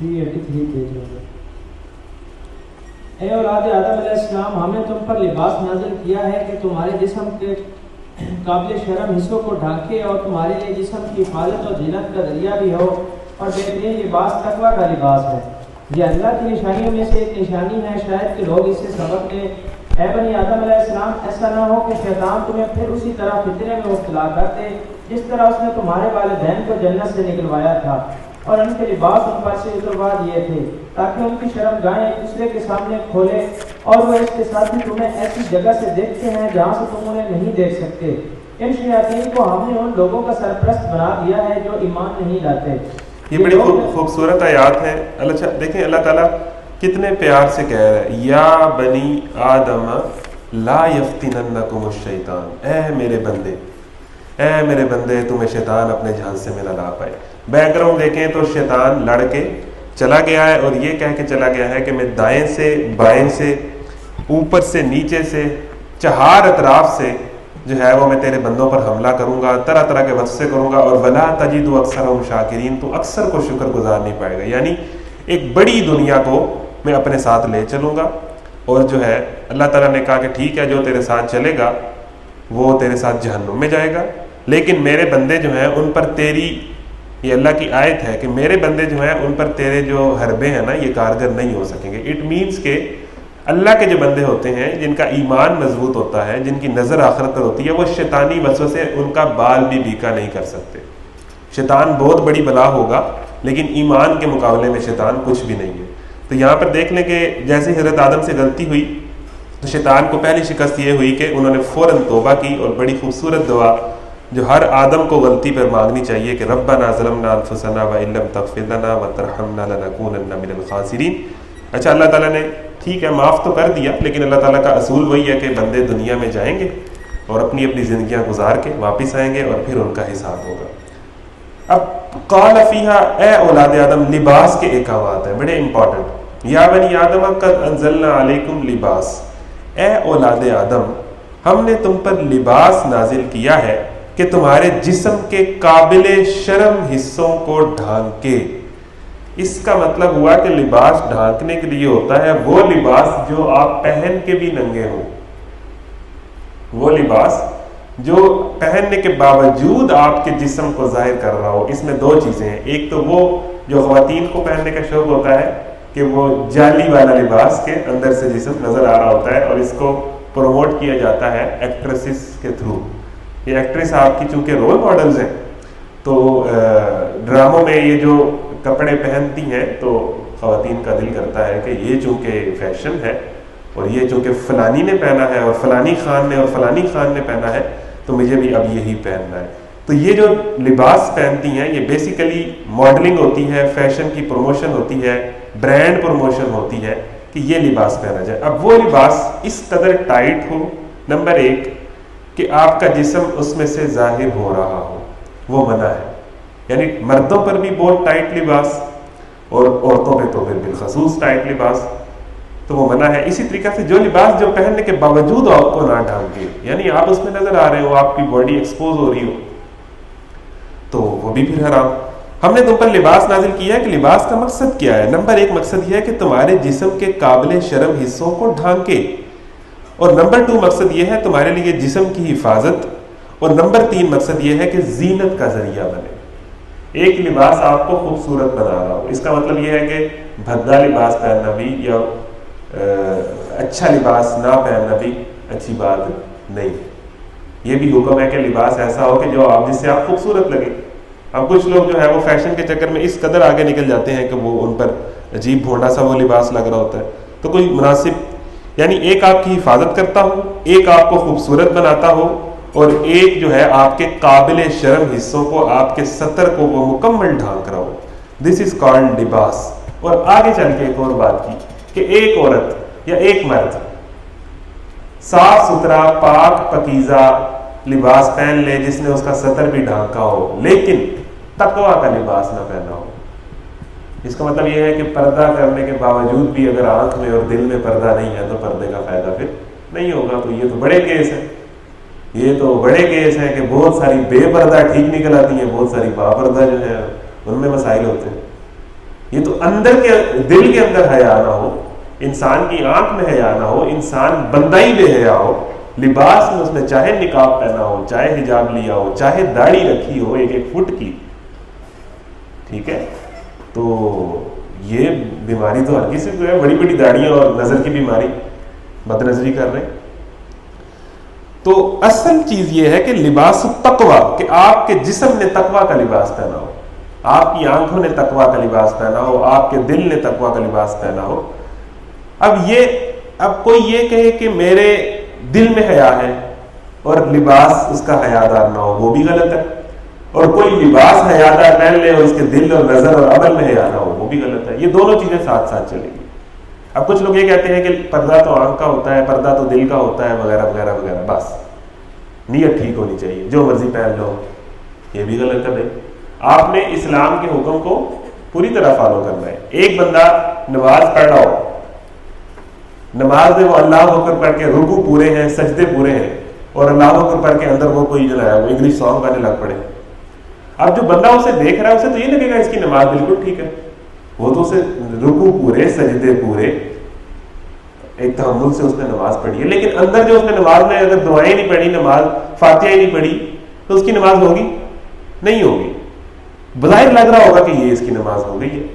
383 page number. اے اولاد آدم علیہ السلام، ہم نے تم پر لباس نازل کیا ہے کہ تمہارے جسم کے قابل شرم حصوں کو ڈھانکے اور تمہارے لیے جسم کی حفاظت اور زینت کا ذریعہ بھی ہو، اور بہترین لباس تقویٰ کا لباس ہے. یہ اللہ کی نشانیوں میں سے ایک نشانی ہے، شاید کہ لوگ اس سے سبق لیں. اے بنی آدم علیہ السلام، ایسا نہ ہو کہ شیطان تمہیں پھر اسی طرح فتنے میں مبتلا کر دے جس طرح اس نے تمہارے والدین کو جنت سے نکلوایا تھا اور ان کے لباس ان پر سے اتروا دیے تھے تاکہ ان کی شرم گاہیں ایک دوسرے کے سامنے کھولے، اور وہ اس کے ساتھ بھی تمہیں ایسی جگہ سے دیکھتے ہیں جہاں سے تم انہیں نہیں دیکھ سکتے. ان شیاطین کو ہم نے ان لوگوں کا سرپرست بنا دیا ہے جو ایمان نہیں لاتے. یہ بڑی خوبصورت آیات ہیں. اللہ دیکھیں اللہ تعالیٰ کتنے پیار سے کہہ رہا ہے، یا بنی آدم لا یفتننکم الشیطان، اے میرے بندے تمہیں شیطان اپنے جھانس سے نہ لا پائے. بیک گراؤنڈ دیکھیں تو شیطان لڑ کے چلا گیا ہے، اور یہ کہہ کے چلا گیا ہے کہ میں دائیں سے بائیں سے اوپر سے نیچے سے چہار اطراف سے جو ہے وہ میں تیرے بندوں پر حملہ کروں گا، طرح طرح کے وسوسے کروں گا، اور ولا تجد اکثرهم شاکرین، تو اکثر کو شکر گزار نہیں پائے گا. یعنی ایک بڑی دنیا کو میں اپنے ساتھ لے چلوں گا، اور جو ہے اللہ تعالیٰ نے کہا کہ ٹھیک ہے جو تیرے ساتھ چلے گا وہ تیرے ساتھ جہنم میں جائے گا، لیکن میرے بندے جو ہیں ان پر تیری، یہ اللہ کی آیت ہے کہ میرے بندے جو ہیں ان پر تیرے جو حربے ہیں نا یہ کارگر نہیں ہو سکیں گے. اٹ مینس کہ اللہ کے جو بندے ہوتے ہیں جن کا ایمان مضبوط ہوتا ہے، جن کی نظر آخرت پر ہوتی ہے، وہ شیطانی وسوسے ان کا بال بھی بیکا نہیں کر سکتے. شیطان بہت بڑی بلا ہوگا لیکن ایمان کے مقابلے میں شیطان کچھ بھی نہیں ہے. تو یہاں پر دیکھ لیں کہ جیسے حضرت آدم سے غلطی ہوئی تو شیطان کو پہلی شکست یہ ہوئی کہ انہوں نے فوراً توبہ کی، اور بڑی خوبصورت دعا جو ہر آدم کو غلطی پر مانگنی چاہیے کہ ربنا ظلمنا انفسنا وان لم تغفر لنا وترحمنا لنکونن من الخاسرین. اچھا اللہ تعالیٰ نے ٹھیک ہے معاف تو کر دیا، لیکن اللہ تعالیٰ کا اصول وہی ہے کہ بندے دنیا میں جائیں گے اور اپنی اپنی زندگیاں گزار کے واپس آئیں گے اور پھر ان کا حساب ہوگا. اب قال فیہا، اے اولاد آدم، لباس کے احکامات ہیں بڑے امپورٹنٹ. یا بنی آدم قد انزلنا علیکم لباس، اے اولاد آدم ہم نے تم پر لباس نازل کیا ہے کہ تمہارے جسم کے قابل شرم حصوں کو ڈھانکے. اس کا مطلب ہوا کہ لباس ڈھانکنے کے لیے ہوتا ہے وہ لباس جو آپ پہن کے بھی ننگے ہوں، وہ لباس جو پہننے کے باوجود آپ کے جسم کو ظاہر کر رہا ہو. اس میں دو چیزیں ہیں، ایک تو وہ جو خواتین کو پہننے کا شوق ہوتا ہے کہ وہ جالی والا لباس کے اندر سے جسم نظر آ رہا ہوتا ہے، اور اس کو پروموٹ کیا جاتا ہے ایکٹریسز کے تھرو. یہ ایکٹریس آپ کی چونکہ رول ماڈلز ہیں تو ڈراموں میں یہ جو کپڑے پہنتی ہیں تو خواتین کا دل کرتا ہے کہ یہ چونکہ فیشن ہے اور یہ چونکہ فلانی نے پہنا ہے اور فلانی خان نے اور فلانی خان نے پہنا ہے تو مجھے بھی اب یہی پہننا ہے. تو یہ جو لباس پہنتی ہیں یہ بیسیکلی ماڈلنگ ہوتی ہے، فیشن کی پروموشن ہوتی ہے، برانڈ پروموشن ہوتی ہے کہ یہ لباس پہنا جائے. اب وہ لباس اس قدر ٹائٹ ہو، نمبر ایک کہ آپ کا جسم اس میں سے ظاہر ہو رہا ہو، وہ منع ہے. یعنی مردوں پر بھی بہت ٹائٹ لباس اور عورتوں پہ تو پھر بالخصوص ٹائٹ لباس، تو وہ منع ہے. اسی طریقے سے جو لباس جو پہننے کے باوجود آپ کو نہ ڈھانکے، یعنی آپ اس میں نظر آ رہے ہو، آپ کی باڈی ایکسپوز ہو رہی ہو، تو وہ بھی پھر حرام. ہم نے تم پر لباس نازل کیا ہے کہ لباس کا مقصد کیا ہے؟ نمبر ایک مقصد یہ ہے کہ تمہارے جسم کے قابل شرم حصوں کو ڈھانکے، اور نمبر دو مقصد یہ ہے تمہارے لیے جسم کی حفاظت، اور نمبر تین مقصد یہ ہے کہ زینت کا ذریعہ بنے. ایک لباس آپ کو خوبصورت بنا رہا ہو، اس کا مطلب یہ ہے کہ بھدا لباس پہننا بھی یا اچھا لباس نہ پہننا بھی اچھی بات نہیں. یہ بھی حکم ہے کہ لباس ایسا ہو کہ جو آپ جس سے آپ خوبصورت لگے. اب کچھ لوگ جو ہے وہ فیشن کے چکر میں اس قدر آگے نکل جاتے ہیں کہ وہ ان پر عجیب بھونڈا سا وہ لباس لگ رہا ہوتا ہے. تو کوئی مناسب، یعنی ایک آپ کی حفاظت کرتا ہو، ایک آپ کو خوبصورت بناتا ہو، اور ایک جو ہے آپ کے قابل شرم حصوں کو، آپ کے ستر کو وہ مکمل ڈھانک رہا ہو. دس از کالڈ لباس. اور آگے چل کے ایک اور بات کی کہ ایک عورت یا ایک مرد صاف ستھرا پاک پکیزہ لباس پہن لے جس نے اس کا ستر بھی ڈھانکا ہو، لیکن تقویٰ کا لباس نہ پہنا ہو. اس کا مطلب یہ ہے کہ پردہ کرنے کے باوجود بھی اگر آنکھ میں اور دل میں پردہ نہیں ہے تو پردے کا فائدہ پھر نہیں ہوگا. تو یہ تو بڑے کیس ہیں، یہ تو بڑے کیس ہیں کہ بہت ساری بے پردہ ٹھیک نکل آتی ہیں، بہت ساری با پردہ جو ہے ان میں مسائل ہوتے ہیں. یہ تو اندر کے دل کے اندر حیا نہ ہو، انسان کی آنکھ میں حیا نہ ہو، انسان بندہ ہی بے حیا ہو، لباس میں اس نے چاہے نقاب پہنا ہو، چاہے حجاب لیا ہو، چاہے داڑھی رکھی ہو 1 فٹ کی، ٹھیک ہے، تو یہ بیماری تو ہر کسی کو ہے، بڑی بڑی داڑیاں اور نظر کی بیماری، بد نظری کر رہے ہیں۔ تو اصل چیز یہ ہے کہ لباس التقوی، کہ آپ کے جسم نے تقوی کا لباس پہنا ہو، آپ کی آنکھوں نے تقوی کا لباس پہنا ہو، آپ کے دل نے تقوی کا لباس پہنا ہو۔ اب کوئی یہ کہے کہ میرے دل میں حیا ہے اور لباس اس کا حیادار نہ ہو، وہ بھی غلط ہے، اور کوئی لباس حیادار پہن لے اور اس کے دل اور نظر اور عمل میں حیا نہ ہو، وہ بھی غلط ہے۔ یہ دونوں چیزیں ساتھ ساتھ چلیں گی۔ اب کچھ لوگ یہ کہتے ہیں کہ پردہ تو آنکھ کا ہوتا ہے، پردہ تو دل کا ہوتا ہے، وغیرہ وغیرہ وغیرہ، بس نیت ٹھیک ہونی چاہیے، جو مرضی پہن لو، یہ بھی غلط ہے بھائی۔ آپ نے اسلام کے حکم کو پوری طرح فالو کرنا ہے۔ ایک بندہ نماز پڑھ رہا ہو، نماز میں وہ اللہ اکبر پڑھ کے رکوع پورے ہیں، سجدے پورے ہیں، اور اللہ اکبر پڑھ کے اندر وہ کوئی جو ہے وہ انگلش سانگ گانے لگ پڑے، اب جو بندہ اسے دیکھ رہا ہے اسے تو یہ لگے گا اس کی نماز بالکل ٹھیک ہے، وہ تو اسے رکوع پورے، سجدے پورے، ایک تحمل سے اس نے نماز پڑھی ہے، لیکن اندر جو اس نے نماز میں اگر دعائیں نہیں پڑھی، نماز فاتحہ ہی نہیں پڑھی، تو اس کی نماز ہوگی نہیں ہوگی، بظاہر لگ رہا ہوگا کہ یہ اس کی نماز ہو گئی ہے۔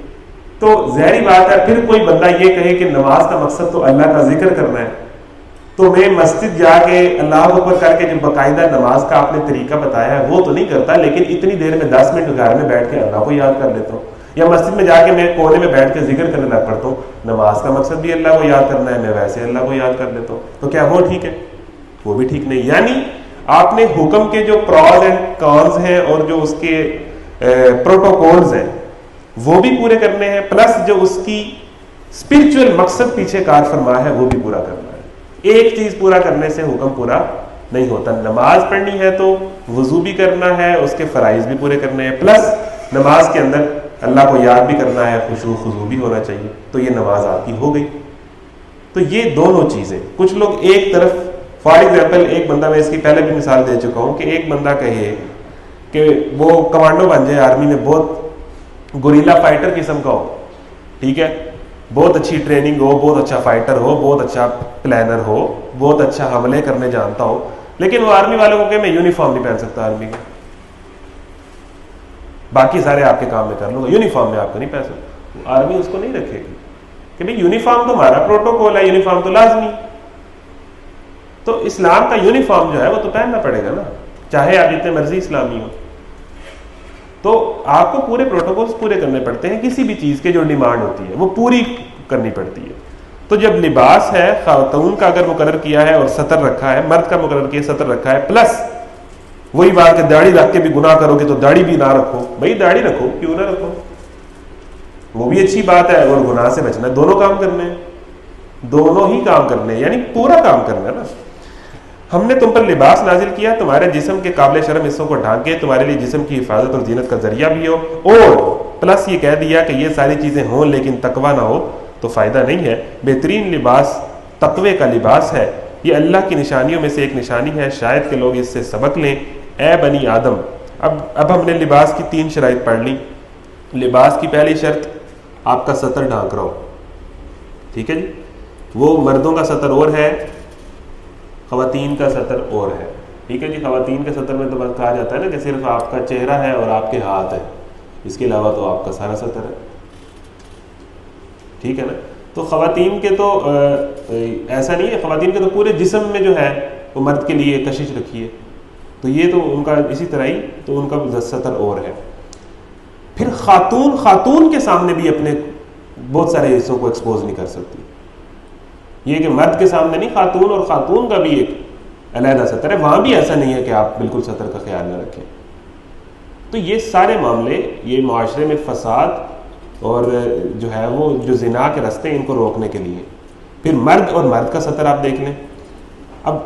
تو ظاہری بات ہے، پھر کوئی بندہ یہ کہے کہ نماز کا مقصد تو اللہ کا ذکر کرنا ہے، تو میں مسجد جا کے اللہ اکبر کر کے جو باقاعدہ نماز کا آپ نے طریقہ بتایا ہے وہ تو نہیں کرتا، لیکن اتنی دیر میں 10 منٹ گھر میں بیٹھ کے اللہ کو یاد کر لیتا ہوں، یا مسجد میں جا کے میں کونے میں بیٹھ کے ذکر کرنے لگ پڑتا ہوں، نماز کا مقصد بھی اللہ کو یاد کرنا ہے، میں ویسے اللہ کو یاد کر لیتا ہوں، تو کیا وہ ٹھیک ہے؟ وہ بھی ٹھیک نہیں۔ یعنی آپ نے حکم کے جو پروز اینڈ کانز ہیں اور جو اس کے پروٹوکولز ہیں وہ بھی پورے کرنے ہیں، پلس جو اس کی اسپرچل مقصد پیچھے کار فرما ہے وہ بھی پورا کرنا ہے۔ ایک چیز پورا کرنے سے حکم پورا نہیں ہوتا۔ نماز پڑھنی ہے تو وضو بھی کرنا ہے، اس کے فرائض بھی پورے کرنے ہیں، پلس نماز کے اندر اللہ کو یاد بھی کرنا ہے، خشوع خضوع بھی ہونا چاہیے، تو یہ نماز آپ کی ہو گئی۔ تو یہ دونوں چیزیں، کچھ لوگ ایک طرف، فار ایگزامپل ایک بندہ، میں اس کی پہلے بھی مثال دے چکا ہوں، کہ ایک بندہ کہے کہ وہ کمانڈو بن جائے آرمی میں، بہت گوریلا فائٹر قسم کا ہو، ٹھیک ہے، بہت اچھی ٹریننگ ہو، بہت اچھا فائٹر ہو، بہت اچھا پلانر ہو، بہت اچھا حملے کرنے جانتا ہو، لیکن وہ آرمی والوں کو کہ میں یونیفارم نہیں پہن سکتا آرمی کا، باقی سارے آپ کے کام میں کر لوں گا، یونیفارم میں آپ کو نہیں پہن سکتا، آرمی اس کو نہیں رکھے گی کہ بھائی یونیفارم تو ہمارا پروٹوکول ہے، یونیفارم تو لازمی۔ تو اسلام کا یونیفارم جو ہے وہ تو پہننا پڑے گا نا، چاہے آپ جتنے مرضی اسلامی ہو، تو آپ کو پورے پروٹوکولز پورے کرنے پڑتے ہیں، کسی بھی چیز کے جو ڈیمانڈ ہوتی ہے وہ پوری کرنی پڑتی ہے۔ تو جب لباس ہے، خاتون کا اگر مقرر کیا ہے اور سطر رکھا ہے، مرد کا مقرر کیا سطر رکھا ہے، پلس وہی بات کہ داڑھی رکھ کے بھی گناہ کرو گے تو داڑھی بھی نہ رکھو، بھائی داڑھی رکھو، کیوں نہ رکھو، وہ بھی اچھی بات ہے، اور گناہ سے بچنا ہے، دونوں کام کرنے ہیں، دونوں ہی کام کرنے ہیں، یعنی پورا کام کرنا ہے نا۔ ہم نے تم پر لباس نازل کیا تمہارے جسم کے قابل شرم حصوں کو ڈھانک کے تمہارے لیے جسم کی حفاظت اور زینت کا ذریعہ بھی ہو، اور پلس یہ کہہ دیا کہ یہ ساری چیزیں ہوں لیکن تقوی نہ ہو تو فائدہ نہیں ہے۔ بہترین لباس تقوی کا لباس ہے، یہ اللہ کی نشانیوں میں سے ایک نشانی ہے، شاید کہ لوگ اس سے سبق لیں۔ اے بنی آدم، اب ہم نے لباس کی 3 شرائط پڑھ لی۔ لباس کی پہلی شرط، آپ کا سطر ڈھانک رہا ہو، ٹھیک ہے جی، وہ مردوں کا سطر اور ہے، خواتین کا سطر اور ہے، ٹھیک ہے جی۔ خواتین کے سطر میں تو بس کہا جاتا ہے نا کہ صرف آپ کا چہرہ ہے اور آپ کے ہاتھ ہے، اس کے علاوہ تو آپ کا سارا سطر ہے، ٹھیک ہے نا۔ تو خواتین کے تو ایسا نہیں ہے، خواتین کے تو پورے جسم میں جو ہے وہ مرد کے لیے کشش رکھی ہے، تو یہ تو ان کا اسی طرح ہی، تو ان کا سطر اور ہے۔ پھر خاتون کے سامنے بھی اپنے بہت سارے حصوں کو ایکسپوز نہیں کر سکتی، یہ کہ مرد کے سامنے نہیں، خاتون، اور خاتون کا بھی ایک علیحدہ سطر ہے، وہاں بھی ایسا نہیں ہے کہ آپ بالکل سطر کا خیال نہ رکھیں۔ تو یہ سارے معاملے، یہ معاشرے میں فساد اور جو ہے وہ جو زنا کے راستے ان کو روکنے کے لیے۔ پھر مرد اور مرد کا سطر آپ دیکھ لیں، اب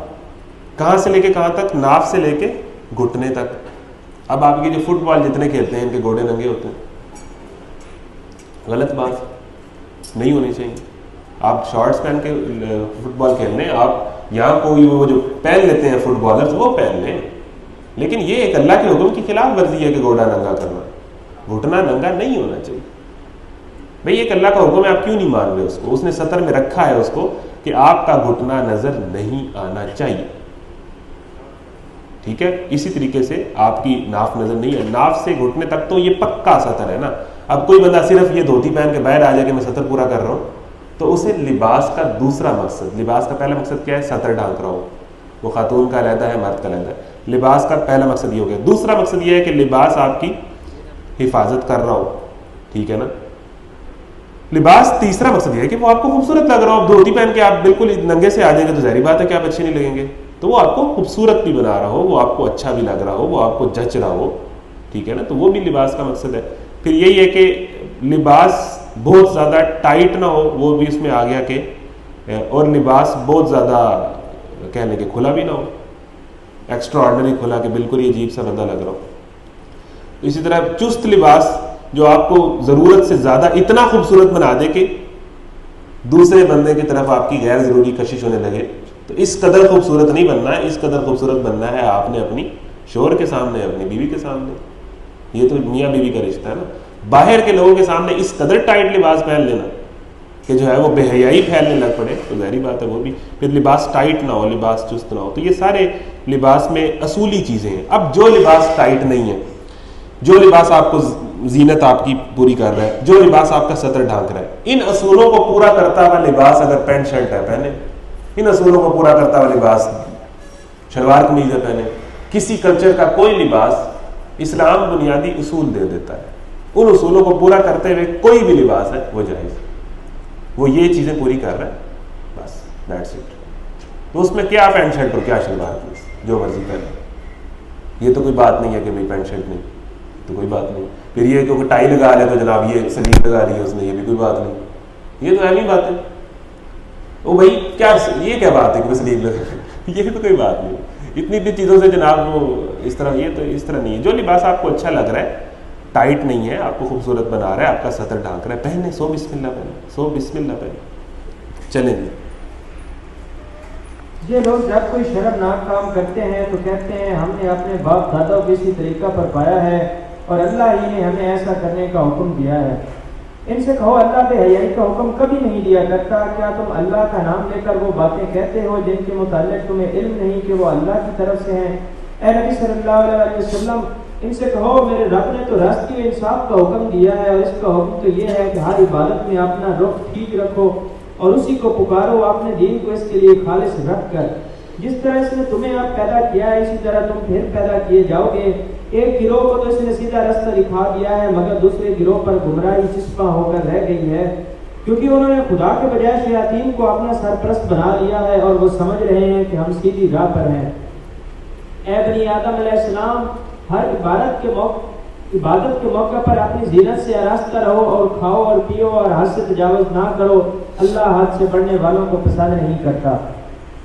کہاں سے لے کے کہاں تک، ناف سے لے کے گھٹنے تک۔ اب آپ کی جو فٹ بال جتنے کھیلتے ہیں ان کے گوڑے ننگے ہوتے ہیں، غلط بات نہیں ہونی چاہیے۔ آپ شارٹس پہن کے فٹ بال کھیل لیں، آپ یہاں کوئی وہ جو پہن لیتے ہیں فٹ بالرز وہ پہن لیں، لیکن یہ ایک اللہ کے حکم کی خلاف ورزی ہے کہ گوڑا ننگا کرنا، گھٹنا ننگا نہیں ہونا چاہیے، بھئی ایک اللہ کا حکم ہے، آپ کیوں نہیں مان رہے اس کو؟ اس نے سطر میں رکھا ہے اس کو کہ آپ کا گھٹنا نظر نہیں آنا چاہیے، ٹھیک ہے؟ اسی طریقے سے آپ کی ناف نظر نہیں ہے، ناف سے گھٹنے تک تو یہ پکا سطر ہے نا. اب کوئی بندہ صرف یہ دھوتی پہن کے باہر آ جائے کہ میں سطر پورا کر رہا ہوں، تو اسے لباس کا دوسرا مقصد، لباس کا پہلا مقصد کیا ہے؟ سطر ڈھانک رہا ہوں، وہ خاتون کا علیحدہ ہے، مرد کا علیحدہ ہے. لباس کا پہلا مقصد یہ ہو گیا. دوسرا مقصد یہ ہے کہ لباس آپ کی حفاظت کر رہا ہو، ٹھیک ہے نا. لباس تیسرا مقصد یہ ہے کہ وہ آپ کو خوبصورت لگ رہا ہو. اب دھوتی پہن کے آپ بالکل ننگے سے آ جائیں گے تو ظاہری بات ہے کہ آپ اچھے نہیں لگیں گے. تو وہ آپ کو خوبصورت بھی بنا رہا ہو، وہ آپ کو اچھا بھی لگ رہا ہو، وہ آپ کو جچ رہا ہو، ٹھیک ہے نا. تو وہ بھی لباس کا مقصد ہے. پھر یہی ہے کہ لباس بہت زیادہ ٹائٹ نہ ہو، وہ بھی اس میں آ گیا کہ، اور لباس بہت زیادہ کہہ لیں کہ کھلا بھی نہ ہو، ایکسٹرا آرڈنری کھلا کہ بالکل ہی عجیب سا بندہ لگ رہا ہو. اسی طرح چست لباس جو آپ کو ضرورت سے زیادہ اتنا خوبصورت بنا دے کہ دوسرے بندے کی طرف آپ کی غیر ضروری کشش ہونے لگے. تو اس قدر خوبصورت نہیں بننا ہے، اس قدر خوبصورت بننا ہے آپ نے اپنی شوہر کے سامنے، اپنی بیوی کے سامنے. یہ تو میاں بیوی کا رشتہ ہے نا. باہر کے لوگوں کے سامنے اس قدر ٹائٹ لباس پہن لینا کہ جو ہے وہ بے حیائی پھیلنے لگ پڑے تو ظاہری بات ہے وہ بھی. پھر لباس ٹائٹ نہ ہو، لباس چست نہ ہو. تو یہ سارے لباس میں اصولی چیزیں ہیں. اب جو لباس ٹائٹ نہیں ہے، جو لباس آپ کو زینت آپ کی پوری کر رہا ہے، جو لباس آپ کا سطر ڈھانک رہا ہے، ان اصولوں کو پورا کرتا ہوا لباس اگر پینٹ شرٹ ہے پہنے، ان اصولوں کو پورا کرتا ہوا لباس شلوار قمیض ہے پہنے. کسی کلچر کا کوئی لباس، اسلام بنیادی اصول دے دیتا ہے، ان اصولوں کو پورا کرتے ہوئے کوئی بھی لباس ہے وہ جائز ہے. وہ یہ چیزیں پوری کر رہا ہے، بس دیٹس اٹ. تو اس میں کیا پینٹ شرٹ اور کیا شلوار قمیض، جو مرضی پہنے. یہ تو کوئی بات نہیں ہے کہ بھائی پینٹ شرٹ نہیں، تو کوئی بات نہیں. پھر یہ کہ ٹائی لگا لے تو جناب یہ سلیو لگا لی ہے اس نے، یہ بھی کوئی بات نہیں. یہ تو اہم ہی بات ہے. او بھائی کیا یہ کیا بات ہے کہ سلیو لگا، یہ تو کوئی بات نہیں. اتنی اتنی چیزوں سے جناب وہ اس طرح، یہ تو اس طرح نہیں ہے. جو لباس آپ کو اچھا لگ رہا ہے، ٹائٹ نہیں ہے، آپ کو خوبصورت بنا رہا ہے، آپ کا سطر ڈھانک رہا ہے، پہنے. سو بسم اللہ پہنے، سو بسم اللہ پہنے. چلیں جی. یہ لوگ جب کوئی شرمناک کام کرتے ہیں تو کہتے ہیں ہم نے اپنے باپ دادوں کو اسی طریقہ پر پایا ہے اور اللہ ہی نے ہمیں ایسا کرنے کا حکم دیا ہے. ان سے کہو اللہ بے حیائی کا حکم کبھی نہیں دیا کرتا. کیا تم اللہ کا نام لے کر وہ باتیں کہتے ہو جن کے متعلق تمہیں علم نہیں کہ وہ اللہ کی طرف سے ہیں؟ اے نبی صلی اللہ علیہ وسلم ان سے کہو میرے رب نے تو راستی انصاف کا حکم دیا ہے، اور اس کا حکم تو یہ ہے کہ ہر عبادت میں اپنا رخ ٹھیک رکھو اور اسی کو پکارو اپنے دین کو اس کے لیے خالص رکھ کر. جس طرح اس نے تمہیں اب پیدا کیا ہے اسی طرح تم پھر پیدا کیے جاؤ گے. ایک گروہ کو تو اس نے سیدھا رستہ دکھا دیا ہے مگر دوسرے گروہ پر گمراہی چسپاں ہو کر رہ گئی ہے، کیونکہ انہوں نے خدا کے بجائے شیاطین کو اپنا سرپرست بنا لیا ہے اور وہ سمجھ رہے ہیں کہ ہم سیدھی راہ پر ہیں. اے بنی آدم علیہ السلام، ہر عبادت کے موقع پر اپنی زینت سے آراستہ رہو اور کھاؤ اور پیو اور حد سے تجاوز نہ کرو. اللہ حد سے بڑھنے والوں کو پسند نہیں کرتا.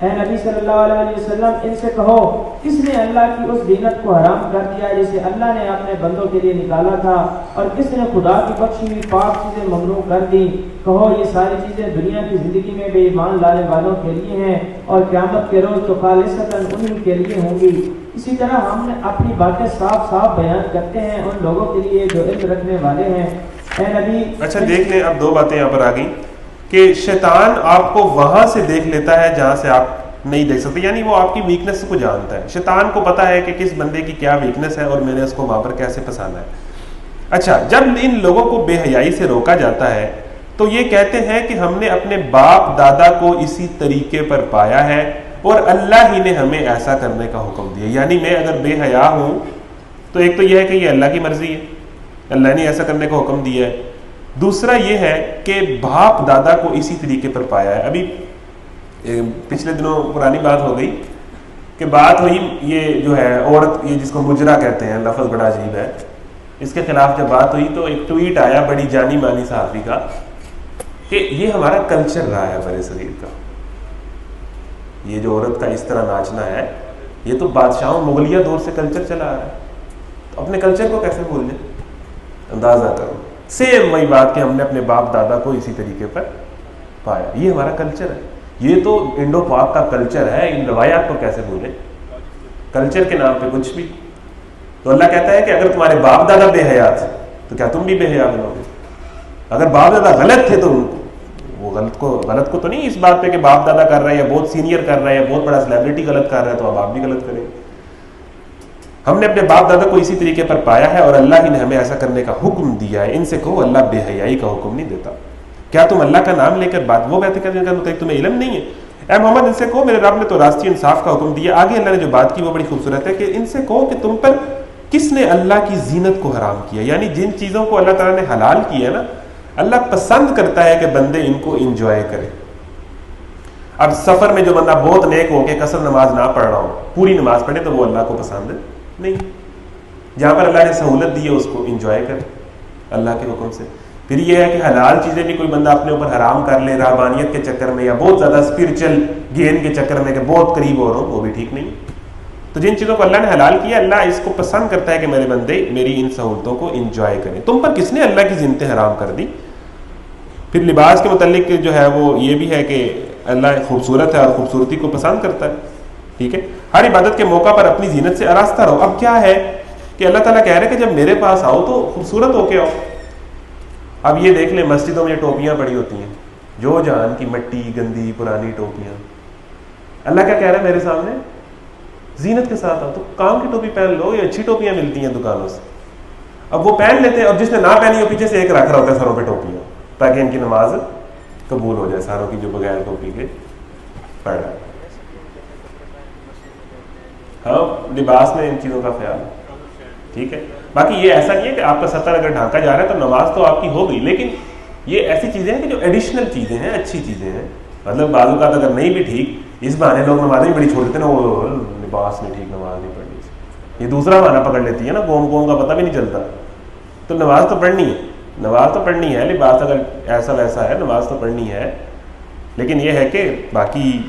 اے نبی صلی اللہ علیہ وسلم ان سے کہو کس نے اللہ کی اس زینت کو حرام کر دیا جسے اللہ نے اپنے بندوں کے لیے نکالا تھا، اور کس نے خدا کی بخشی ہوئی پاک چیزیں ممنوع کر دی؟ کہو یہ ساری چیزیں دنیا کی زندگی میں بے ایمان لانے والوں کے لیے ہیں اور قیامت کے روز تو خالصتاً انہی کے لیے ہوں گی. اسی طرح ہم نے اپنی باتیں صاف صاف بیان کرتے ہیں ان لوگوں کے لیے جو علم رکھنے والے ہیں. اے نبی اچھا دیکھ لیں، اب دو باتیں یہاں پر آ گئیں کہ شیطان آپ کو وہاں سے دیکھ لیتا ہے جہاں سے آپ نہیں دیکھ سکتے، یعنی وہ آپ کی ویکنس کو جانتا ہے. شیطان کو پتا ہے کہ کس بندے کی کیا ویکنس ہے اور میں نے اس کو وہاں پر کیسے پھنسانا ہے. اچھا جب ان لوگوں کو بے حیائی سے روکا جاتا ہے تو یہ کہتے ہیں کہ ہم نے اپنے باپ دادا کو اسی طریقے پر پایا ہے اور اللہ ہی نے ہمیں ایسا کرنے کا حکم دیا. یعنی میں اگر بے حیا ہوں تو ایک تو یہ ہے کہ یہ اللہ کی مرضی ہے، اللہ نے ایسا کرنے کا حکم دیا ہے. دوسرا یہ ہے کہ باپ دادا کو اسی طریقے پر پایا ہے. ابھی پچھلے دنوں پرانی بات ہو گئی کہ بات ہوئی یہ جو ہے عورت، یہ جس کو مجرا کہتے ہیں، لفظ بڑا عجیب ہے، اس کے خلاف جب بات ہوئی تو ایک ٹویٹ آیا بڑی جانی مانی صحافی کا کہ یہ ہمارا کلچر رہا ہے برے صغیر کا، یہ جو عورت کا اس طرح ناچنا ہے یہ تو بادشاہوں مغلیہ دور سے کلچر چلا آ رہا ہے، تو اپنے کلچر کو کیسے بھول جائیں؟ اندازہ کرو، سیم وہی بات کہ ہم نے اپنے باپ دادا کو اسی طریقے پر پایا، یہ ہمارا کلچر ہے، یہ تو انڈو پاک کا کلچر ہے، ان روایات کو کیسے بھولیں؟ کلچر کے نام پہ کچھ بھی. تو اللہ کہتا ہے کہ اگر تمہارے باپ دادا بے حیا تھے تو کیا تم بھی بے حیا بنو گے؟ اگر باپ دادا غلط تھے تو وہ غلط کو تو نہیں اس بات پہ کہ باپ دادا کر رہے ہیں یا بہت سینئر کر رہے ہیں، بہت بڑا سیلیبریٹی غلط کر رہا ہے تو اب آپ بھی غلط کریں. ہم نے اپنے باپ دادا کو اسی طریقے پر پایا ہے اور اللہ ہی نے ہمیں ایسا کرنے کا حکم دیا ہے. ان سے کہو اللہ بے حیائی کا حکم نہیں دیتا. کیا تم اللہ کا نام لے کر وہ باتیں کرنے کا مطلب تمہیں علم نہیں ہے؟ اے محمد ان سے کہو میرے رب نے تو راستی انصاف کا حکم دیا. آگے اللہ نے جو بات کی وہ بڑی خوبصورت ہے کہ ان سے کہو کہ تم پر کس نے اللہ کی زینت کو حرام کیا، یعنی جن چیزوں کو اللہ تعالیٰ نے حلال کیا ہے نا، اللہ پسند کرتا ہے کہ بندے ان کو انجوائے کرے. اب سفر میں جو بندہ بہت نیک ہو کے قصر نماز نہ پڑھ رہا ہو، پوری نماز پڑھے تو وہ اللہ کو پسند نہیں. جہاں پر اللہ نے سہولت دی ہے اس کو انجوائے کرے اللہ کے حکم سے. پھر یہ ہے کہ حلال چیزیں بھی کوئی بندہ اپنے اوپر حرام کر لے رہبانیت کے چکر میں یا بہت زیادہ اسپرچل گین کے چکر میں کہ بہت قریب ہو رہا ہوں، وہ بھی ٹھیک نہیں. تو جن چیزوں کو اللہ نے حلال کیا اللہ اس کو پسند کرتا ہے کہ میرے بندے میری ان سہولتوں کو انجوائے کریں. تم پر کس نے اللہ کی زینتیں حرام کر دی؟ پھر لباس کے متعلق جو ہے وہ یہ بھی ہے کہ اللہ خوبصورت ہے اور خوبصورتی کو پسند کرتا ہے. ٹھیک ہے، ہر عبادت کے موقع پر اپنی زینت سے آراستہ رہو. اب کیا ہے کہ اللہ تعالیٰ کہہ رہے ہیں کہ جب میرے پاس آؤ تو خوبصورت ہو کے آؤ. اب یہ دیکھ لیں مسجدوں میں ٹوپیاں پڑی ہوتی ہیں، جو جان کی مٹی گندی پرانی ٹوپیاں. اللہ کیا کہہ رہا ہے میرے سامنے؟ زینت کے ساتھ آؤ. تو کام کی ٹوپی پہن لو، یہ اچھی ٹوپیاں ملتی ہیں دکانوں سے. اب وہ پہن لیتے ہیں اور جس نے نہ پہنی ہو پیچھے سے ایک رکھ رہا ہوتا ہے سروں پہ ٹوپیاں تاکہ ان کی نماز قبول ہو جائے، ساروں کی جو بغیر ٹوپی کے پڑھ رہا ہے. ہاں لباس میں ان چیزوں کا خیال ہے. ٹھیک ہے، باقی یہ ایسا نہیں ہے کہ آپ کا سطر اگر ڈھانکا جا رہا ہے تو نماز تو آپ کی ہو گئی، لیکن یہ ایسی چیزیں ہیں کہ جو ایڈیشنل چیزیں ہیں، اچھی چیزیں ہیں. مطلب بعض اوقات اگر نہیں بھی ٹھیک اس بہانے لوگ نمازیں بڑی چھوڑ دیتے ہیں نا، وہ لباس میں ٹھیک نماز نہیں پڑھنی، یہ دوسرا بہانہ پکڑ لیتی ہے نا، گوم کا پتہ بھی نہیں چلتا. تو نماز تو پڑھنی ہے، نماز تو پڑھنی ہے. لباس اگر ایسا ویسا ہے نماز تو پڑھنی ہے، لیکن یہ ہے کہ باقی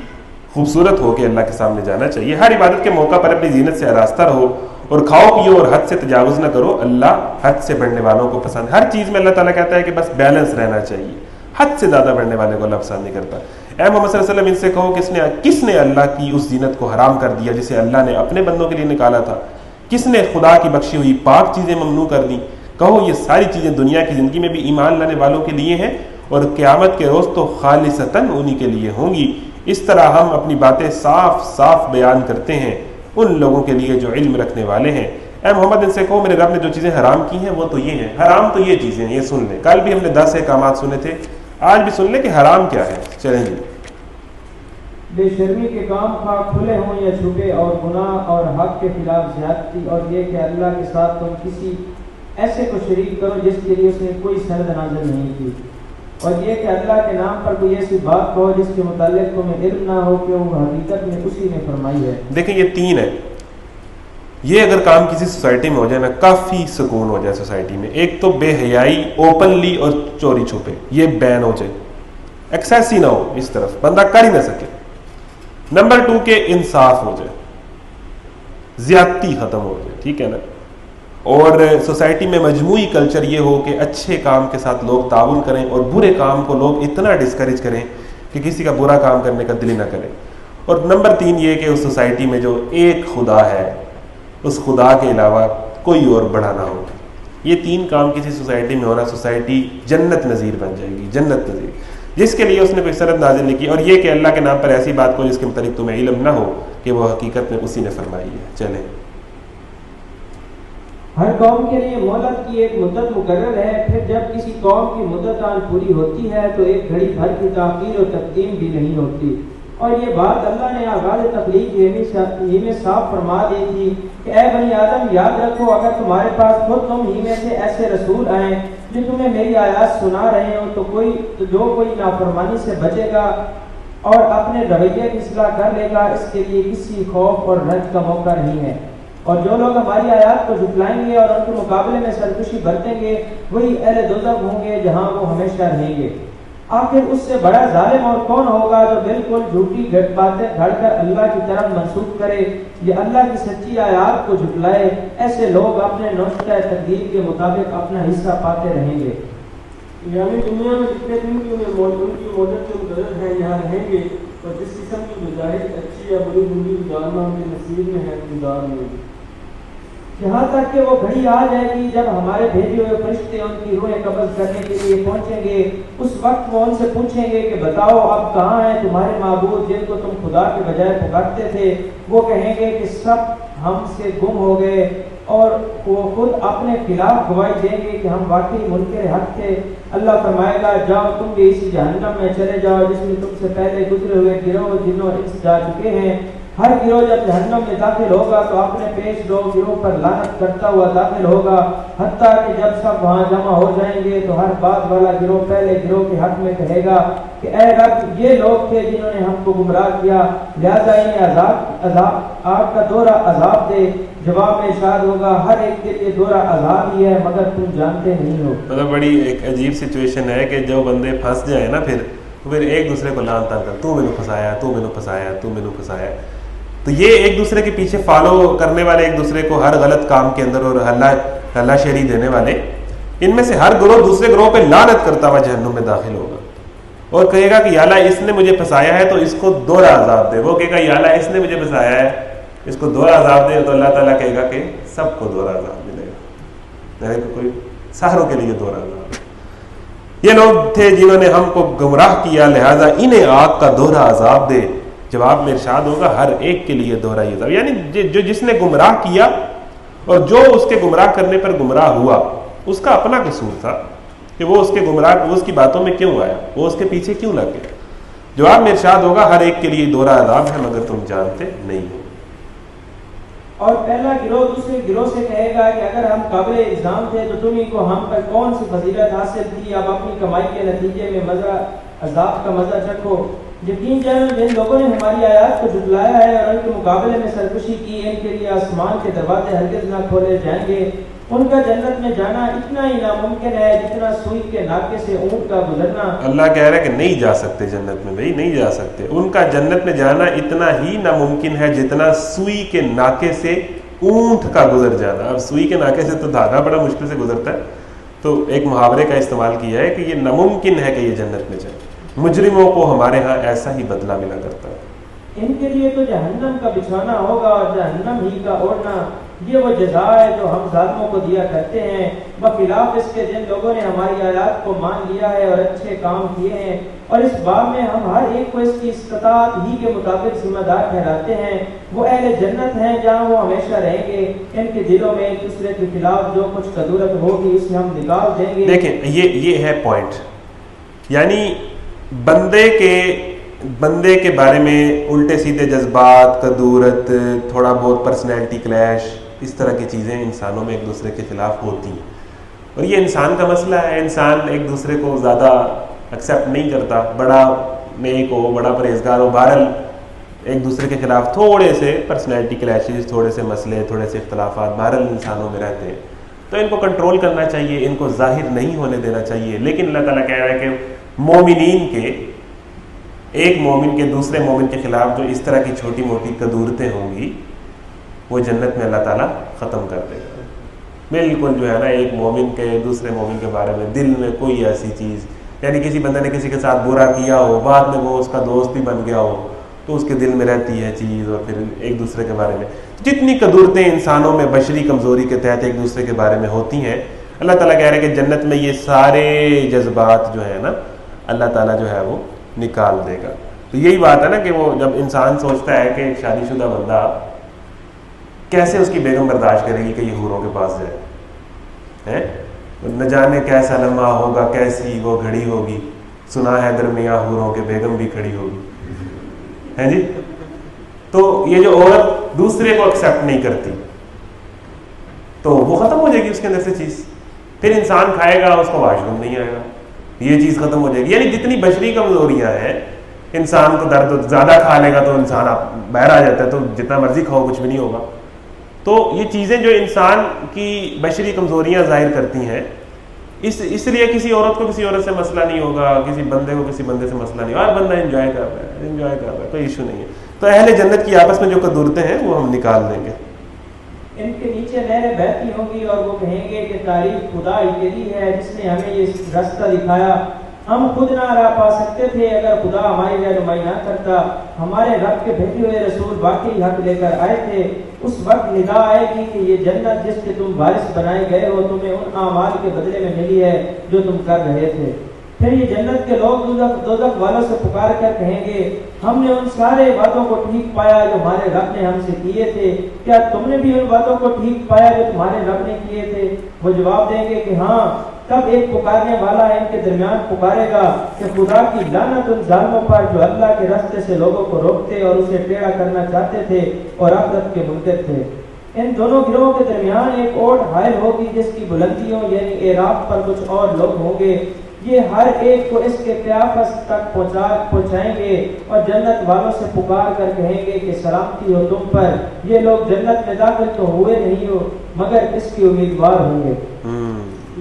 خوبصورت ہو کے اللہ کے سامنے جانا چاہیے. ہر عبادت کے موقع پر اپنی زینت سے آراستہ رہو اور کھاؤ پیو اور حد سے تجاوز نہ کرو. اللہ حد سے بڑھنے والوں کو پسند. ہر چیز میں اللہ تعالیٰ کہتا ہے کہ بس بیلنس رہنا چاہیے، حد سے زیادہ بڑھنے والے کو اللہ پسند نہیں کرتا. اے محمد صلی اللہ علیہ وسلم ان سے کہو کس نے اللہ کی اس زینت کو حرام کر دیا جسے اللہ نے اپنے بندوں کے لیے نکالا تھا؟ کس نے خدا کی بخشی ہوئی پاک چیزیں ممنوع کر دیں؟ کہو یہ ساری چیزیں دنیا کی زندگی میں بھی ایمان لانے والوں کے لیے ہیں اور قیامت کے روز تو خالصتاً انہی کے لیے ہوں گی. اس طرح ہم اپنی باتیں صاف صاف بیان کرتے ہیں ان لوگوں کے لیے جو علم رکھنے والے ہیں. اے محمد ان سے کہو میرے رب نے جو چیزیں حرام کی ہیں وہ تو یہ ہیں. حرام تو یہ چیزیں ہیں، یہ سن لیں. کل بھی ہم نے 10 احکامات سنے تھے، آج بھی سن لیں کہ حرام کیا ہے. چلیں جی. بے شرمی کے کام خواہ کھلے ہوں یا چھپے، اور گناہ اور حق کے خلاف زیادتی، اور یہ کہ اللہ کے ساتھ تم کسی ایسے کو شریک کرو جس کے لیے اس نے کوئی سند نازل نہیں کی، اور یہ کہ اللہ کے نام پر کوئی ایسی بات کہو جس کے متعلق تمہیں علم نہ ہو کہ وہ حقیقت میں اسی نے فرمائی ہے. دیکھیں یہ 3 ہے. یہ اگر کام کسی سوسائٹی میں ہو جائے نا کافی سکون ہو جائے سوسائٹی میں. ایک تو بے حیائی اوپنلی اور چوری چھپے یہ بین ہو جائے، ایکسیس ہی نہ ہو، اس طرف بندہ کر ہی نہ سکے. نمبر 2 کہ انصاف ہو جائے، زیادتی ختم ہو جائے. ٹھیک ہے نا. اور سوسائٹی میں مجموعی کلچر یہ ہو کہ اچھے کام کے ساتھ لوگ تعاون کریں اور برے کام کو لوگ اتنا ڈسکریج کریں کہ کسی کا برا کام کرنے کا دل ہی نہ کرے. اور نمبر 3 یہ کہ اس سوسائٹی میں جو ایک خدا ہے اس خدا کے علاوہ کوئی اور بڑا نہ ہو. یہ 3 کام کسی سوسائٹی میں ہونا، سوسائٹی جنت نظیر بن جائے گی. جنت نظیر جس کے لیے اس نے کوئی سند نازل نہیں کی، اور یہ کہ اللہ کے نام پر ایسی بات کو جس کے متعلق تمہیں علم نہ ہو کہ وہ حقیقت میں اسی نے فرمائی ہے. چلیں. ہر قوم کے لیے مہلت کی ایک مدت مقرر ہے، پھر جب کسی قوم کی مدت آن پوری ہوتی ہے تو ایک گھڑی بھر کی تاخیر و تقدیم بھی نہیں ہوتی. اور یہ بات اللہ نے آغاز تخلیق ہی میں صاف فرما دی تھی کہ اے بنی آدم یاد رکھو اگر تمہارے پاس خود تم ہی میں سے ایسے رسول آئیں جو تمہیں میری آیات سنا رہے ہو تو جو کوئی نافرمانی سے بچے گا اور اپنے رویے کی اصلاح کر لے گا اس کے لیے کسی خوف اور رنج کا موقع نہیں ہے. اور جو لوگ ہماری آیات کو جھٹلائیں گے اور ان کے مقابلے میں سرکشی برتیں گے وہی اہل دوزخ ہوں گے جہاں وہ ہمیشہ رہیں گے. آخر اس سے بڑا ظالم اور کون ہوگا جو بالکل جھوٹی باتیں گھڑ کر اللہ کی طرف منسوخ کرے یا اللہ کی سچی آیات کو جھٹلائے. ایسے لوگ اپنے نوشتہ تقدیر کے مطابق اپنا حصہ پاتے رہیں گے. یعنی دنیا میں جتنے دن کی ان کی مدت کے مقرر ہیں یہاں رہیں گے، اور جس قسم کی گزارش اچھی یا بری زندگی گزارنا ان کے نصیب میں ہے گزار لیں گے. یہاں تک کہ وہ گھڑی آ جائے گی جب ہمارے بھیجے ہوئے فرشتے ان کی روحیں قبض کرنے کے لیے پہنچیں گے، اس وقت وہ ان سے پوچھیں گے کہ بتاؤ اب کہاں ہیں تمہارے معبود جن کو تم خدا کے بجائے پکارتے تھے؟ وہ کہیں گے کہ سب ہم سے گم ہو گئے، اور وہ خود اپنے خلاف گواہی دیں گے کہ ہم واقعی منکر حق تھے۔ اللہ فرمائے گا جاؤ تم بھی اسی جہنم میں چلے جاؤ جس میں تم سے پہلے گزرے ہوئے گروہ جنوں انس جا چکے ہیں۔ ہر گروہ جب جہنم میں داخل ہوگا تو اپنے پیش رو گروہ پر لعنت کرتا ہوا داخل ہوگا، حتیٰ کہ جب سب وہاں جمع ہو جائیں گے تو ہر بات والا گروہ پہلے گروہ کے حق میں کہے گا کہ اے رب یہ لوگ تھے جنہوں نے ہم کو گمراہ کیا، لہذا انہیں عذاب آگ کا دورہ عذاب دے۔ جواب میں ارشاد ہوگا ہر ایک کے لیے دورہ عذاب ہی ہے مگر تم جانتے نہیں ہو۔ مطلب بڑی ایک عجیب سچویشن ہے کہ جو بندے پھنس جائیں نا پھر ایک دوسرے کو لان تان کر تو مینوں پھنسایا، تو مینوں پھنسایا، تو مینوں پھنسایا۔ تو یہ ایک دوسرے کے پیچھے فالو کرنے والے، ایک دوسرے کو ہر غلط کام کے اندر اور ہلا شیری دینے والے، ان میں سے ہر گروہ دوسرے گروہ پہ لعنت کرتا ہوا جہنم میں داخل ہوگا اور کہے گا کہ یا اللہ اس نے مجھے پھنسایا ہے تو اس کو دوہرا عذاب دے۔ وہ کہے گا یا اللہ اس نے مجھے پھنسایا ہے اس کو دوہرا عذاب دے، تو اللہ تعالیٰ کہے گا کہ سب کو دوہرا عذاب ملے گا، یعنی کوئی ساروں کے لیے دوہرا عذاب۔ یہ لوگ تھے جنہوں نے ہم کو گمراہ کیا، لہذا انہیں آگ کا دوہرا عذاب دے۔ جواب میں ارشاد ہوگا ہر ایک کے لیے دوہرا عذاب، یعنی جو جس نے گمراہ کیا اور جو اس کے گمراہ کرنے پر گمراہ ہوا اس کا اپنا قصور تھا کہ وہ اس کے گمراہ وہ اس کی باتوں میں کیوں آیا، وہ اس کے پیچھے کیوں لگ گیا۔ جواب میں ارشاد ہوگا ہر ایک کے لیے دوہرا عذاب ہے مگر تم جانتے نہیں ہو۔ اور پہلا گروہ دوسرے گروہ سے کہے گا کہ اگر ہم قابل الزام تھے تو تمہیں کو ہم پر کون سی فضیلت حاصل تھی، اب اپنی کمائی کے نتیجے میں مزہ عذاب کا مزہ چکھو۔ یقین جانو جن لوگوں نے ہماری آیات کو جھٹلایا ہے اور ان کے مقابلے میں سرکشی کی، ان کے لیے آسمان کے دروازے ہرگز نہ کھولے جائیں گے۔ ان کا جنت میں جانا اتنا ہی ناممکن ہے جتنا سوئی کے ناکے سے اونٹ کا گزرنا۔ اللہ کہہ رہا ہے کہ نہیں جا سکتے جنت میں، بھائی نہیں جا سکتے۔ ان کا جنت میں جانا اتنا ہی ناممکن ہے جتنا سوئی کے ناکے سے اونٹ کا گزر جانا۔ اب سوئی کے ناکے سے تو دھاگا بڑا مشکل سے گزرتا ہے، تو ایک محاورے کا استعمال کیا ہے کہ یہ ناممکن ہے کہ یہ جنت میں جائے۔ مجرموں کو ہمارے ہاں ایسا ہی بدلہ ملا کرتا ہے۔ ان کے لیے تو جہنم کا بچھانا ہوگا اور جہنم ہی کا اوڑھنا، یہ وہ جزا ہے جو ہم ظالموں کو دیا کرتے ہیں۔ بخلاف اس کے جن لوگوں نے ہماری آیات کو مان لیا ہے اور اچھے کام کیے ہیں، اور اس باب میں ہم ہر ایک کو اس کی استطاعت ہی کے مطابق ذمہ دار ٹھہراتے ہیں، وہ اہل جنت ہیں جہاں وہ ہمیشہ رہیں گے۔ ان کے دلوں میں ایک دوسرے کے خلاف جو کچھ قدورت ہوگی اسے ہم نکال دیں گے۔ دیکھیں یہ ہے پوائنٹ، یعنی بندے کے بارے میں الٹے سیدھے جذبات، قدورت، تھوڑا بہت پرسنالٹی کلیش، اس طرح کی چیزیں انسانوں میں ایک دوسرے کے خلاف ہوتی ہیں، اور یہ انسان کا مسئلہ ہے۔ انسان ایک دوسرے کو زیادہ ایکسیپٹ نہیں کرتا، بڑا نیک ہو، بڑا پرہیزگار ہو، بہرحال ایک دوسرے کے خلاف تھوڑے سے پرسنالٹی کلیشز، تھوڑے سے مسئلے، تھوڑے سے اختلافات بہرحال انسانوں میں رہتے ہیں، تو ان کو کنٹرول کرنا چاہیے، ان کو ظاہر نہیں ہونے دینا چاہیے۔ لیکن اللہ تعالیٰ کہہ رہا ہے کہ مومنین کے، ایک مومن کے دوسرے مومن کے خلاف جو اس طرح کی چھوٹی موٹی قدورتیں ہوں گی وہ جنت میں اللہ تعالیٰ ختم کر دے گا۔ بالکل جو ہے نا، ایک مومن کے دوسرے مومن کے بارے میں دل میں کوئی ایسی چیز، یعنی کسی بندے نے کسی کے ساتھ برا کیا ہو، بعد میں وہ اس کا دوست بھی بن گیا ہو، تو اس کے دل میں رہتی ہے چیز، اور پھر ایک دوسرے کے بارے میں جتنی قدورتیں انسانوں میں بشری کمزوری کے تحت ایک دوسرے کے بارے میں ہوتی ہیں، اللہ تعالیٰ کہہ رہے ہیں کہ جنت میں یہ سارے جذبات جو ہے نا اللہ تعالیٰ جو ہے وہ نکال دے گا۔ تو یہی بات ہے نا کہ وہ جب انسان سوچتا ہے کہ ایک شادی شدہ بندہ کیسے اس کی بیگم برداشت کرے گی کہ یہ حوروں کے پاس جائے، نہ جانے کیسا لمحہ ہوگا، کیسی وہ گھڑی ہوگی، سنا ہے درمیاں حوروں کے بیگم بھی کھڑی ہوگی، ہے جی۔ تو یہ جو عورت دوسرے کو ایکسیپٹ نہیں کرتی تو وہ ختم ہو جائے گی اس کے اندر سے چیز، پھر انسان کھائے گا اس کو واش روم نہیں آئے گا، یہ چیز ختم ہو جائے گی۔ یعنی جتنی بشری کمزوریاں ہیں، انسان کو درد زیادہ کھا لے گا تو انسان باہر آ جاتا ہے، تو جتنا مرضی کھاؤ کچھ بھی نہیں ہوگا۔ تو یہ چیزیں جو انسان کی بشری کمزوریاں ظاہر کرتی ہیں، اس لیے کسی عورت کو کسی عورت سے مسئلہ نہیں ہوگا، کسی بندے کو کسی بندے سے مسئلہ نہیں ہوگا، ہر بندہ انجوائے کر رہا ہے، کوئی ایشو نہیں ہے۔ تو اہل جنت کی آپس میں جو قدورتیں ہیں وہ ہم نکال دیں گے۔ ان کے نیچے نہریں بہتی ہوں گی اور وہ کہیں گے کہ تعریف خدا ہی کے لیے ہے جس نے ہمیں یہ راستہ دکھایا، ہم خود نہ راہ پا سکتے تھے اگر خدا ہماری رہنمائی نہ کرتا. ہمارے رب کے بھیجے ہوئے رسول واقعی حق لے کر آئے تھے. اس وقت ندا آئے گی کہ یہ جنت جس کے تم وارث بنائے گئے ہو تمہیں ان اعمال کے بدلے میں ملی ہے جو تم کر رہے تھے. پھر یہ جنت کے لوگ دوزخ والوں سے پکار کر کہیں گے ہم نے ان سارے وعدوں کو ٹھیک پایا جو ہمارے رب نے ہم سے کیے تھے. کیا تم نے بھی ان وعدوں کو ٹھیک پایا جو تمہارے رب نے کیے تھے؟ وہ جواب دیں گے کہ ہاں. تب ایک پکارنے والا ان کے درمیان پکارے گا کہ خدا کی لعنت ان ظالموں پر جو اللہ کے راستے سے لوگوں کو روکتے اور اسے ٹیڑھا کرنا چاہتے تھے اور آخرت کے منکر تھے. ان دونوں گروہوں کے درمیان ایک اوٹ حائل ہوگی جس کی بلندیوں یعنی اعراف پر کچھ اور لوگ ہوں گے. یہ ہر ایک کو اس کے قیافس تک پہنچائیں گے اور جنت والوں سے پکار کر کہیں گے کہ سلامتی ہو تم پر. یہ لوگ جنت میں داخل تو ہوئے نہیں ہو مگر اس کی امیدوار ہوں گے.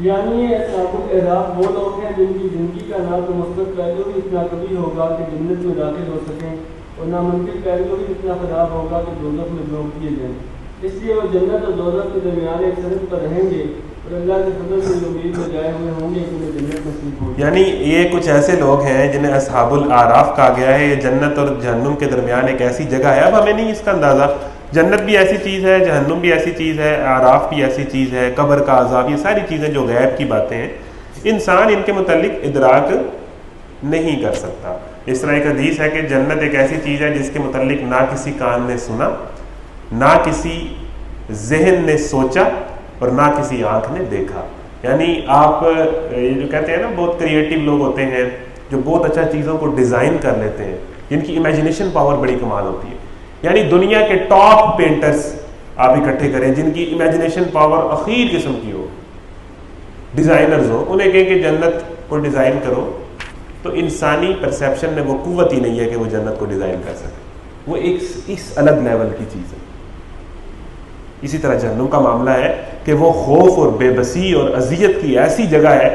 یعنی اصحاب الاعراف وہ لوگ ہیں جن کی زندگی کا نہ تو مثبت پہلو ہی اتنا کبھی ہوگا کہ جنت میں داخل ہو سکیں اور نہ منفی پہلو ہی اتنا خراب ہوگا کہ دوزخ میں جھونک دیے جائیں. اس لیے وہ جنت اور دوزخ کے درمیان ایک سرحد پر رہیں گے اور اللہ کے فضل سے امید میں جائے ہوئے ہوں گے کہ انہیں جنت نصیب ہو. یعنی یہ کچھ ایسے لوگ ہیں جنہیں اصحاب الاعراف کہا گیا ہے. یہ جنت اور جہنم کے درمیان ایک ایسی جگہ ہے. اب ہمیں نہیں اس کا اندازہ. جنت بھی ایسی چیز ہے, جہنم بھی ایسی چیز ہے, اعراف بھی ایسی چیز ہے, قبر کا عذاب, یہ ساری چیزیں جو غیب کی باتیں ہیں انسان ان کے متعلق ادراک نہیں کر سکتا. اس طرح ایک حدیث ہے کہ جنت ایک ایسی چیز ہے جس کے متعلق نہ کسی کان نے سنا, نہ کسی ذہن نے سوچا اور نہ کسی آنکھ نے دیکھا. یعنی آپ یہ جو کہتے ہیں نا بہت کریٹیو لوگ ہوتے ہیں جو بہت اچھا چیزوں کو ڈیزائن کر لیتے ہیں, جن کی امیجنیشن پاور بڑی کمال ہوتی ہے. یعنی دنیا کے ٹاپ پینٹرز آپ اکٹھے کریں جن کی امیجنیشن پاور اخیر قسم کی ہو, ڈیزائنرز ہو, انہیں کہیں کہ جنت کو ڈیزائن کرو, تو انسانی پرسیپشن میں وہ قوت ہی نہیں ہے کہ وہ جنت کو ڈیزائن کر سکے. وہ ایک اس الگ لیول کی چیز ہے. اسی طرح جہنم کا معاملہ ہے کہ وہ خوف اور بے بسی اور اذیت کی ایسی جگہ ہے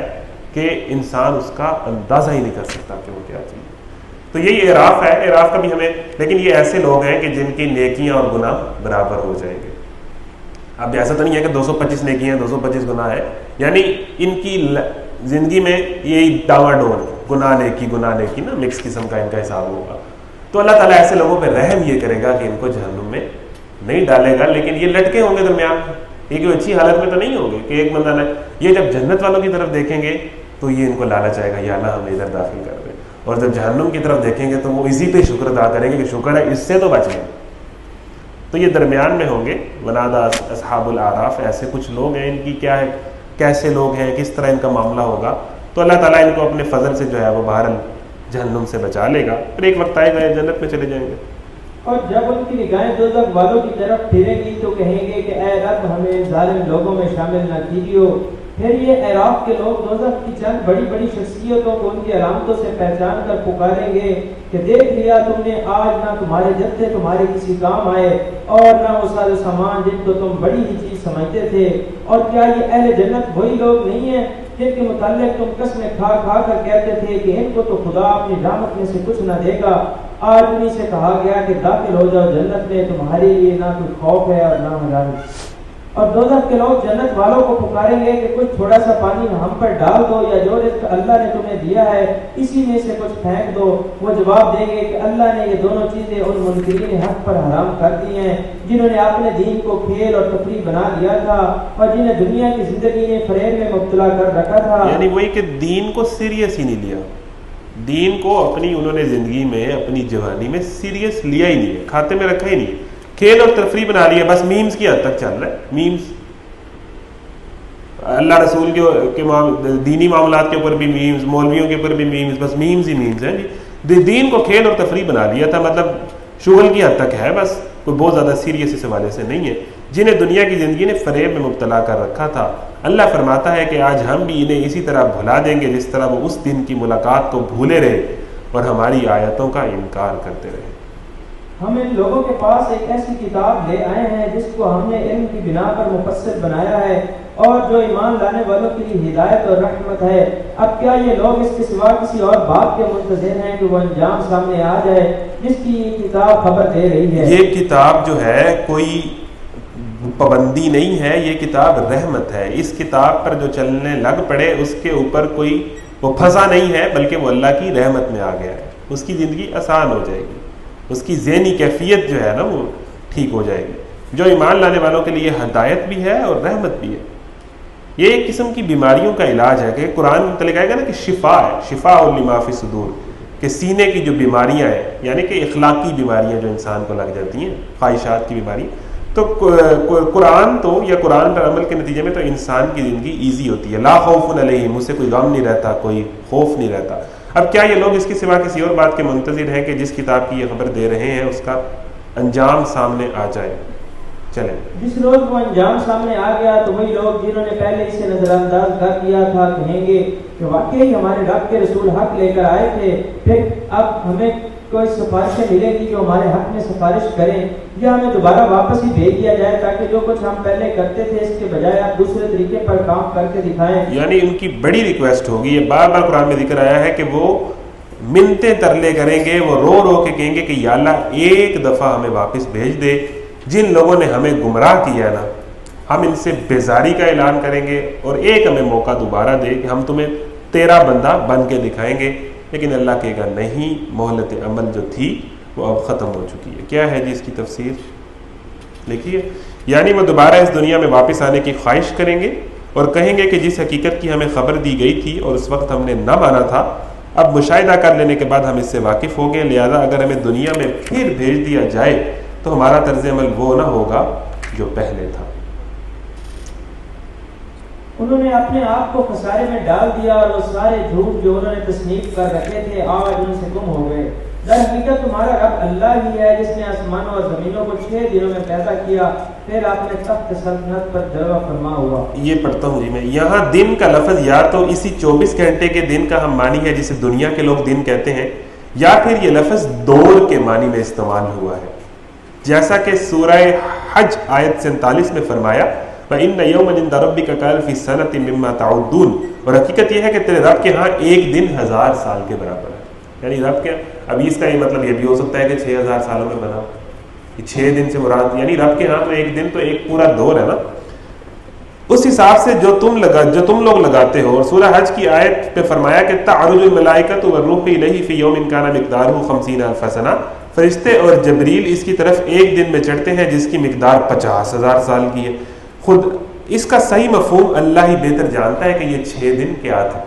کہ انسان اس کا اندازہ ہی نہیں کر سکتا کہ وہ کیا چیز ہے. تو یہی اعراف ہے. اعراف کا بھی ہمیں, لیکن یہ ایسے لوگ ہیں کہ جن کی نیکیاں اور گناہ برابر ہو جائیں گے. اب ایسا تو نہیں ہے کہ 225 نیکیاں 225 گناہ ہے. یعنی ان کی زندگی میں یہی ڈاواں ڈول گناہ نیکی نا مکس قسم کا ان کا حساب ہوگا. تو اللہ تعالیٰ ایسے لوگوں پہ رحم یہ کرے گا کہ ان کو جہنم میں نہیں ڈالے گا, لیکن یہ لٹکے ہوں گے درمیان. یہ کوئی اچھی حالت میں تو نہیں ہوں گے کہ ایک بندہ نے یہ جب جنت والوں کی طرف دیکھیں گے تو یہ ان کو لالچ آئے گا یا اللہ ہمیں ادھر داخل کر دے, اور جب جہنم کی طرف دیکھیں گے تو وہ اسی پہ شکر ادا کریں گے کہ شکر ہے اس سے تو بچ گئے. تو یہ درمیان میں ہوں گے. ونادى اصحاب الاعراف, ایسے کچھ لوگ ہیں. ان کی کیا ہے, کیسے لوگ ہیں, کس طرح ان کا معاملہ ہوگا. تو اللہ تعالیٰ ان کو اپنے فضل سے جو ہے وہ بہرحال جہنم سے بچا لے گا. پھر ایک وقت آئے گا جنت میں چلے جائیں گے. اور جب ان کی نگاہیں دوزخ والوں کی طرف پھریں گی تو کہیں گے کہ اے رب ہمیں ظالم لوگوں میں شامل نہ کیجیے. پھر یہ اعراف کے لوگ دوزخ کی چند بڑی بڑی شخصیتوں کو ان کی علامتوں سے پہچان کر پکاریں گے کہ دیکھ لیا تم نے, آج نہ تمہارے جتھے تمہارے کسی کام آئے اور نہ وہ سارے سامان جن کو تم بڑی ہی چیز سمجھتے تھے. اور کیا یہ اہل جنت وہی لوگ نہیں ہیں جن کے متعلق تم قسمیں کھا کھا کر کہتے تھے کہ ان کو تو خدا اپنی رحمت میں سے کچھ نہ دے گا. آج انہیں سے کہا گیا کہ داخل ہو جاؤ جنت میں, تمہارے لیے نہ کوئی خوف ہے اور نہ ہلاک. اور دوزخ کے لوگ جنت والوں کو پکاریں گے کہ کچھ تھوڑا سا پانی ہم پر ڈال دو, یا جو رزق اللہ نے تمہیں دیا ہے اسی میں سے کچھ پھینک دو. وہ جواب دیں گے کہ اللہ نے یہ دونوں چیزیں ان منکرین حق پر حرام کر دی ہیں جنہوں نے اپنے دین کو کھیل اور تفریح بنا لیا تھا اور جنہیں دنیا کی زندگی نے فریب میں مبتلا کر رکھا تھا. یعنی وہی کہ دین کو سیریس ہی نہیں لیا. دین کو اپنی انہوں نے زندگی میں اپنی جوانی میں سیریس لیا ہی نہیں ہے, کھاتے میں رکھا ہی نہیں ہے, کھیل اور تفریح بنا لیا. بس میمز کی حد تک چل رہا ہے. میمز اللہ رسول کے دینی معاملات کے اوپر بھی میمز, مولویوں کے اوپر بھی میمز, بس میمز ہی میمز ہیں جی. دین کو کھیل اور تفریح بنا لیا تھا, مطلب شغل کی حد تک ہے, بس کوئی بہت زیادہ سیریس اس حوالے سے نہیں ہے. جنہیں دنیا کی زندگی نے فریب میں مبتلا کر رکھا تھا, اللہ فرماتا ہے کہ آج ہم بھی انہیں اسی طرح بھلا دیں گے جس طرح وہ اس دن کی ملاقات کو بھولے رہے اور ہماری آیتوں کا انکار کرتے رہے. ہم ان لوگوں کے پاس ایک ایسی کتاب لے آئے ہیں جس کو ہم نے علم کی بنا پر مفصل بنایا ہے اور جو ایمان لانے والوں کے لیے ہدایت اور رحمت ہے. اب کیا یہ لوگ اس کے سوا کسی اور بات کے منتظر ہیں کہ وہ انجام سامنے آ جائے جس کی یہ کتاب خبر دے رہی ہے؟ یہ کتاب جو ہے کوئی پابندی نہیں ہے, یہ کتاب رحمت ہے. اس کتاب پر جو چلنے لگ پڑے اس کے اوپر کوئی وہ پھنسا نہیں ہے بلکہ وہ اللہ کی رحمت میں آ گیا ہے، اس کی زندگی آسان ہو جائے گی، اس کی ذہنی کیفیت جو ہے نا وہ ٹھیک ہو جائے گی۔ جو ایمان لانے والوں کے لیے ہدایت بھی ہے اور رحمت بھی ہے۔ یہ ایک قسم کی بیماریوں کا علاج ہے کہ قرآن متعلق آئے گا نا کہ شفا ہے، شفاء لما فی الصدور، کہ سینے کی جو بیماریاں ہیں یعنی کہ اخلاقی بیماریاں جو انسان کو لگ جاتی ہیں، خواہشات کی بیماری، تو قرآن تو یا قرآن پر عمل کے نتیجے میں تو انسان کی زندگی ایزی ہوتی ہے۔ لا خوف علیہم، اسے کوئی غم نہیں رہتا، کوئی خوف نہیں رہتا۔ اب کیا یہ لوگ اس کے سوا کسی اور بات کے منتظر ہیں کہ جس کتاب کی یہ خبر دے رہے ہیں اس کا انجام سامنے آ جائے؟ چلیں، جس روز وہ انجام سامنے آ گیا تو وہی لوگ جنہوں نے پہلے اسے نظر انداز کر دیا تھا کہیں گے کہ واقعی ہمارے رب کے رسول حق لے کر آئے تھے، پھر اب ہمیں کوئی سفارشیں ملے گی جو ہمارے حق میں سفارش کریں، یا ہمیں دوبارہ واپس ہی بھیج دیا جائے تاکہ جو کچھ ہم پہلے کرتے تھے اس کے بجائے آپ دوسرے طریقے پر کام کر کے دکھائیں۔ یعنی ان کی بڑی ریکویسٹ ہوگی، یہ بار بار قرآن میں ذکر آیا ہے کہ وہ منتیں ترلے کریں گے، وہ رو رو کے کہیں گے کہ یا اللہ ایک دفعہ ہمیں واپس بھیج دے، جن لوگوں نے ہمیں گمراہ کیا نا ہم ان سے بیزاری کا اعلان کریں گے، اور ایک ہمیں موقع دوبارہ دے کہ ہم تمہیں تیرا بندہ بن کے دکھائیں گے۔ لیکن اللہ کہے گا نہیں، مہلت عمل جو تھی وہ اب ختم ہو چکی ہے۔ کیا ہے جی اس کی تفسیر لکھیے، یعنی وہ دوبارہ اس دنیا میں واپس آنے کی خواہش کریں گے اور کہیں گے کہ جس حقیقت کی ہمیں خبر دی گئی تھی اور اس وقت ہم نے نہ مانا تھا، اب مشاہدہ کر لینے کے بعد ہم اس سے واقف ہو گئے، لہذا اگر ہمیں دنیا میں پھر بھیج دیا جائے تو ہمارا طرز عمل وہ نہ ہوگا جو پہلے تھا۔ انہوں نے اپنے آپ کو خسارے میں ڈال دیا اور وہ سارے جھوٹ جو انہوں نے تصنیف کر رکھے تھے آج ان سے گم ہو گئے۔ در حقیقت تمہارا رب اللہ ہی ہے جس نے آسمانوں اور زمینوں کو 6 دنوں میں پیدا کیا، پھر آپ نے تخت سلطنت پر جلوہ فرما ہوا۔ یہ پڑھتا ہوں جی میں، یہاں دن کا لفظ یا تو اسی 24 گھنٹے کے دن کا ہم معنی ہے جسے دنیا کے لوگ دن کہتے ہیں، یا پھر یہ لفظ دور کے معنی میں استعمال ہوا ہے، جیسا کہ سورہ حج آیت 47 میں فرمایا وَإِنَّ يَوْمًا عِندَ رَبِّكَ كَأَلْفِ سَنَةٍ مِّمَّا تَعُدُّونَ، اور حقیقت یہ ہے کہ تیرے رب کے ہاں ایک دن 1000 سال کے برابر ہے۔ یعنی رب کے اب اس کا یہ مطلب یہ بھی ہو سکتا ہے کہ 6000 سالوں میں بنا، یہ 6 دن سے مراد، یعنی رب کے ہاں تو ایک دن تو ایک پورا دور ہے نا، اس حساب سے جو تم لوگ لگاتے ہو۔ اور سورہ حج کی آیت پہ فرمایا کہ تعرج الملائکۃ والروح الیہ فی یوم کان مقدارہ 50,000 سنہ، فرشتے اور جبریل اس کی طرف ایک دن میں چڑھتے ہیں جس کی مقدار 50,000 سال کی ہے۔ خود اس کا صحیح مفہوم اللہ ہی بہتر جانتا ہے کہ یہ 6 دن کیا تھا،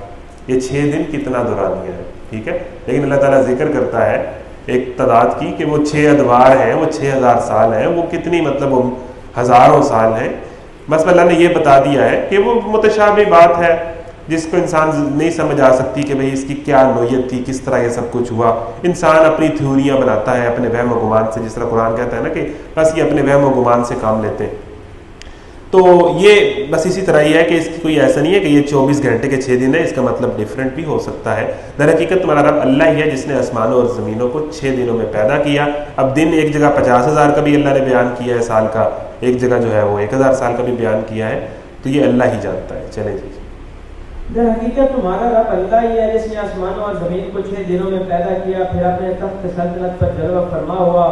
یہ 6 دن کتنا دورانیہ ہے، ٹھیک ہے، لیکن اللہ تعالیٰ ذکر کرتا ہے ایک تعداد کی کہ وہ 6 ادوار ہیں، وہ 6000 سال ہیں، وہ کتنی مطلب وہ ہزاروں سال ہیں۔ بس اللہ نے یہ بتا دیا ہے کہ وہ متشابہ بات ہے جس کو انسان نہیں سمجھ آ سکتی کہ بھئی اس کی کیا نوعیت تھی، کس طرح یہ سب کچھ ہوا۔ انسان اپنی تھیوریاں بناتا ہے اپنے وہم و گمان سے، جس طرح قرآن کہتا ہے نا کہ بس یہ اپنے وہم و گمان سے کام لیتے ہیں۔ تو یہ بس اسی طرح یہ ہے کہ اس کی کوئی ایسا نہیں ہے کہ یہ 24 گھنٹے کے 6 دن ہے، اس کا مطلب ڈیفرنٹ بھی ہو سکتا ہے۔ در حقیقت تمہارا رب اللہ ہی ہے جس نے آسمانوں اور زمینوں کو 6 دنوں میں پیدا کیا۔ اب دن ایک جگہ 50,000 کا بھی اللہ نے بیان کیا ہے سال کا، ایک جگہ جو ہے وہ 1000 سال کا بھی بیان کیا ہے، تو یہ اللہ ہی جانتا ہے۔ چلیں جی، در حقیقت تمہارا رب اللہ ہی ہے جس نے آسمانوں اور زمین کو 6 دنوں میں پیدا کیا، پھر اپنے تخت سلطنت پر جلوہ فرما ہوا،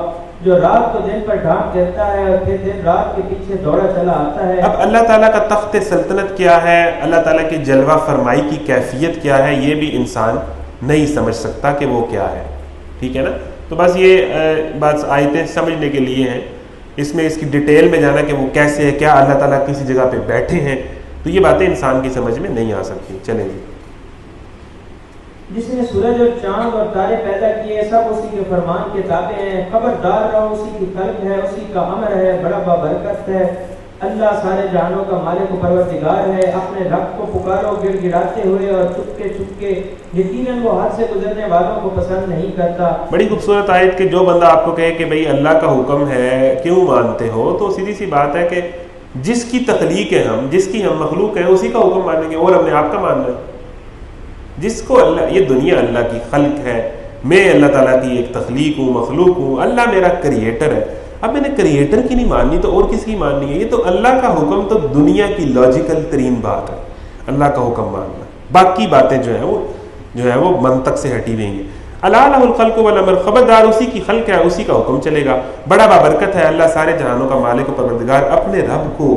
جو رات کو دن پر ڈھانپ دیتا ہے اور پھر دن رات کے پیچھے دوڑا چلا آتا ہے۔ اب اللہ تعالیٰ کا تخت سلطنت کیا ہے، اللہ تعالیٰ کی جلوہ فرمائی کی کیفیت کیا ہے، یہ بھی انسان نہیں سمجھ سکتا کہ وہ کیا ہے، ٹھیک ہے نا۔ تو بس یہ بات آیتیں سمجھنے کے لیے ہیں، اس میں اس کی ڈیٹیل میں جانا کہ وہ کیسے ہے، کیا اللہ تعالیٰ کسی جگہ پہ بیٹھے ہیں، تو یہ باتیں انسان کی سمجھ میں نہیں آ سکتی۔ چلیں جی، جس نے سورج اور چاند اور تارے پیدا کیے، سب اسی کے فرمان کے تابع ہیں، خبردار رہو اسی کی خلق ہے، اسی کا امر ہے، بڑا بابرکت ہے۔ اللہ سارے جہانوں کا مالک و پروردگار ہے، اپنے رب کو پکارو گڑ گڑاتے ہوئے اور چپکے چپکے، یقیناً وہ حد سے گزرنے والوں کو پسند نہیں کرتا۔ بڑی خوبصورت آیت کہ جو بندہ آپ کو کہے کہ بھئی اللہ کا حکم ہے کیوں مانتے ہو، تو سیدھی سی بات ہے کہ جس کی تخلیق ہے ہم، جس کی ہم مخلوق ہیں، اسی کا حکم مانیں گے، اور ہم نے آپ کا ماننا ہے۔ جس کو اللہ، یہ دنیا اللہ کی خلق ہے، میں اللہ تعالیٰ کی ایک تخلیق ہوں، مخلوق ہوں، اللہ میرا کریٹر ہے۔ اب میں نے کریٹر کی نہیں ماننی تو اور کس کی ماننی ہے؟ یہ تو اللہ کا حکم تو دنیا کی لاجیکل ترین بات ہے، اللہ کا حکم ماننا۔ باقی باتیں جو ہے وہ منطق سے ہٹی ہوئی ہیں۔ اللہ لہ الخلق والامر، خبردار اسی کی خلق ہے، اسی کا حکم چلے گا۔ بڑا بابرکت ہے اللہ، سارے جہانوں کا مالک و پروردگار، اپنے رب کو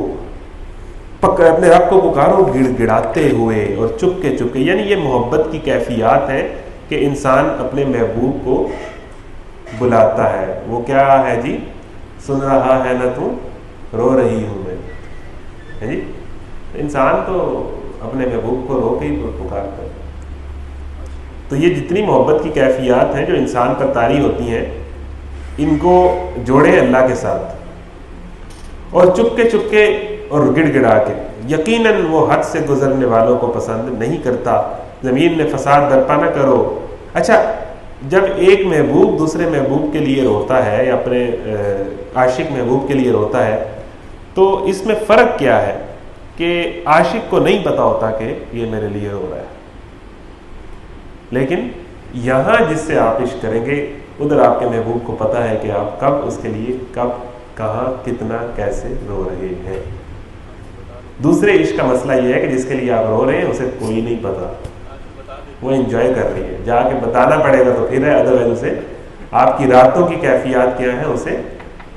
اپنے رب کو پکارو گڑ گڑاتے ہوئے اور چپکے چپکے، یعنی یہ محبت کی کیفیات ہیں کہ انسان اپنے محبوب کو بلاتا ہے. وہ کیا ہے جی؟ سن رہا ہے نہ تو رو رہی ہوں میں. جی انسان تو اپنے محبوب کو رو کے ہی پکارتا ہے. تو یہ جتنی محبت کی کیفیات ہیں جو انسان پر طاری ہوتی ہیں، ان کو جوڑیں اللہ کے ساتھ، اور چپکے چپکے اور گڑ گڑا کے. یقیناً وہ حد سے گزرنے والوں کو پسند نہیں کرتا. زمین میں فساد برپا نہ کرو. اچھا، جب ایک محبوب دوسرے محبوب کے لیے روتا ہے یا اپنے عاشق محبوب کے لیے روتا ہے، تو اس میں فرق کیا ہے کہ عاشق کو نہیں پتا ہوتا کہ یہ میرے لیے رو رہا ہے، لیکن یہاں جس سے آپ عشق کریں گے ادھر آپ کے محبوب کو پتا ہے کہ آپ کب اس کے لیے، کب، کہاں، کتنا، کیسے رو رہے ہیں. دوسرے عشق کا مسئلہ یہ ہے کہ جس کے لیے آپ رو رہے ہیں اسے کوئی نہیں پتا، وہ انجوائے کر رہی ہے. جا کے بتانا پڑے گا تو پھر ہے، ادروائز اسے آپ کی راتوں کی کیفیات کیا ہیں اسے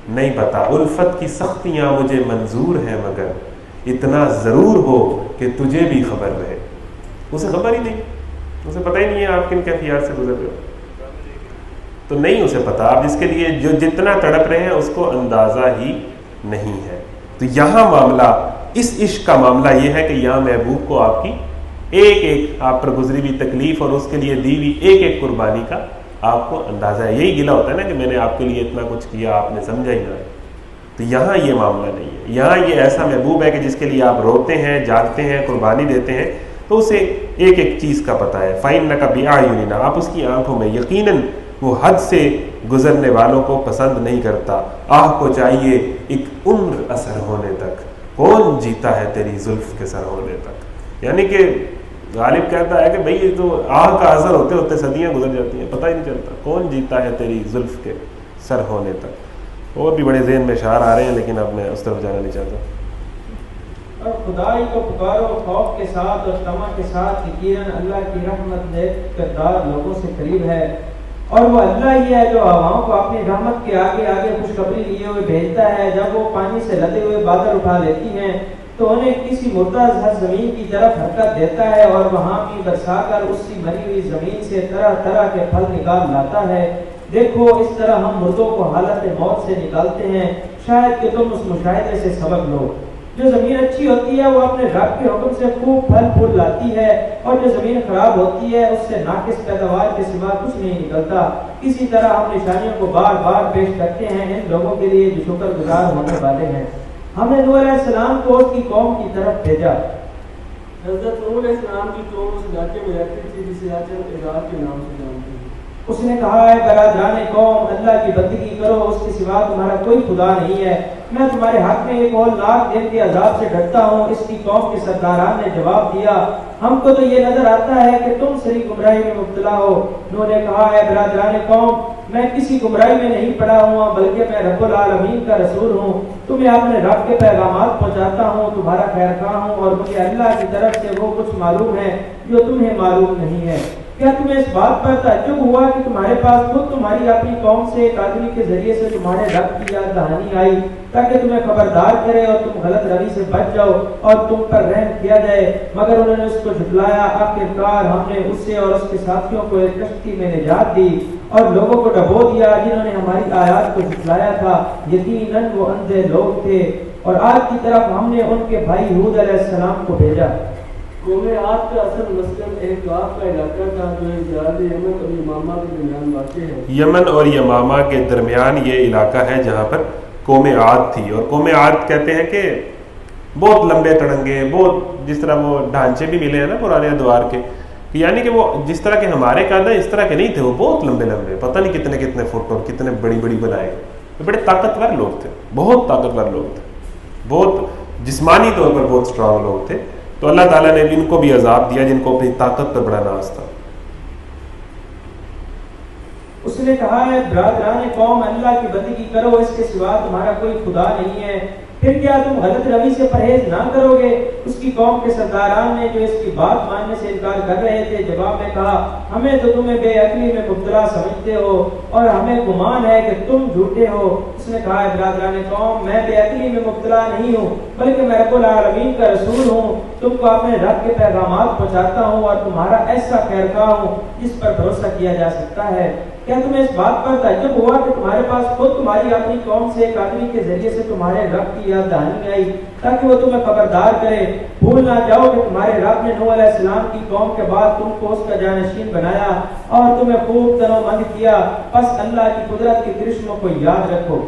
نہیں پتا. الفت کی سختیاں مجھے منظور ہیں مگر اتنا ضرور ہو کہ تجھے بھی خبر رہے. اسے خبر ہی نہیں، اسے پتہ ہی نہیں ہے آپ کن کیفیات سے گزر رہے ہو، تو نہیں اسے پتا. آپ جس کے لیے جو جتنا تڑپ رہے ہیں اس کو اندازہ ہی نہیں ہے. تو یہاں معاملہ، اس عشق کا معاملہ یہ ہے کہ یہاں محبوب کو آپ کی ایک ایک آپ پر گزری ہوئی تکلیف اور اس کے لیے دی ہوئی ایک ایک قربانی کا آپ کو اندازہ ہے. یہی گلہ ہوتا ہے نا کہ میں نے آپ کے لیے اتنا کچھ کیا، آپ نے سمجھا ہی نہ. تو یہاں یہ معاملہ نہیں ہے. یہاں یہ ایسا محبوب ہے کہ جس کے لیے آپ روتے ہیں، جاگتے ہیں، قربانی دیتے ہیں، تو اسے ایک ایک چیز کا پتہ ہے. فَإِنَّكَ بِأَعْيُنِنَا، آپ اس کی آنکھوں میں. یقیناً وہ حد سے گزرنے والوں کو پسند نہیں کرتا. آہ کو چاہیے ایک عمر اثر ہونے تک، کون جیتا ہے تیری زلف کے سر ہونے تک. یعنی کہ غالب کہتا ہے کہ بھئی یہ تو آہ کا اثر ہوتے ہوتے صدیاں گزر جاتی ہیں، پتہ ہی نہیں چلتا کون جیتا ہے تیری زلف کے سر ہونے تک. اور بھی بڑے ذہن میں اشعار آ رہے ہیں لیکن اب میں اس طرف جانا نہیں چاہتا. اور خدائی کو پکارو خوف کے ساتھ اور طمع کے ساتھ، یقیناً اللہ کی رحمت نیک کردار لوگوں سے قریب ہے. اور وہ اللہ ہی ہے جو ہواؤں کو اپنی رحمت کے آگے آگے خوشخبری لیے ہوئے بھیجتا ہے. جب وہ پانی سے لدے ہوئے بادل اٹھا لیتی ہیں تو انہیں کسی مردہ زمین کی طرف حرکت دیتا ہے، اور وہاں بھی برسا کر اس کی مری ہوئی زمین سے طرح طرح کے پھل نکال لاتا ہے. دیکھو اس طرح ہم مردوں کو حالت موت سے نکالتے ہیں، شاید کہ تم اس مشاہدے سے سبق لو. جو زمین اچھی ہوتی ہے وہ اپنے رب کے حکم سے خوب پھل پھول لاتی ہے، اور جو زمین خراب ہوتی ہے اس سے ناقص پیداوار کے سوا کچھ نہیں نکلتا. اسی طرح ہم نشانیوں کو بار بار پیش کرتے ہیں ان لوگوں کے لیے جو شکر گزار ہونے والے ہیں. ہم نے نوح علیہ السلام کو اس کی قوم کی طرف بھیجا. حضرت نوح علیہ السلام کی قوم اس علاقے میں رہتی تھی جسے آج عراق کے نام سے جانتے ہیں. اس نے کہا ہے برادران قوم، اللہ کی بندگی کرو، اس کے سوا تمہارا کوئی خدا نہیں ہے. میں تمہارے حق میں ایک ہولناک دن کے عذاب سے ڈرتا ہوں. اس کی قوم کے سرداران نے جواب دیا، ہم کو تو یہ نظر آتا ہے کہ تم سری گمراہی میں مبتلا ہو. انہوں نے کہا ہے برادران قوم، میں کسی گمراہی میں نہیں پڑا ہوں بلکہ میں رب العالمین کا رسول ہوں. تمہیں اپنے رب کے پیغامات پہنچاتا ہوں، تمہارا خیر خواہ ہوں، اور مجھے اللہ کی طرف سے وہ کچھ معلوم ہے جو تمہیں معلوم نہیں ہے. کیا تمہیں اس بات پر تعجب ہوا کہ تمہارے پاس خود تمہاری اپنی قوم سے ایک آدمی کے ذریعے سے تمہارے رب کی یاد دہانی آئی تاکہ تمہیں خبردار کرے اور تم غلط روی سے بچ جاؤ اور تم پر رحم کیا جائے؟ مگر انہوں نے اس کو جھٹلایا. آخرکار ہم نے اسے اور اس کے ساتھیوں کو ایک کشتی میں نجات دی اور لوگوں کو ڈبو دیا جنہوں نے ہماری آیات کو جھٹلایا تھا. یقیناً وہ اندھے لوگ تھے. اور آج کی طرف ہم نے ان کے بھائی ہود علیہ السلام کو بھیجا. قوم عاد کا اصل مسکن احقاف کا علاقہ تھا جو جہاد یمن اور یمامہ کے درمیان واقع ہے. یمن اور یمامہ کے درمیان یہ علاقہ ہے جہاں پر قوم عاد تھی. اور قوم عاد کہتے ہیں کہ بہت لمبے تڑنگے، بہت جس طرح وہ ڈھانچے بھی ملے ہیں نا پرانے ادوار کے، یعنی کہ وہ جس طرح کے ہمارے قاعدہ اس طرح کے نہیں تھے. وہ بہت لمبے لمبے، پتہ نہیں کتنے کتنے فٹ اور کتنے بڑی بڑی بنائے. بڑے طاقتور لوگ تھے، بہت طاقتور لوگ تھے، بہت جسمانی طور پر بہت اسٹرانگ لوگ تھے. تو اللہ تعالیٰ نے ان کو بھی عذاب دیا جن کو اپنی طاقت پر بڑا ناز تھا. اس نے کہا ہے برادران قوم، اللہ کی بندگی کرو، اس کے سوا تمہارا کوئی خدا نہیں ہے. پھر کیا تم غلط روی سے پرہیز نہ کرو گے؟ اس کی قوم کے سرداران نے جو اس کی بات ماننے سے انکار کر رہے تھے جواب میں کہا ہمیں تو تمہیں بے عقلی میں مبتلا سمجھتے ہو اور ہمیں گمان ہے کہ تم جھوٹے ہو۔ اس نے کہا برادران قوم میں بے عقلی میں مبتلا نہیں ہوں بلکہ میں رب العالمین کا رسول ہوں، تم کو اپنے رب کے پیغامات پہنچاتا ہوں اور تمہارا ایسا خیرخواہ ہوں جس پر بھروسہ کیا جا سکتا ہے۔ کیا تمہیں اس بات پر تعجب ہوا کہ تمہارے پاس خود تمہاری اپنی قوم سے ایک آدمی کے ذریعے سے تمہارے رب کی یاد دہانی آئی تاکہ وہ تمہیں خبردار کرے؟ بھول نہ جاؤ کہ تمہارے رب نے نوح علیہ السلام کی قوم کے بعد تم کو اس کا جانشین بنایا اور تمہیں خوب تنومند کیا، پس اللہ کی قدرت کی کرشموں کو یاد رکھو۔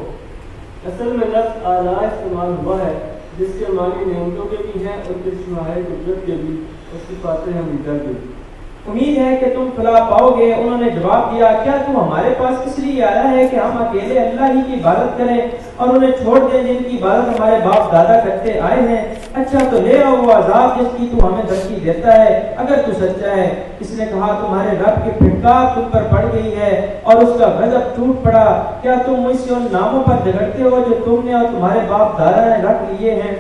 اصل میں لفظ آلا استعمال ہوا ہے جس کے معنی نعمتوں کے بھی ہیں اور کرشمہ ہے قدرت کے بھی اور صفات حمیدہ کے بھی۔ امید ہے کہ تم فلاح پاؤ گے۔ انہوں نے جواب دیا کیا تو ہمارے پاس اس لیے آیا ہے کہ ہم اکیلے اللہ ہی کی عبادت کریں اور انہیں چھوڑ دیں جن کی عبادت ہمارے باپ دادا کرتے آئے ہیں؟ اچھا تو لے آؤ وہ عذاب جس کی تو ہمیں دھمکی دیتا ہے اگر تو سچا ہے۔ اس نے کہا تمہارے رب کی پھٹکار تم پر پڑ گئی ہے اور اس کا غضب ٹوٹ پڑا، کیا تم مجھ سے ان ناموں پر جھگڑتے ہو جو تم نے اور تمہارے باپ دادا نے رکھ لیے ہیں؟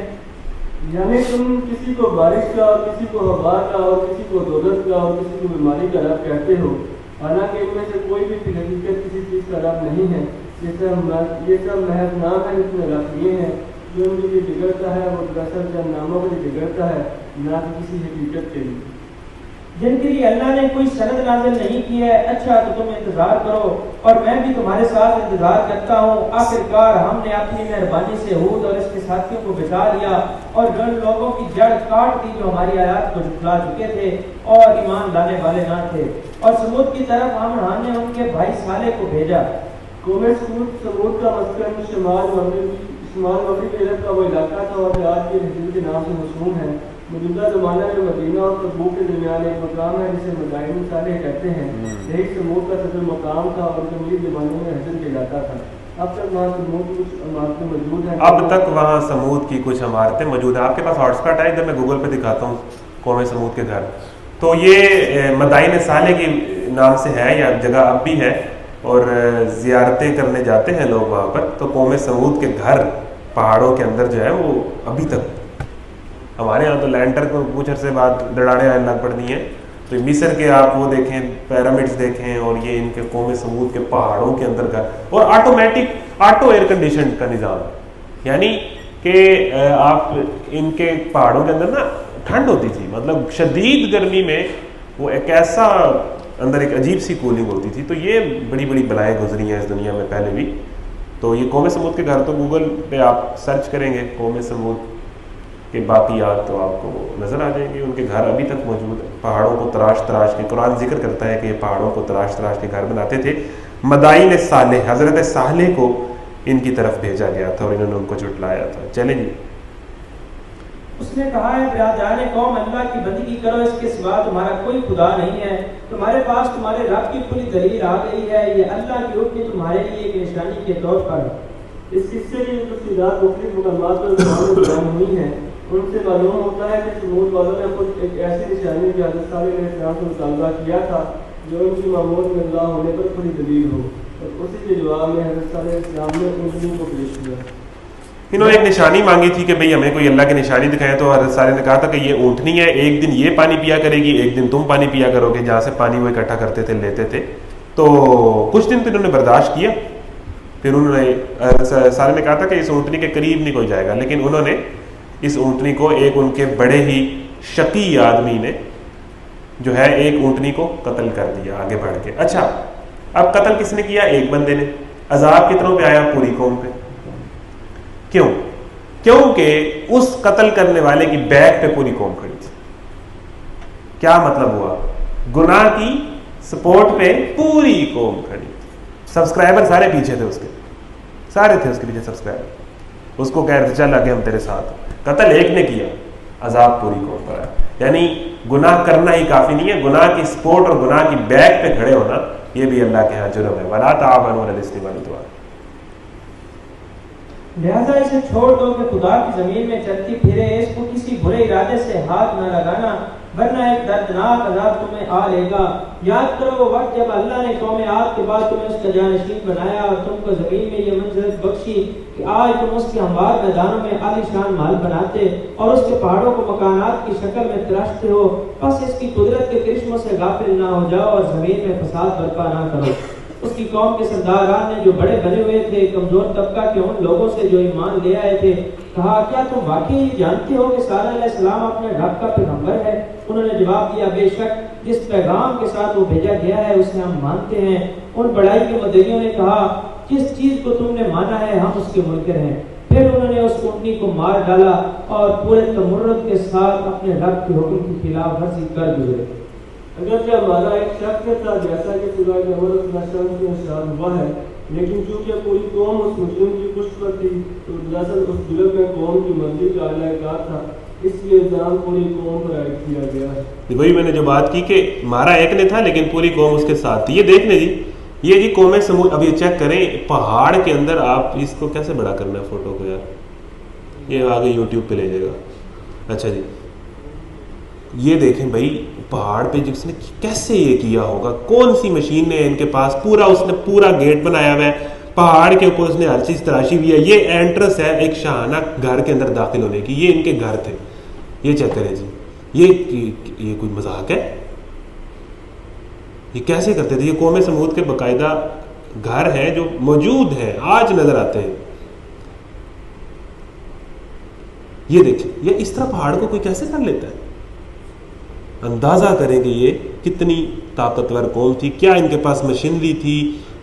یعنی تم کسی کو بارش کا اور کسی کو ہوا کا اور کسی کو دولت کا اور کسی کو بیماری کا رب کہتے ہو، حالانکہ ان میں سے کوئی بھی فی حقیقت کسی چیز کا رب نہیں ہے۔ یہ سب محض نام ہے جس میں رکھ لیے ہیں، جو ان کے لیے بگڑتا ہے وہ دراصل چند ناموں کے لیے بگڑتا ہے نہ کہ کسی حقیقت کے لیے جن کے لیے اللہ نے کوئی سند نازل نہیں کی ہے۔ اچھا تو تم انتظار کرو اور میں بھی تمہارے ساتھ انتظار کرتا ہوں۔ آخرکار ہم نے اپنی مہربانی سے ہود اور اس کے ساتھیوں کو بچا لیا اور جن لوگوں کی جڑ کاٹ دی جو ہماری آیات کو جھٹلا چکے تھے اور ایمان لانے والے نہ تھے۔ اور سمود کی طرف ہم نے ان کے بھائی صالح کو بھیجا۔ قوم سمود کا مسکن شمال مغربی عرب کا وہ علاقہ تھا اور جو آج کے حجر کے نام سے مشہور ہے۔ موجودہ زمانہ میں مدینہ اور تبوک کے درمیان ایک مقام ہے جسے مدائن صالح کہتے ہیں۔ یہی سمود کا صدر مقام تھا اور جنگلی زمانے میں حجر کے علاقہ تھا۔ اب تک وہاں سمود کی کچھ عمارتیں موجود ہیں۔ اب تک وہاں سمود کی کچھ عمارتیں موجود ہیں۔ آپ کے پاس ہاٹ اسپاٹ ہے، ادھر میں گوگل پہ دکھاتا ہوں قوم سمود کے گھر۔ تو یہ مدائن صالح کے نام سے ہے، یا جگہ اب بھی ہے اور زیارتیں کرنے جاتے ہیں لوگ وہاں پر۔ تو قوم سمود کے گھر پہاڑوں کے اندر جو ہے وہ ابھی تک، ہمارے یہاں تو لینٹر کو کچھ عرصے بعد دڑاڑیں آنے لگ پڑتی ہیں، تو مصر کے آپ وہ دیکھیں پیرامڈس دیکھیں اور یہ ان کے قوم سمود کے پہاڑوں کے اندر کا، اور آٹومیٹک آٹو ایئر کنڈیشن کا نظام، یعنی کہ آپ ان کے پہاڑوں کے اندر نا ٹھنڈ ہوتی تھی، مطلب شدید گرمی میں وہ ایک ایسا اندر ایک عجیب سی کولنگ ہوتی تھی۔ تو یہ بڑی بڑی بلائیں گزری ہیں اس دنیا میں پہلے بھی۔ تو یہ قوم سمود کے گھر تو گوگل پہ آپ سرچ کریں گے قوم سمود کے باقیات تو آپ کو نظر آ جائیں گے۔ ان کے گھر ابھی تک موجود ہیں، پہاڑوں کو تراش تراش کے، قرآن ذکر کرتا ہے کہ یہ پہاڑوں کو تراش تراش کے گھر بناتے تھے۔ مدائن صالح، حضرت صالح کو ان کی طرف بھیجا گیا تھا اور انہوں نے ان کو جھٹلایا تھا۔ چلیں جی۔ اس نے کہا ہے برادران قوم اللہ کی بندگی کرو، اس کے سوا تمہارا کوئی خدا نہیں ہے۔ تمہارے پاس تمہارے رب کی پوری دلیل آ گئی ہے، یہ اللہ کی حکم تمہارے لیے ایک نشانی کے طور پر۔ اس قصے کی تفصیلات مختلف مقامات پر بیان ہوئی ہیں۔ ان سے معلوم ہوتا ہے کہ سمود والوں نے خود ایک ایسی نشانی کی حضرت صالح علیہ السلام سے مطالبہ کیا تھا جو ان کی معمول میں اللہ ہونے پر بڑی دلیل ہو، اور اسی کے جواب میں حضرت صالح علیہ السلام نے اونٹنی کو پیش کیا۔ انہوں نے ایک نشانی مانگی تھی کہ بھئی ہمیں کوئی اللہ کی نشانی دکھائیں، تو حضرت صالح نے کہا تھا کہ یہ اونٹنی ہے، ایک دن یہ پانی پیا کرے گی، ایک دن تم پانی پیا کرو گے، جہاں سے پانی وہ اکٹھا کرتے تھے لیتے تھے۔ تو کچھ دن تو انہوں نے برداشت کیا، پھر انہوں نے حضرت صالح نے کہا تھا کہ اس اونٹنی کے قریب نہیں کوئی جائے گا، لیکن انہوں نے اس اونٹنی کو، ایک ان کے بڑے ہی شقی آدمی نے جو ہے ایک اونٹنی کو قتل کر دیا آگے بڑھ کے۔ اچھا اب قتل کس نے کیا؟ ایک بندے نے۔ عذاب کتنوں پہ آیا؟ پوری قوم پہ۔ کیوں؟ کیونکہ اس قتل کرنے والے کی بیک پہ پوری قوم کھڑی تھی۔ کیا مطلب ہوا؟ گناہ کی سپورٹ پہ پوری قوم کھڑی تھی، سبسکرائبر سارے پیچھے تھے اس کے، سارے تھے اس کے پیچھے سبسکرائبر، اس کو کہہ رہے تھے چل آگے ہم تیرے ساتھ۔ قتل ایک نے کیا، عذاب پوری قوم پر آیا۔ یعنی گناہ کرنا ہی کافی نہیں ہے، گناہ کی سپورٹ اور گناہ کی بیک پہ کھڑے ہونا یہ بھی اللہ کے ہاں جرم ہے۔ وَلَا تَعَاوَنُوا عَلَى الْإِثْمِ وَالْعُدْوَانِ۔ لہذا اسے چھوڑ دو کہ خدا کی زمین میں چلتی پھرے، اس کو کسی برے ارادے سے ہاتھ نہ لگانا، ورنہ ایک دردناک عذاب تمہیں آ لے گا۔ یاد کرو وہ وقت جب اللہ نے قوم عاد کے بعد تمہیں اس کا جانشین بنایا اور تم کو زمین میں یہ منزلت بخشی کہ آج تم اس کے ہموار میدانوں میں عالی شان محل بناتے اور اس کے پہاڑوں کو مکانات کی شکل میں تراشتے ہو۔ بس اس کی قدرت کے کرشموں سے غافل نہ ہو جاؤ اور زمین میں فساد برپا نہ کرو۔ اس کی قوم کے سرداران نے جو بڑے بنے ہوئے تھے کمزور طبقہ کے ان لوگوں سے جو ایمان لے آئے تھے کہا کیا تم واقعی یہ جانتے ہو کہ صالح علیہ السلام اپنے رب کا پیغمبر ہے؟ انہوں نے جواب دیا بے شک جس پیغام کے ساتھ وہ بھیجا گیا ہے اسے ہم مانتے ہیں۔ ان بڑائی کے مدعیوں نے کہا جس چیز کو تم نے مانا ہے ہم اس کے منکر ہیں۔ پھر انہوں نے اس اونٹنی کو مار ڈالا اور پورے تمرد کے ساتھ اپنے رب کے حکم کی خلاف ورزی کر گزرے۔ اگرچہ ہمارا ایک شخص تھا جیسا کہ سورہ نمل میں ارشاد ہوا ہے، لیکن چونکہ پوری قوم اس مجرم کی پشت پر تھی تو دراصل اس جرم میں قوم کی مرضی کا اعلی کار تھا، اس لیے الزام پوری قوم پر عائد کیا گیا ہے۔ وہی میں نے جو بات کی کہ مارا ایک نے تھا لیکن پوری قوم اس کے ساتھ تھی۔ یہ دیکھ لیں جی، یہ جی قوم سمود۔ اب یہ چیک کریں پہاڑ کے اندر، آپ اس کو کیسے بڑا کرنا ہے فوٹو کو یار، یہ آگے یوٹیوب پہ لے جائے گا۔ اچھا جی، یہ دیکھیں بھائی پہاڑ پہ جس نے کیسے یہ کیا ہوگا، کون سی مشین نے ان کے پاس پورا، اس نے پورا گیٹ بنایا ہوا ہے پہاڑ کے اوپر، اس نے ہر چیز تراشی ہوئی ہے۔ یہ اینٹرنس ہے ایک شاہانہ گھر کے اندر داخل ہونے کی، یہ ان کے گھر تھے۔ یہ چیک کریں جی، یہ کوئی مذاق ہے؟ یہ کیسے کرتے تھے؟ یہ قوم سمود کے باقاعدہ گھر ہیں جو موجود ہیں، آج نظر آتے ہیں۔ یہ دیکھیں، یہ اس طرح پہاڑ کو کوئی کیسے کر لیتا ہے؟ اندازہ کریں کہ یہ کتنی طاقتور قوم تھی، کیا ان کے پاس مشینری تھی،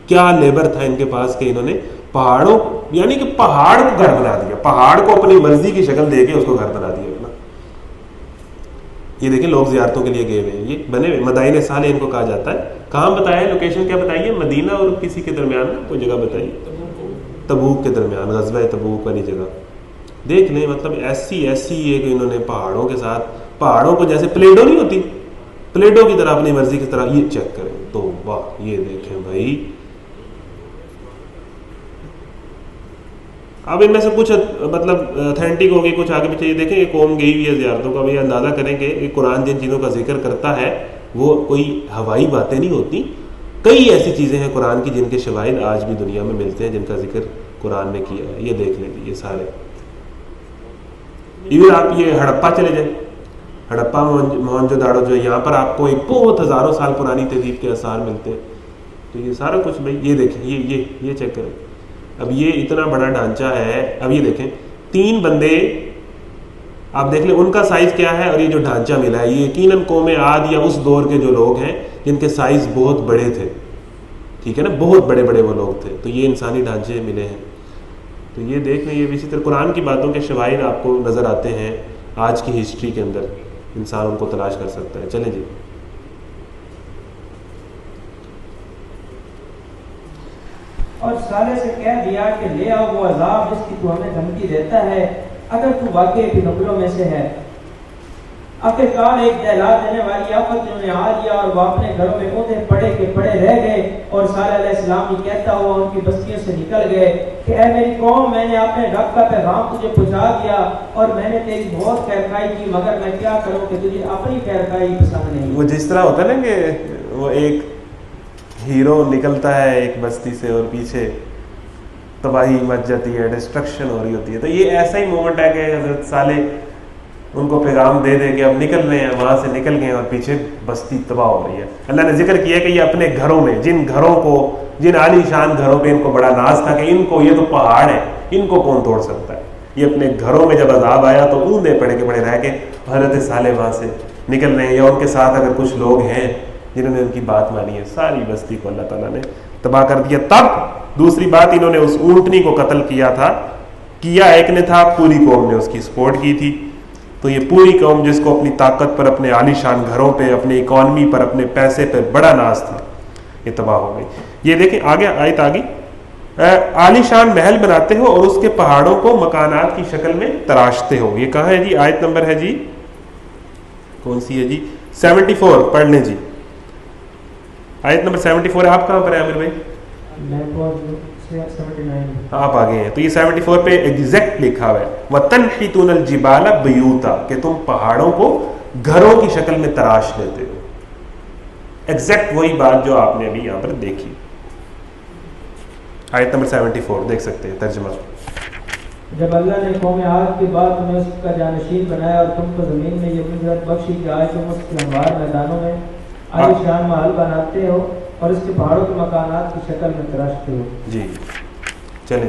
کیا لیبر تھا ان کے پاس کہ انہوں نے پہاڑوں، یعنی کہ پہاڑ کو گھر بنا دیا، پہاڑ کو اپنی مرضی کی شکل دے کے اس کو گھر بنا دیا اپنا۔ یہ دیکھیں لوگ زیارتوں کے لیے گئے ہوئے ہیں، یہ بنے ہوئے مدائن صالح ان کو کہا جاتا ہے۔ کہاں بتایا ہے؟ لوکیشن کیا بتائیے؟ مدینہ اور کسی کے درمیان کوئی جگہ بتائیے، تبوک کے درمیان، غزوہ تبوک والی جگہ۔ دیکھ لیں مطلب ایسی ہے کہ انہوں نے پہاڑوں کے ساتھ، پہاڑوں کو جیسے پلیڈو نہیں ہوتی، پلیڈو کی طرح اپنی مرضی کی طرح، یہ چیک کریں تو واہ، یہ دیکھیں بھائی۔ اب ان میں سے کچھ مطلب اتھینٹک ہوگی، کچھ آگے پیچھے۔ یہ دیکھیں یہ قوم گئی ہوئی ہے زیارتوں کا، یہ اندازہ کریں کہ قرآن جن چیزوں کا ذکر کرتا ہے وہ کوئی ہوائی باتیں نہیں ہوتی، کئی ایسی چیزیں ہیں قرآن کی جن کے شواہد آج بھی دنیا میں ملتے ہیں، جن کا ذکر قرآن نے کیا ہے۔ یہ دیکھ لیں یہ سارے، ایون آپ یہ ہڑپا چلے جائیں، ہڑپا موہنجو داڑو جو ہے، یہاں پر آپ کو ایک بہت ہزاروں سال پرانی تہذیب کے آثار ملتے ہیں۔ تو یہ سارا کچھ بھائی، یہ دیکھیں، یہ چیک کریں۔ اب یہ اتنا بڑا ڈھانچہ ہے، اب یہ دیکھیں 3 بندے، آپ دیکھ لیں ان کا سائز کیا ہے، اور یہ جو ڈھانچہ ملا ہے یہ یقیناً قوم عاد یا اس دور کے جو لوگ ہیں جن کے سائز بہت بڑے تھے، ٹھیک ہے نا، بہت بڑے بڑے وہ لوگ تھے، تو یہ انسانی ڈھانچے ملے ہیں۔ تو یہ دیکھ لیں، یہ اسی طرح قرآن کی باتوں کے شواہد آپ کو نظر آتے ہیں آج کی ہسٹری کے اندر، انسان ان کو تلاش کر سکتا ہے۔ چلیں جی، اور صالح سے کہہ دیا کہ لے آؤ وہ عذاب جس کی تو ہمیں دھمکی دیتا ہے، اگر تو واقعی پیغمبروں میں سے ہے۔ آخرکار ایک جلا دینے والی آفت انہوں نے آ لیا اور وہ اپنے گھروں میں اونھے پڑے کے پڑے رہ گئے، اور صالح علیہ السلام یہ کہتا ہوا ان کی بستیوں سے نکل گئے کہ اے میری قوم، میں نے اپنے رب کا پیغام تجھے پہنچا دیا اور میں نے تیری بہت خیرخواہی کی، مگر میں کیا کروں کہ تجھے اپنی خیرخواہی پسند نہیں۔ وہ جس طرح ہوتا ہے نا کہ وہ ایک ہیرو نکلتا ہے ایک بستی سے اور پیچھے تباہی مچ جاتی ہے، ڈسٹرکشن ہو رہی ہوتی ہے، تو یہ ایسا ہی مومنٹ ہے کہ حضرت صالح ان کو پیغام دے دے کہ اب نکل رہے ہیں، وہاں سے نکل گئے اور پیچھے بستی تباہ ہو رہی ہے۔ اللہ نے ذکر کیا کہ یہ اپنے گھروں میں، جن گھروں کو، جن عالی شان گھروں پہ ان کو بڑا ناز تھا کہ ان کو، یہ تو پہاڑ ہے، ان کو کون توڑ سکتا ہے، یہ اپنے گھروں میں جب عذاب آیا تو اوندے پڑے کے پڑے رہ کے حضرت صالح وہاں سے نکل رہے ہیں، یا ان کے ساتھ اگر کچھ لوگ ہیں جنہوں نے ان کی بات مانی ہے، ساری بستی کو اللہ تعالیٰ نے تباہ کر دیا۔ تب دوسری بات، انہوں نے اس اونٹنی کو قتل کیا تھا، کیا ایک نے تھا، پوری قوم نے اس کی سپورٹ کی تھی۔ تو یہ پوری قوم جس کو اپنی طاقت پر، اپنے عالی شان گھروں پہ، اپنی اکانومی پر، اپنے پیسے پہ بڑا ناز تھا، یہ تباہ ہو گئی۔ یہ دیکھیں آگے آیت آگی، عالی شان محل بناتے ہو اور اس کے پہاڑوں کو مکانات کی شکل میں تراشتے ہو۔ یہ کہاں ہے جی؟ آیت نمبر ہے جی، کون سی ہے جی؟ 74 پڑھ لیں جی، آیت نمبر 74 ہے۔ آپ کہاں پر ہیں عامر بھائی؟ آپ آگے ہیں، تو یہ 74 پہ ایگزیکٹ لکھا ہوا ہے، وَتَنْحِتُونَ الْجِبَالَ بِيُوتًا، کہ تم پہاڑوں کو گھروں کی شکل میں تراش لیتے ہو. ایگزیکٹ وہی بات جو آپ نے ابھی یہاں پر دیکھی. آیت نمبر 74 دیکھ سکتے ہیں ترجمہ. جب اللہ نے قوم عاد کے بعد تمہیں اس کا جانشین بنایا اور تم کو زمین میں یہ قدرت بخشی کہ آج تم اس کے ہموار میدانوں میں عالیشان محل بناتے ہو اور اس کے پہاڑوں کے مکانات کی شکل میں تراشتے ہو. جی چلیں.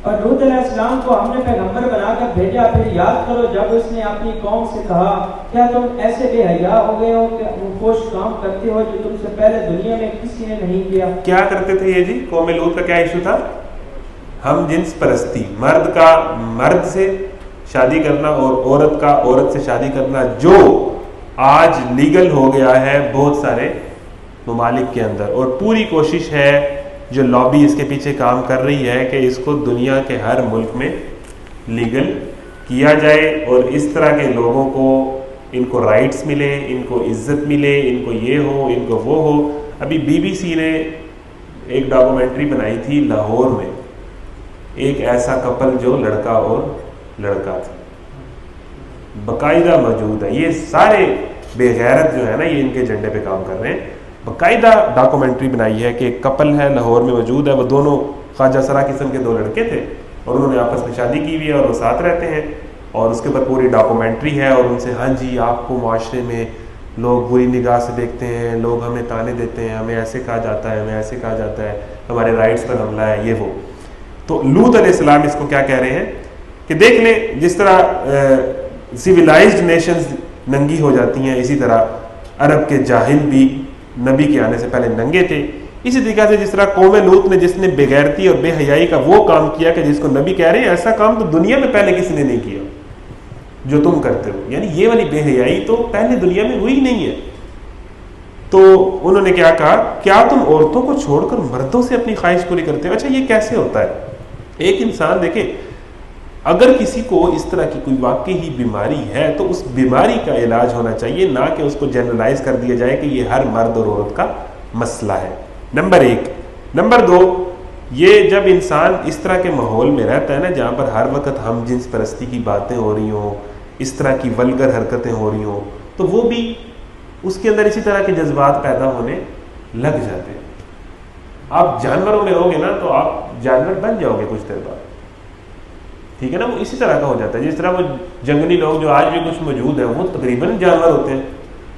اور لوط علیہ السلام کو ہم نے پیغمبر بنا کر بھیجا. پھر یاد کرو جب اس نے اپنی قوم سے کہا کیا تم ایسے بے حیا ہو گئے ہو کہ فحش کام کرتے ہو جو تم سے پہلے دنیا میں کسی نے نہیں کیا. کیا کرتے تھے یہ جی؟ قوم لوط کا کیا ایشو تھا؟ ہم جنس پرستی. مرد کا مرد سے شادی کرنا اور عورت کا عورت سے شادی کرنا جو آج لیگل ہو گیا ہے بہت سارے ممالک کے اندر, اور پوری کوشش ہے جو لابی اس کے پیچھے کام کر رہی ہے کہ اس کو دنیا کے ہر ملک میں لیگل کیا جائے اور اس طرح کے لوگوں کو ان کو رائٹس ملے, ان کو عزت ملے, ان کو یہ ہو, ان کو وہ ہو. ابھی BBC نے ایک ڈاکومنٹری بنائی تھی لاہور میں, ایک ایسا کپل جو لڑکا اور لڑکا تھا, باقاعدہ موجود ہے. یہ سارے بے غیرت جو ہے نا یہ ان کے جھنڈے پہ کام کر رہے ہیں. باقاعدہ ڈاکومنٹری بنائی ہے کہ ایک کپل ہے لاہور میں موجود ہے, وہ دونوں خواجہ سرا قسم کے دو لڑکے تھے اور انہوں نے آپس میں شادی کی ہوئی ہے اور وہ ساتھ رہتے ہیں, اور اس کے اوپر پوری ڈاکومنٹری ہے. اور ان سے ہاں جی آپ کو معاشرے میں لوگ بری نگاہ سے دیکھتے ہیں, لوگ ہمیں تانے دیتے ہیں, ہمیں ایسے کہا جاتا ہے, ہمیں ایسے کہا جاتا ہے, ہمارے رائٹس پر حملہ ہے, یہ وہ. تو لوط علیہ السلام اس کو کیا کہہ رہے ہیں کہ دیکھ لیں جس طرح سیولائزڈ نیشنز ننگی ہو جاتی ہیں, اسی طرح عرب کے جاہل بھی نبی کے آنے سے پہلے ننگے تھے. اسی طریقے سے جس طرح قوم لوط نے جس نے بغیرتی اور بے حیائی کا وہ کام کیا کہ جس کو نبی کہہ رہے ہیں ایسا کام تو دنیا میں پہلے کسی نے نہیں کیا جو تم کرتے ہو, یعنی یہ والی بے حیائی تو پہلے دنیا میں ہوئی نہیں ہے. تو انہوں نے کیا کہا, کیا تم عورتوں کو چھوڑ کر مردوں سے اپنی خواہش پوری کرتے ہو؟ اچھا یہ کیسے ہوتا ہے؟ ایک انسان دیکھیں اگر کسی کو اس طرح کی کوئی واقعی ہی بیماری ہے تو اس بیماری کا علاج ہونا چاہیے, نہ کہ اس کو جنرلائز کر دیا جائے کہ یہ ہر مرد اور عورت کا مسئلہ ہے. نمبر 1. نمبر 2, یہ جب انسان اس طرح کے ماحول میں رہتا ہے نا جہاں پر ہر وقت ہم جنس پرستی کی باتیں ہو رہی ہوں, اس طرح کی ولگر حرکتیں ہو رہی ہوں, تو وہ بھی اس کے اندر اسی طرح کے جذبات پیدا ہونے لگ جاتے ہیں. آپ جانوروں میں رہو گے نا تو آپ جانور بن جاؤ گے کچھ دیر بعد, ٹھیک ہے نا. وہ اسی طرح کا ہو جاتا ہے جس طرح وہ جنگلی لوگ جو آج بھی کچھ موجود ہیں وہ تقریباً جانور ہوتے ہیں,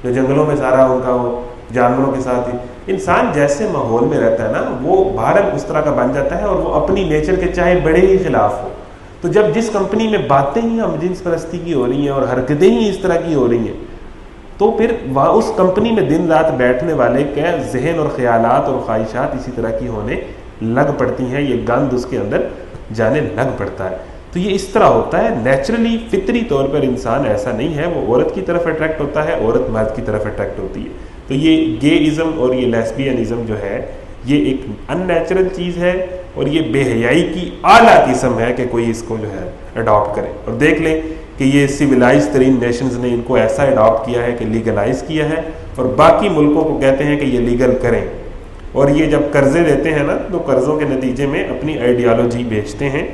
جو جنگلوں میں سارا ان کا وہ جانوروں کے ساتھ ہی. انسان جیسے ماحول میں رہتا ہے نا وہ بہرحال اس طرح کا بن جاتا ہے اور وہ اپنی نیچر کے چاہے بڑے ہی خلاف ہو. تو جب جس کمپنی میں باتیں ہی ہم جنس پرستی کی ہو رہی ہیں اور حرکتیں ہی اس طرح کی ہو رہی ہیں تو پھر وہاں اس کمپنی میں دن رات بیٹھنے والے کے ذہن اور خیالات اور خواہشات اسی طرح کی ہونے لگ پڑتی ہیں, یہ گند اس کے اندر جانے لگ پڑتا ہے. تو یہ اس طرح ہوتا ہے نیچرلی, فطری طور پر انسان ایسا نہیں ہے, وہ عورت کی طرف اٹریکٹ ہوتا ہے, عورت مرد کی طرف اٹریکٹ ہوتی ہے. تو یہ گے ازم اور یہ لیسبینزم جو ہے یہ ایک ان نیچرل چیز ہے اور یہ بے حیائی کی اعلیٰ قسم ہے کہ کوئی اس کو جو ہے اڈاپٹ کرے. اور دیکھ لیں کہ یہ سویلائز ترین نیشنز نے ان کو ایسا اڈاپٹ کیا ہے کہ لیگلائز کیا ہے اور باقی ملکوں کو کہتے ہیں کہ یہ لیگل کریں. اور یہ جب قرضے دیتے ہیں نا تو قرضوں کے نتیجے میں اپنی آئیڈیالوجی بیچتے ہیں.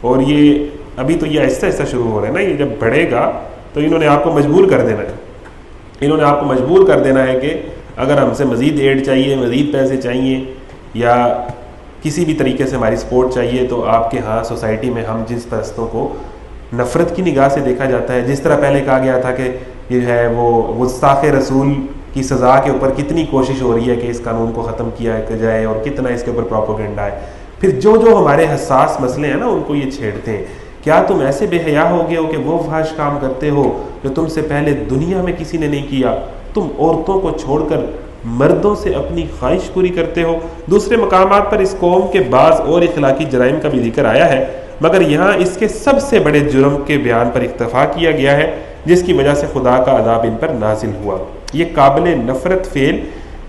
اور یہ ابھی تو یہ آہستہ آہستہ شروع ہو رہا ہے نا, یہ جب بڑھے گا تو انہوں نے آپ کو مجبور کر دینا ہے. انہوں نے آپ کو مجبور کر دینا ہے کہ اگر ہم سے مزید ایڈ چاہیے, مزید پیسے چاہیے یا کسی بھی طریقے سے ہماری سپورٹ چاہیے تو آپ کے ہاں سوسائٹی میں ہم جنس پرستوں کو نفرت کی نگاہ سے دیکھا جاتا ہے. جس طرح پہلے کہا گیا تھا کہ یہ ہے وہ گستاخ رسول کی سزا کے اوپر کتنی کوشش ہو رہی ہے کہ اس قانون کو ختم کیا جائے اور کتنا اس کے اوپر پروپیگنڈا ہے. پھر جو ہمارے حساس مسئلے ہیں نا ان کو یہ چھیڑتے ہیں. کیا تم ایسے بے حیا ہو گئے ہو کہ وہ فحش کام کرتے ہو جو تم سے پہلے دنیا میں کسی نے نہیں کیا؟ تم عورتوں کو چھوڑ کر مردوں سے اپنی خواہش پوری کرتے ہو. دوسرے مقامات پر اس قوم کے بعض اور اخلاقی جرائم کا بھی ذکر آیا ہے, مگر یہاں اس کے سب سے بڑے جرم کے بیان پر اکتفا کیا گیا ہے جس کی وجہ سے خدا کا عذاب ان پر نازل ہوا. یہ قابل نفرت فعل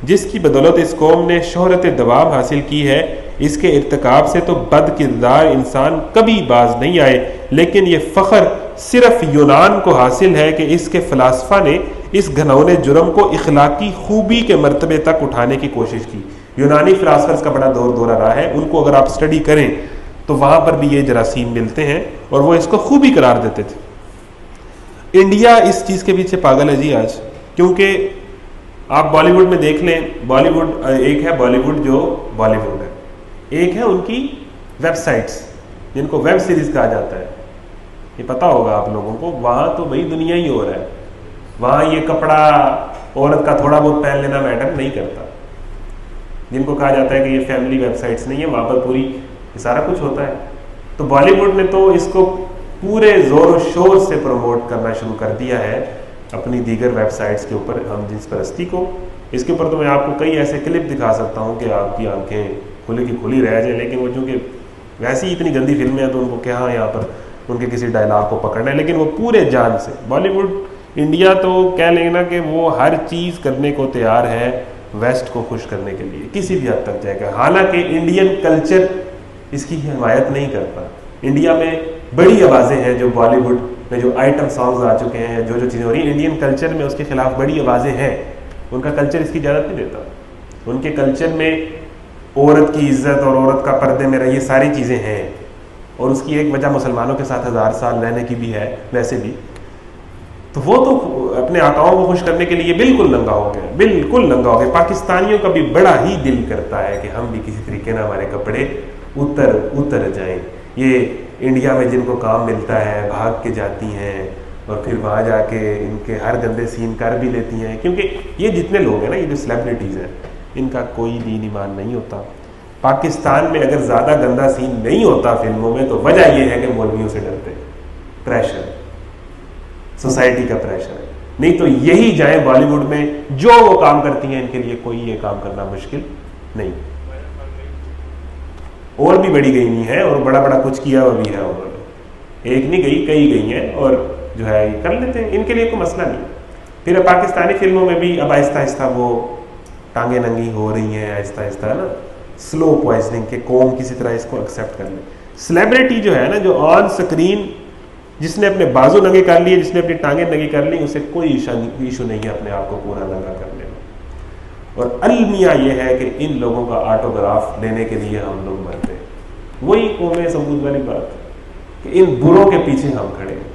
جس کی بدولت اس قوم نے شہرت دوام حاصل کی ہے, اس کے ارتکاب سے تو بد کردار انسان کبھی باز نہیں آئے, لیکن یہ فخر صرف یونان کو حاصل ہے کہ اس کے فلاسفہ نے اس گھنونے جرم کو اخلاقی خوبی کے مرتبے تک اٹھانے کی کوشش کی. یونانی فلاسفرز کا بڑا دورہ رہا ہے, ان کو اگر آپ سٹڈی کریں تو وہاں پر بھی یہ جراثیم ملتے ہیں اور وہ اس کو خوبی قرار دیتے تھے. انڈیا اس چیز کے پیچھے پاگل ہے جی آج، کیونکہ آپ بالی ووڈ میں دیکھ لیں، بالی ووڈ ایک ہے، بالی ووڈ جو بالی ووڈ ہے، ایک ہے ان کی ویب سائٹس جن کو ویب سیریز کہا جاتا ہے، یہ پتہ ہوگا آپ لوگوں کو، وہاں تو بھائی دنیا ہی ہو رہا ہے، وہاں یہ کپڑا عورت کا تھوڑا بہت پہن لینا میٹر نہیں کرتا، جن کو کہا جاتا ہے کہ یہ فیملی ویب سائٹس نہیں ہے، وہاں پر پوری یہ سارا کچھ ہوتا ہے۔ تو بالی ووڈ نے تو اس کو پورے زور و شور سے پروموٹ کرنا شروع کر دیا ہے اپنی دیگر ویب سائٹس کے اوپر، ہم جنس پرستی کو۔ اس کے اوپر تو میں آپ کو کئی ایسے کلپ دکھا سکتا ہوں کہ آپ کی آنکھیں کھلی کی کھلی رہ جائیں، لیکن وہ چونکہ ویسے ہی اتنی گندی فلمیں ہیں تو ان کو کیا یہاں پر ان کے کسی ڈائلاگ کو پکڑنا ہے، لیکن وہ پورے جان سے بالی ووڈ انڈیا تو کہہ لیں نا کہ وہ ہر چیز کرنے کو تیار ہے ویسٹ کو خوش کرنے کے لیے، کسی بھی حد تک جائے گا، حالانکہ انڈین کلچر اس کی حمایت نہیں کرتا۔ انڈیا میں بڑی آوازیں ہیں جو بالی ووڈ میں جو آئٹم سانگز آ چکے ہیں، جو چیزیں ہو رہی ہیں انڈین کلچر میں، اس کے خلاف بڑی آوازیں ہیں، ان کا کلچر اس کی اجازت نہیں دیتا۔ ان کے کلچر میں عورت کی عزت اور عورت کا پردے میں یہ ساری چیزیں ہیں، اور اس کی ایک وجہ مسلمانوں کے ساتھ 1000 سال رہنے کی بھی ہے ویسے بھی، تو وہ تو اپنے آقاؤں کو خوش کرنے کے لیے بالکل ننگا ہو گئے، بالکل ننگا ہو گئے۔ پاکستانیوں کا بھی بڑا ہی دل کرتا ہے کہ ہم بھی کسی طریقے نہ ہمارے کپڑے اتر جائیں۔ یہ انڈیا میں جن کو کام ملتا ہے بھاگ کے جاتی ہیں اور پھر وہاں جا کے ان کے ہر گندے سین کر بھی لیتی ہیں، کیونکہ یہ جتنے لوگ ہیں نا، یہ جو سیلیبریٹیز ہیں، ان کا کوئی دین ایمان نہیں ہوتا۔ پاکستان میں اگر زیادہ گندا سین نہیں ہوتا فلموں میں تو وجہ یہ ہے کہ مولویوں سے ڈرتے، پریشر، سوسائٹی کا پریشر ہے، نہیں تو یہی جائیں بالی ووڈ میں جو وہ کام کرتی ہیں، ان کے لیے کوئی یہ کام کرنا مشکل نہیں۔ اور بھی بڑی گئی نہیں ہے اور بڑا بڑا کچھ کیا ہوا بھی ہے، انہوں نے ایک نہیں گئی، کئی گئی ہیں، اور جو ہے یہ کر لیتے ہیں، ان کے لیے کوئی مسئلہ نہیں۔ پھر پاکستانی فلموں میں بھی اب آہستہ آہستہ وہ ٹانگیں ننگی ہو رہی ہیں، آہستہ آہستہ نا، سلو پوائزننگ کے قوم کسی طرح اس کو ایکسیپٹ کر لیں۔ سیلیبریٹی جو ہے نا، جو آن سکرین جس نے اپنے بازو ننگے کر لیے، جس نے اپنی ٹانگیں ننگی کر لی، اسے کوئی ایشو نہیں ہے اپنے آپ کو پورا ننگا کرنے میں۔ اور المیہ یہ ہے کہ ان لوگوں کا آٹوگراف لینے کے لیے ہم لوگ مرتے ہیں۔ وہی قوم سمود والی بات کہ ان بروں کے پیچھے ہم کھڑے ہیں۔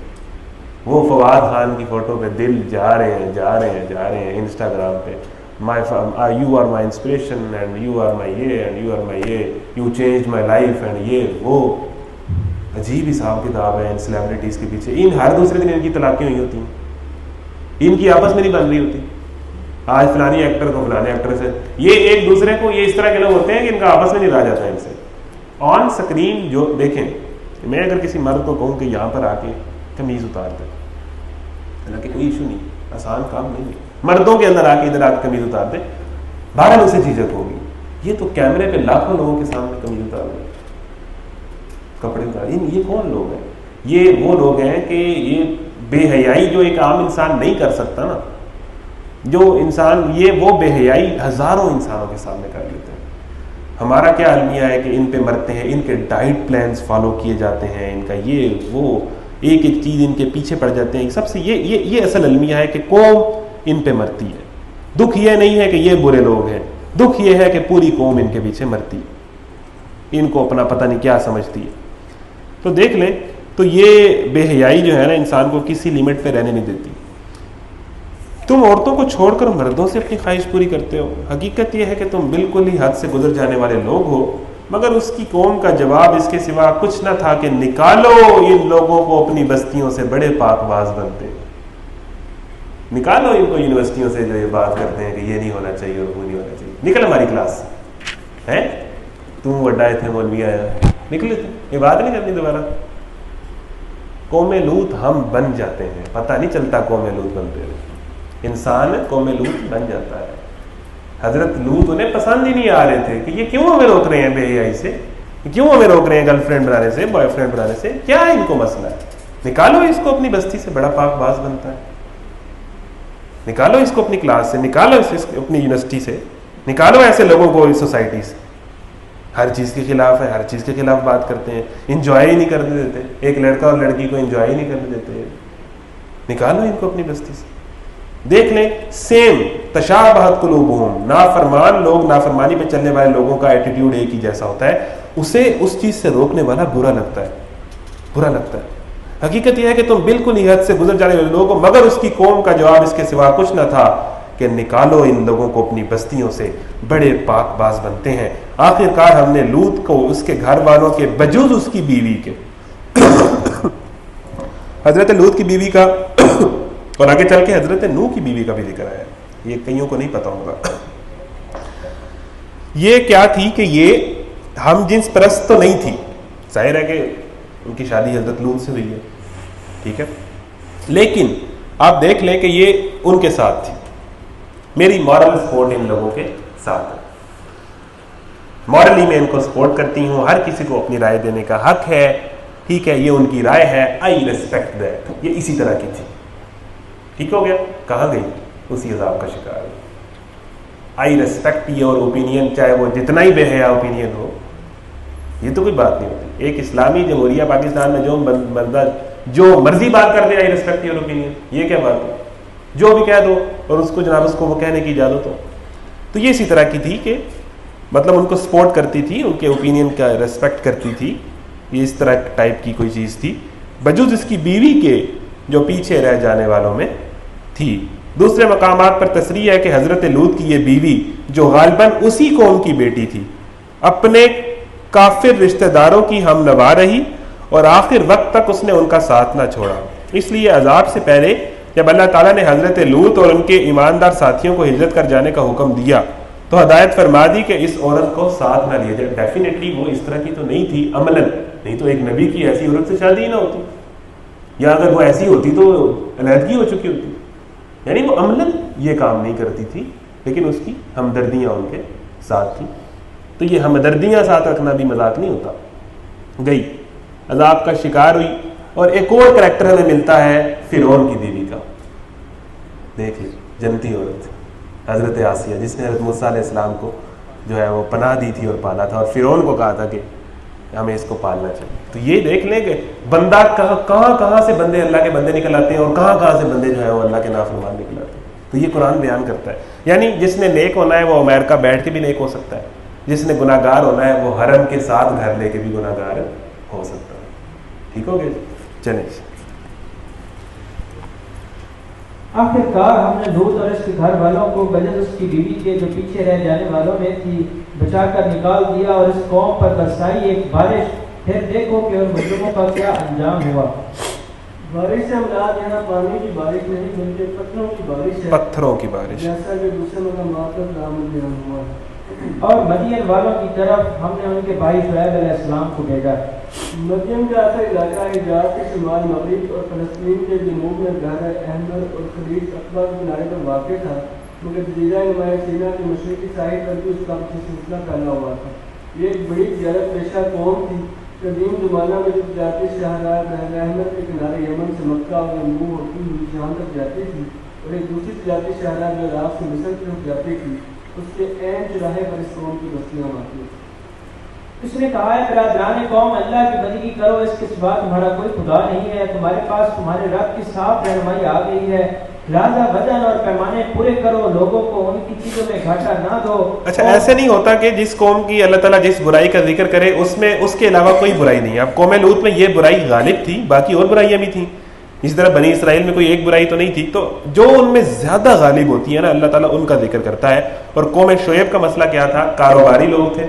وہ فواد خان کی فوٹو پہ دل جا رہے ہیں انسٹاگرام پہ، you are my inspiration and you are my یہ اینڈ یو آر مائی یہ، you change my life and یہ وہ۔ عجیب حساب کتاب ہے ان سیلیبریٹیز کے پیچھے۔ ان ہر دوسرے دن ان کی طلاقیں ہوئی ہوتی ہیں، ان کی آپس میں نہیں بن رہی ہوتی۔ آج فلانی ایکٹر کو فلانے ایکٹر سے، یہ ایک دوسرے کو، یہ اس طرح کے لوگ ہوتے ہیں کہ ان کا آپس میں نہیں رہا جاتا ان سے۔ آن سکرین جو دیکھیں، میں اگر کسی مرد کو کہوں کہ یہاں پر آ کے قمیض اتار دے، حالانکہ کوئی ایشو نہیں، آسان کام نہیں ہے، مردوں کے اندر آ کے ادھر آ کے قمیض اتار دے، بہرحال اسے جھجک ہوگی۔ یہ تو کیمرے پہ لاکھوں لوگوں کے سامنے قمیض اتار دے، کپڑے اتار دے۔ یہ کون لوگ ہیں؟ یہ وہ لوگ ہیں کہ یہ بے حیائی جو ایک عام انسان نہیں کر سکتا نا، جو انسان، یہ وہ بے حیائی ہزاروں انسانوں کے سامنے کر لیتے ہیں۔ ہمارا کیا المیہ ہے کہ ان پہ مرتے ہیں، ان کے ڈائٹ پلانز فالو کیے جاتے ہیں، ان کا یہ وہ ایک ایک چیز ان کے پیچھے پڑ جاتے ہیں۔ سب سے یہ اصل المیہ ہے کہ قوم ان پہ مرتی ہے۔ دکھ یہ نہیں ہے کہ یہ برے لوگ ہیں، دکھ یہ ہے کہ پوری قوم ان کے پیچھے مرتی ہے، ان کو اپنا پتہ نہیں کیا سمجھتی ہے۔ تو دیکھ لیں، تو یہ بے حیائی جو ہے نا، انسان کو کسی لیمٹ پہ رہنے نہیں دیتی۔ تم عورتوں کو چھوڑ کر مردوں سے اپنی خواہش پوری کرتے ہو، حقیقت یہ ہے کہ تم بالکل ہی حد سے گزر جانے والے لوگ ہو۔ مگر اس کی قوم کا جواب اس کے سوا کچھ نہ تھا کہ نکالو ان لوگوں کو اپنی بستیوں سے، بڑے پاک باز بنتے، نکالو ان کو یونیورسٹیوں سے جو یہ بات کرتے ہیں کہ یہ نہیں ہونا چاہیے اور وہ نہیں ہونا چاہیے۔ نکل ہماری کلاس ہے، تم وڈائے تھے مولوی آیا، نکلے تھے، یہ بات نہیں کرنی دوبارہ۔ قوم لوط ہم بن جاتے ہیں، پتہ نہیں چلتا قوم لوط بنتے ہیں، انسان قوم لوط بن جاتا ہے۔ حضرت لوط انہیں پسند ہی نہیں آ رہے تھے کہ یہ کیوں ہمیں روک رہے ہیں بے حیائی سے، کیوں ہمیں روک رہے ہیں گرل فرینڈ بنانے سے، بوائے فرینڈ بنانے سے، کیا ان کو مسئلہ ہے؟ نکالو اس کو اپنی بستی سے، بڑا پاک باز بنتا ہے، نکالو اس کو اپنی کلاس سے، نکالو اس اپنی یونیورسٹی سے، نکالو ایسے لوگوں کو اس سوسائٹی سے۔ ہر چیز کے خلاف ہے، ہر چیز کے خلاف بات کرتے ہیں، انجوائے ہی نہیں کرنے دیتے، ایک لڑکا اور لڑکی کو انجوائے ہی نہیں کرنے دیتے، نکالو ان کو اپنی بستی سے۔ دیکھ لیں، سیم تشابہت قلوبہم، نافرمان لوگ، نافرمانی پہ چلنے والے لوگوں کا ایٹیٹیوڈ ایک ہی جیسا ہوتا ہے، اسے اس چیز سے روکنے والا برا لگتا ہے، برا لگتا ہے۔ حقیقت یہ ہے کہ تم بالکل ہی حد سے گزر جانے والے لوگوں، مگر اس کی قوم کا جواب اس کے سوا کچھ نہ تھا کہ نکالو ان لوگوں کو اپنی بستیوں سے، بڑے پاک باز بنتے ہیں۔ آخر کار ہم نے لوط کو اس کے گھر والوں کے بجوز اس کی بیوی کے حضرت لوط کی بیوی کا اور آگے چل کے حضرت نوح کی بیوی کا بھی ذکر آیا، یہ کئیوں کو نہیں پتا ہوگا۔ یہ کیا تھی کہ یہ ہم جنس پرست تو نہیں تھی، ظاہر ہے کہ ان کی شادی حضرت لوط سے ہوئی ہے، ٹھیک ہے، لیکن آپ دیکھ لیں کہ یہ ان کے ساتھ تھی۔ میری مورل سپورٹ ان لوگوں کے ساتھ ہے، مورلی میں ان کو سپورٹ کرتی ہوں، ہر کسی کو اپنی رائے دینے کا حق ہے، ٹھیک ہے، یہ ان کی رائے ہے، آئی ریسپیکٹ دیٹ۔ یہ اسی طرح کی تھی، ٹھیک ہو گیا، کہاں گئی، اسی عذاب کا شکار ہے۔ آئی ریسپیکٹ یور اوپینین، چاہے وہ جتنا ہی بے حیا اوپینین ہو، یہ تو کوئی بات نہیں ہوتی۔ ایک اسلامی جمہوریہ پاکستان میں جو بندہ جو مرضی بات کر دے، آئی ریسپیکٹ یور اوپینین، یہ کیا بات ہے، جو بھی کہہ دو اور اس کو جناب اس کو وہ کہنے کی اجازت ہو۔ تو یہ اسی طرح کی تھی کہ مطلب ان کو سپورٹ کرتی تھی، ان کے اوپینین کا ریسپیکٹ کرتی تھی، یہ اس طرح ٹائپ کی کوئی چیز تھی، بجوز اس کی بیوی کے جو پیچھے رہ جانے والوں میں تھی۔ دوسرے مقامات پر تصریح ہے کہ حضرت لوط کی یہ بیوی جو غالباً اسی قوم کی بیٹی تھی، اپنے کافر رشتہ داروں کی ہم نوا رہی اور آخر وقت تک اس نے ان کا ساتھ نہ چھوڑا۔ اس لیے عذاب سے پہلے جب اللہ تعالیٰ نے حضرت لوط اور ان کے ایماندار ساتھیوں کو ہجرت کر جانے کا حکم دیا تو ہدایت فرما دی کہ اس عورت کو ساتھ نہ لیا جائے۔ ڈیفینیٹلی وہ اس طرح کی تو نہیں تھی عملاً، نہیں تو ایک نبی کی ایسی عورت سے شادی ہی نہ ہوتی، یا اگر وہ ایسی ہوتی تو علیحدگی ہو چکی ہوتی، یعنی وہ عملاً یہ کام نہیں کرتی تھی، لیکن اس کی ہمدردیاں ان کے ساتھ تھیں۔ تو یہ ہمدردیاں ساتھ رکھنا بھی مذاق نہیں ہوتا۔ گئی، عذاب کا شکار ہوئی، اور ایک اور کریکٹر ہمیں ملتا ہے فرعون کی بیوی کا، دیکھ لیں، جنتی عورت حضرت آسیہ، جس نے حضرت موسیٰ علیہ السلام کو جو ہے وہ پناہ دی تھی اور پالا تھا، اور فرعون کو کہا تھا کہ ہمیں اس کو پالنا چاہیے۔ تو یہ دیکھ لیں کہ بندہ کہاں سے بندے اللہ کے بندے نکل آتے ہیں اور کہاں سے بندے جو ہے وہ اللہ کے نافرمان نکل آتے ہیں۔ تو یہ قرآن بیان کرتا ہے، یعنی جس نے نیک ہونا ہے وہ امریکہ بیٹھ کے بھی نیک ہو سکتا ہے، جس نے گناہ گار ہونا ہے وہ حرم کے ساتھ گھر لے کے بھی گناہ گار ہو سکتا ہے۔ ٹھیک ہو گیا، چلیں۔ آخر کار ہم نے لوط اور اس کے گھر والوں کو بجز اس کی بیوی کے جو پیچھے رہ جانے والوں میں تھی بچا کر نکال دیا، اور اس قوم پر برسائی ایک بارش، پھر دیکھو کہ ان مجرموں کا کیا انجام ہوا۔ بارش سے مراد یہاں پانی کی بارش نہیں بلکہ پتھروں کی بارش ہے، پتھروں کی بارش، جیسا کہ دوسرے مقامات پر بیان ہوا ہے۔ اور مدین والوں کی طرف ہم نے ان کے بھائی شعیب علیہ السلام کو بھیجا۔ مدین کا ایسا علاقہ حجاز کے شمال مغرب اور فلسطین کے جنوب میں بحر احمر اور خلیج اقبا کے کنارے پر واقع تھا، مگر جزیرہ نمایاں سینا کے مشرقی ساحل پر بھی اس کا سلسلہ پھیلا ہوا تھا۔ یہ ایک بڑی تجارت پیشہ قوم تھی۔ قدیم زمانہ میں جو تجارتی شاہراہ بحر احمر کے کنارے یمن سے مکہ اور جنوب ہوتی ہوئی شام تک جاتی تھی، اور ایک دوسری تجارتی شاہراہ جو عراق سے مصر کی طرف جاتی تھی، اس کے عین چراہے پر اس قوم کی بستیاں واقع تھیں۔ اس نے کہا ہے برادران قوم، اللہ کی بندگی کرو، اس کے سوا تمہارا کوئی خدا نہیں ہے، تمہارے پاس تمہارے رب کی صاف رہنمائی آ گئی ہے، لہذا وزن اور پیمانے پورے کرو، لوگوں کو ان کی چیزوں میں گھاٹا نہ دو۔ اچھا، ایسے نہیں ہوتا کہ جس قوم کی اللہ تعالیٰ جس برائی کا ذکر کرے اس میں اس کے علاوہ کوئی برائی نہیں ہے۔ اب قوم لوط میں یہ برائی غالب تھی، باقی اور برائیاں بھی تھیں، اسی طرح بنی اسرائیل میں کوئی ایک برائی تو نہیں تھی، تو جو ان میں زیادہ غالب ہوتی ہے نا اللہ تعالیٰ ان کا ذکر کرتا ہے۔ اور قوم شعیب کا مسئلہ کیا تھا؟ کاروباری لوگ تھے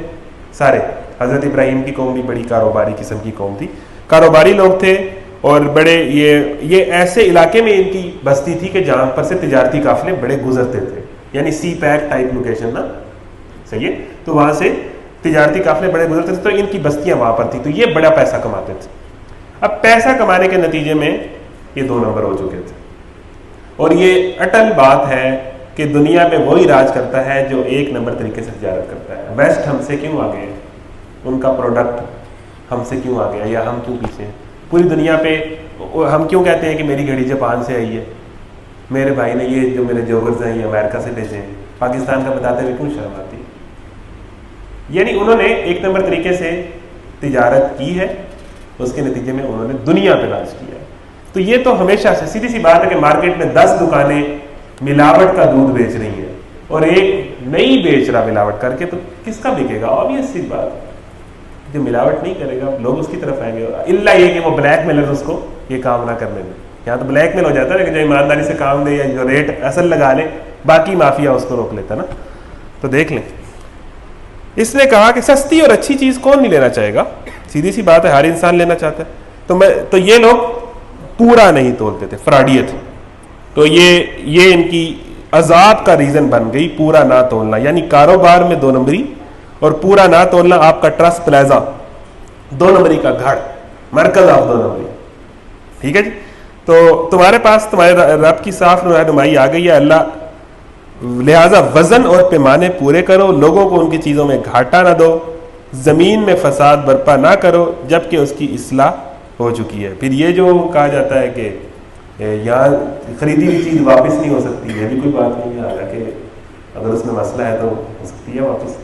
سارے، حضرت ابراہیم کی قوم بھی بڑی کاروباری قسم کی قوم تھی، کاروباری لوگ تھے، اور بڑے یہ ایسے علاقے میں ان کی بستی تھی کہ جہاں پر سے تجارتی قافلے بڑے گزرتے تھے، یعنی سی پیک ٹائپ لوکیشن نا، صحیح ہے، تو وہاں سے تجارتی قافلے بڑے گزرتے تھے، تو ان کی بستیاں وہاں پر تھی، تو یہ بڑا پیسہ کماتے تھے۔ اب پیسہ کمانے کے نتیجے میں یہ 2 نمبر ہو چکے تھے، اور یہ اٹل بات ہے کہ دنیا میں وہی راج کرتا ہے جو 1 نمبر طریقے سے تجارت کرتا ہے۔ ویسٹ ہم سے کیوں آگے ہے؟ ان کا پروڈکٹ ہم سے کیوں آ گیا، یا ہم کیوں پیچھے ہیں؟ پوری دنیا پہ ہم کیوں کہتے ہیں کہ میری گھڑی جاپان سے آئی ہے، میرے بھائی نے یہ جو میرے جوگرز ہیں یہ امریکہ سے بھیجے ہیں، پاکستان کا بتاتے ہوئے کیوں شرم آتی؟ یعنی انہوں نے 1 نمبر طریقے سے تجارت کی ہے، اس کے نتیجے میں انہوں نے دنیا پہ راج کیا ہے۔ تو یہ تو ہمیشہ سے سیدھی سی بات ہے کہ مارکیٹ میں 10 دکانیں ملاوٹ کا دودھ بیچ رہی ہیں اور ایک نہیں بیچ رہا ملاوٹ کر کے، تو کس کا بکے گا؟ آبویس سی بات ہے۔ جو ملاوٹ نہیں کرے گا لوگ اس کی طرف آئیں گے، الا یہ کہ وہ بلیک میلر اس کو یہ کام نہ کرنے دیں. یہاں تو بلیک میل ہو جاتا ہے، لیکن جو ایمانداری سے کام دے یا جو ریٹ اصل لگا لے باقی مافیا اس کو روک لیتا نا. تو دیکھ لیں، اس نے کہا کہ سستی اور اچھی چیز کون نہیں لینا چاہے گا، سیدھی سی بات ہے ہر انسان لینا چاہتا ہے. تو یہ لوگ پورا نہیں تولتے تھے، فراڈیت. تو یہ ان کی عذاب کا ریزن بن گئی، پورا نہ تولنا. یعنی کاروبار میں 2 نمبری اور پورا نہ تولنا. آپ کا ٹرسٹ پلازا 2 نمبری کا گھر، مرکز آپ 2 نمبری. ٹھیک ہے جی. تو تمہارے پاس تمہارے رب کی صاف رہنمائی آ گئی ہے اللہ، لہٰذا وزن اور پیمانے پورے کرو، لوگوں کو ان کی چیزوں میں گھاٹا نہ دو، زمین میں فساد برپا نہ کرو جب کہ اس کی اصلاح ہو چکی ہے. پھر یہ جو کہا جاتا ہے کہ یہاں خریدی ہوئی چیز واپس نہیں ہو سکتی، یہ بھی کوئی بات نہیں ہے، حالانکہ اگر اس میں مسئلہ ہے تو ہو سکتی ہے واپس.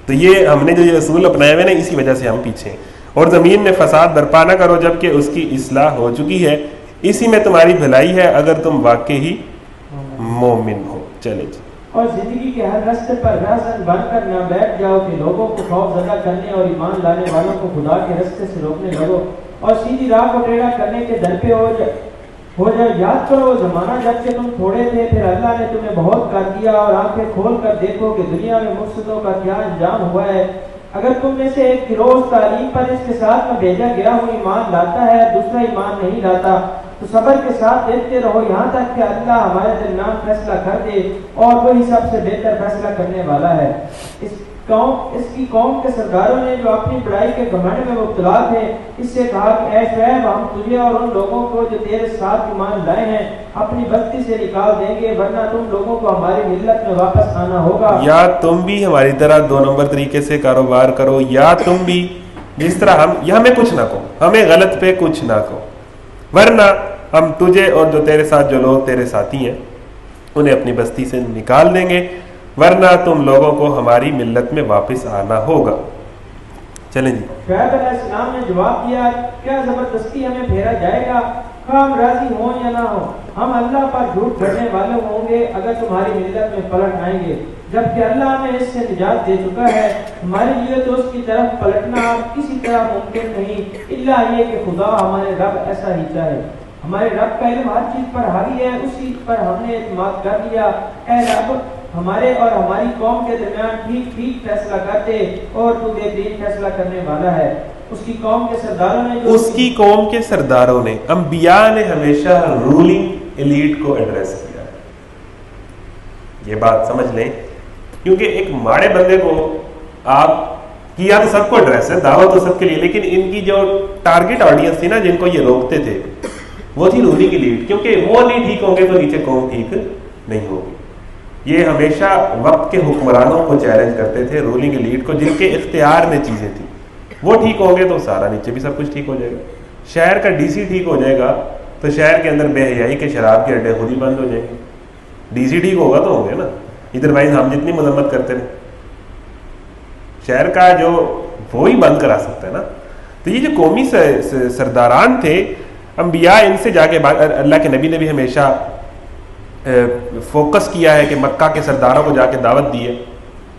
تو یہ ہم نے جو یہ اصول اپنائے ہوئے نا، اسی وجہ سے ہم پیچھے ہیں. اور زمین میں فساد برپا نہ کرو جب کہ اس کی اصلاح ہو چکی ہے، اسی میں تمہاری بھلائی ہے اگر تم واقعی مومن ہو. چلے جی. اور زندگی کے ہر راستے پر راہزن بن کر نہ بیٹھ جاؤ کہ لوگوں کو خوف زدہ کرنے اور ایمان لانے والوں کو خدا کے راستے سے روکنے لگو اور سیدھی راہ کو ٹیڑھا کرنے کے در پہ ہو جائے. یاد کرو وہ زمانہ جب کہ تم تھوڑے تھے، پھر اللہ نے تمہیں بہت کر دیا، اور آنکھیں کھول کر دیکھو کہ دنیا میں مفسدوں کا کیا انجام ہوا ہے. اگر تم میں سے ایک گروہ تعلیم پر اس کے ساتھ میں بھیجا گیا ہو ایمان لاتا ہے، دوسرا ایمان نہیں لاتا، تو صبر کے ساتھ دیکھتے رہو یہاں تک کہ اللہ ہمارے درمیان فیصلہ کر دے، اور وہی سب سے بہتر فیصلہ کرنے والا ہے. اس کی قوم کے سرداروں نے جو اپنی بڑائی کے گھمنڈ میں مبتلا تھے، اس سے کہا کہ اے شعیب، ہم تجھے اور ان لوگوں کو جو تیرے ساتھ ایمان لائے ہیں اپنی بستی سے نکال دیں گے، ورنہ تم لوگوں کو ہماری ملت میں واپس آنا ہوگا. یا تم بھی ہماری طرح 2 نمبر طریقے سے کاروبار کرو، یا تم بھی جس طرح ہمیں کچھ نہ کہو، ہمیں غلط پہ کچھ نہ کہو، ورنہ ہم تجھے اور جو تیرے ساتھ جو لوگ تیرے ساتھی ہیں انہیں اپنی بستی سے نکال دیں گے، ورنہ تم لوگوں کو ہماری ملت میں واپس آنا ہوگا. چلیں جی. شعیب علیہ السلام نے جواب دیا، کیا زبردستی ہمیں پھیرا جائے گا؟ ہم راضی ہوں یا نہ ہوں، ہم اللہ پر جھوٹ گھڑنے والے ہوں گے اگر تمہاری ملت میں پلٹ آئیں گے، جبکہ اللہ ہمیں اس سے نجات دے چکا ہے. ہمارے لیے تو اس کی طرف پلٹنا کسی طرح ممکن نہیں، الا یہ کہ خدا ہمارے رب ایسا ہی چاہے. ہمارے رب کا علم ہر چیز پر حاوی ہے، اسی پر ہم نے اعتماد کر لیا. اے رب، ہمارے اور ہماری قوم کے درمیان ٹھیک فیصلہ کرتے، اور تو بہترین فیصلہ کرنے والا ہے. اس کی قوم کے سرداروں نے انبیاء نے ہمیشہ رولنگ ایلیٹ کو ایڈریس کیا. یہ بات سمجھ لیں، کیونکہ ایک ماڑے بندے کو آپ کیا تو سب کو ایڈریس ہے، دعوت تو سب کے لیے، لیکن ان کی جو ٹارگٹ آڈینس تھی نا جن کو یہ روکتے تھے وہ تھی رولنگ ایلیٹ، کیونکہ وہ نہیں ٹھیک ہوں گے تو نیچے قوم ٹھیک نہیں ہوگی. یہ ہمیشہ وقت کے حکمرانوں کو چیلنج کرتے تھے، رولنگ ایلیٹ کو جن کے اختیار میں چیزیں تھیں. وہ ٹھیک ہوں گے تو سارا نیچے بھی سب کچھ ٹھیک ہو جائے گا. شہر کا ڈی سی ٹھیک ہو جائے گا تو شہر کے اندر بے حیائی کے شراب کے اڈے خود ہی بند ہو جائیں گے. ڈی سی ٹھیک ہوگا تو ہوں گے نا، ادروائز ہم جتنی مذمت کرتے ہیں شہر کا جو وہی بند کرا سکتا ہے نا. تو یہ جو قومی سرداران تھے، انبیاء ان سے جا کے اللہ کے نبی نے بھی ہمیشہ فوکس کیا ہے کہ مکہ کے سرداروں کو جا کے دعوت دی ہے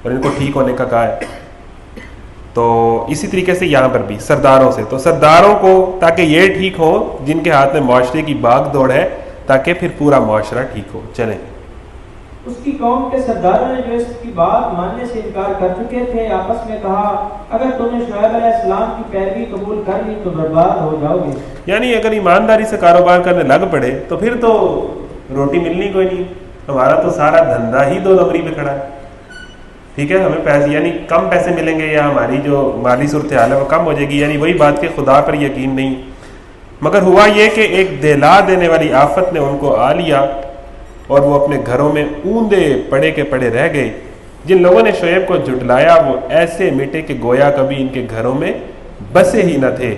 اور ان کو ٹھیک ہونے کا کہا ہے. تو اسی طریقے سے یہاں پر بھی سرداروں سے، تو سرداروں کو تاکہ یہ ٹھیک ہو جن کے ہاتھ میں معاشرے کی باغ دوڑ ہے، تاکہ پھر پورا معاشرہ ٹھیک ہو. چلیں. اس کی قوم کے سرداروں نے جو اس کی بات ماننے سے انکار کر چکے تھے آپس میں کہا، اگر تم نے شعیب علیہ السلام کی پیروی قبول کر لی تو برباد ہو جاؤ گے. یعنی اگر ایمانداری سے کاروبار کرنے لگ پڑے تو پھر تو روٹی ملنی کوئی نہیں. ہمارا تو سارا دھندا ہی 2 نمبری پہ کھڑا ہے. ٹھیک ہے، ہمیں پیسے یعنی کم پیسے ملیں گے یا ہماری جو مالی صورتحال ہے وہ کم ہو جائے گی. یعنی وہی بات کہ خدا پر یقین نہیں. مگر ہوا یہ کہ ایک دہلا دینے والی آفت نے ان کو آ لیا اور وہ اپنے گھروں میں اوندے پڑے کے پڑے رہ گئے. جن لوگوں نے شعیب کو جھٹلایا وہ ایسے مٹے کہ گویا کبھی ان کے گھروں میں بسے ہی نہ تھے.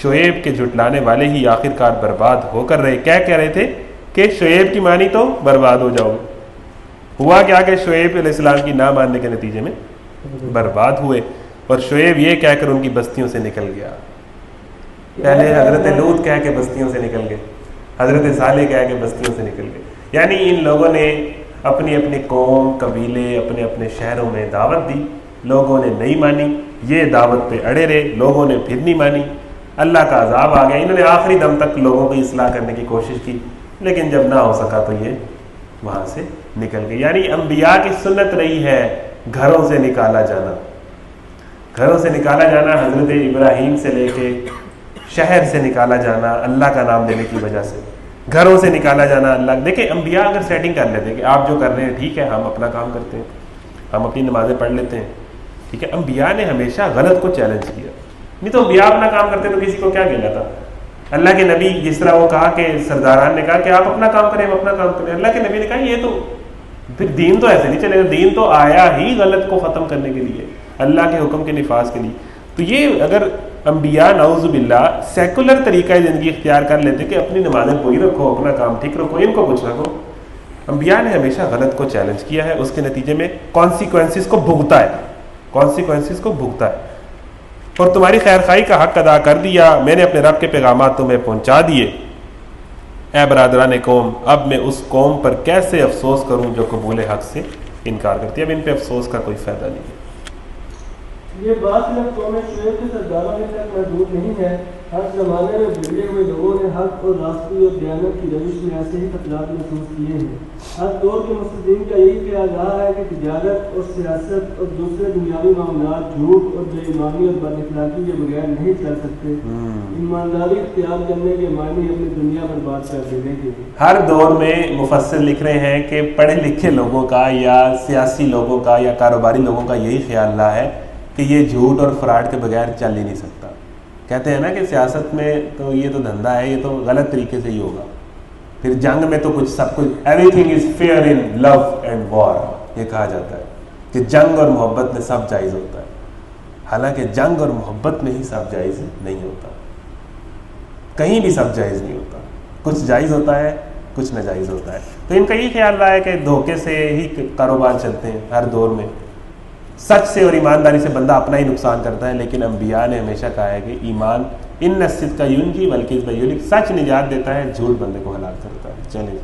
شعیب کے جھٹلانے والے ہی آخرکار برباد ہو کر رہے. کیا کہہ رہے تھے کہ شعیب کی مانی تو برباد ہو جاؤ. ہوا کیا کہ شعیب علیہ السلام کی نہ ماننے کے نتیجے میں برباد ہوئے، اور شعیب یہ کہہ کر ان کی بستیوں سے نکل گیا. پہلے حضرت لوط کہہ کے بستیوں سے نکل گئے، حضرت صالح کہہ کے بستیوں سے نکل گئے. یعنی ان لوگوں نے اپنی اپنی قوم، قبیلے، اپنے اپنے شہروں میں دعوت دی، لوگوں نے نہیں مانی، یہ دعوت پہ اڑے رہے، لوگوں نے پھر نہیں مانی، اللہ کا عذاب آ گیا۔ انہوں نے آخری دم تک لوگوں کی اصلاح کرنے کی کوشش کی، لیکن جب نہ ہو سکا تو یہ وہاں سے نکل گئے۔ یعنی انبیاء کی سنت رہی ہے گھروں سے نکالا جانا، گھروں سے نکالا جانا، حضرت ابراہیم سے لے کے شہر سے نکالا جانا اللہ کا نام لینے کی وجہ سے، گھروں سے نکالا جانا اللہ۔ دیکھیں انبیاء اگر سیٹنگ کر لیتے کہ آپ جو کر رہے ہیں ٹھیک ہے، ہم اپنا کام کرتے ہیں، ہم اپنی نمازیں پڑھ لیتے ہیں، ٹھیک ہے۔ انبیاء نے ہمیشہ غلط کو چیلنج کیا، نہیں تو انبیاء اپنا کام کرتے تو کسی کو کیا گلا تھا۔ اللہ کے نبی جس طرح وہ کہا کہ سرداران نے کہا کہ آپ اپنا کام کریں، ہم اپنا کام کریں، اللہ کے نبی نے کہا یہ تو پھر دین تو ایسے نہیں چلے گا، دین تو آیا ہی غلط کو ختم کرنے کے لیے، اللہ کے حکم کے نفاذ کے لیے۔ تو یہ اگر انبیاء نعوذ باللہ سیکولر طریقہ زندگی اختیار کر لیتے کہ اپنی نمازیں پوری رکھو، اپنا کام ٹھیک رکھو، ان کو کچھ رکھو، انبیاء نے ہمیشہ غلط کو چیلنج کیا ہے، اس کے نتیجے میں کانسیکوینسز کو بھگتا ہے، کانسیکوینسز کو بھگتا ہے۔ اور تمہاری خیر خواہی کا حق ادا کر دیا، میں نے اپنے رب کے پیغامات تمہیں پہنچا دیے۔ اے برادران قوم، اب میں اس قوم پر کیسے افسوس کروں جو قبول حق سے انکار کرتی ہے۔ اب ان پہ افسوس کا کوئی فائدہ نہیں ہے۔ یہ بات صرف قوم شعیب کے سرداروں میں تک محدود نہیں ہے، ہر زمانے میں بگڑے ہوئے لوگوں نے حق اور راستی اور دیانت کی روش میں ایسے ہی خطرات محسوس کیے ہیں۔ ہر دور کے مصدقین کا یہی خیال رہا ہے کہ تجارت اور سیاست اور دوسرے دنیاوی معاملات جھوٹ اور بے ایمانی اور بد اخلاقی کے بغیر نہیں چل سکتے۔ ایمانداری اختیار کرنے کے معنی اپنی دنیا برباد کر دینے کے لیے۔ ہر دور میں مفسر لکھ رہے ہیں کہ پڑھے لکھے لوگوں کا یا سیاسی لوگوں کا یا کاروباری لوگوں کا یہی خیال رہا ہے کہ یہ جھوٹ اور فراڈ کے بغیر چل ہی نہیں سکتا۔ کہتے ہیں نا کہ سیاست میں تو یہ تو دھندا ہے، یہ تو غلط طریقے سے ہی ہوگا، پھر جنگ میں تو کچھ سب کچھ everything is fair in love and war, یہ کہا جاتا ہے کہ جنگ اور محبت میں سب جائز ہوتا ہے، حالانکہ جنگ اور محبت میں ہی سب جائز نہیں ہوتا، کہیں بھی سب جائز نہیں ہوتا، کچھ جائز ہوتا ہے کچھ ناجائز ہوتا ہے۔ تو ان کا یہ خیال رہا ہے کہ دھوکے سے ہی کاروبار چلتے ہیں ہر دور میں، سچ سے اور ایمانداری سے بندہ اپنا ہی نقصان کرتا ہے، لیکن انبیاء نے ہمیشہ کہا ہے کہ ایمان ان الصدق ینجی والکذب یہلک، سچ نجات دیتا ہے، جھوٹ بندے کو ہلاک کرتا ہے۔ چلیں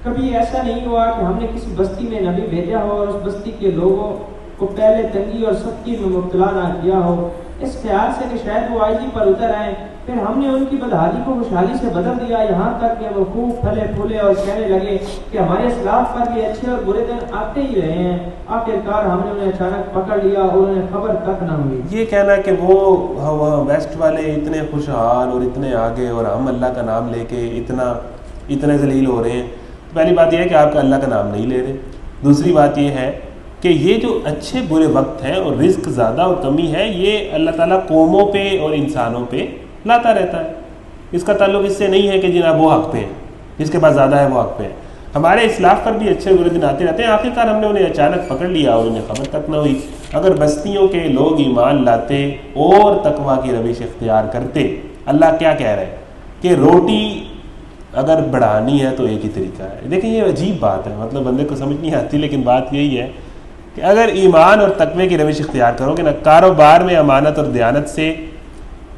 کبھی ایسا نہیں ہوا کہ ہم نے کسی بستی میں نبی بھیجا ہو اور اس بستی کے لوگوں کو پہلے تنگی اور سختی میں مبتلا نہ کیا ہو، اس خیال سے کہ شاید وہ عاجزی پر اتر آئیں، پھر ہم نے ان کی بدحالی کو خوشحالی سے بدل دیا، یہاں تک کہ وہ خوب پھلے پھولے اور کہنے لگے کہ ہمارے اسلاف پر بھی اچھے اور برے دن آتے ہی رہے ہیں، آخرکار ہم نے انہیں اچانک پکڑ لیا اور انہیں خبر تک نہ ہوئی۔ یہ کہنا کہ وہ ویسٹ والے اتنے خوشحال اور اتنے آگے اور ہم اللہ کا نام لے کے اتنے ذلیل ہو رہے ہیں، پہلی بات یہ ہے کہ آپ کا اللہ کا نام نہیں لے رہے، دوسری بات یہ ہے کہ یہ جو اچھے برے وقت ہیں اور رزق زیادہ اور کمی ہے، یہ اللہ تعالیٰ قوموں پہ اور انسانوں پہ لاتا رہتا ہے، اس کا تعلق اس سے نہیں ہے کہ جناب وہ حق پہ ہیں، جس کے پاس زیادہ ہے وہ حق پہ ہے۔ ہمارے اسلاف پر بھی اچھے برے دن آتے رہتے ہیں، آخرکار ہم نے انہیں اچانک پکڑ لیا اور انہیں خبر تک نہ ہوئی۔ اگر بستیوں کے لوگ ایمان لاتے اور تقویٰ کی روش اختیار کرتے، اللہ کیا کہہ رہے ہیں کہ روٹی اگر بڑھانی ہے تو ایک ہی طریقہ ہے۔ دیکھیں یہ عجیب بات ہے، مطلب بندے کو سمجھ نہیں آتی، لیکن بات یہی ہے کہ اگر ایمان اور تقوی کی روش اختیار کرو گے نا، کاروبار میں امانت اور دیانت سے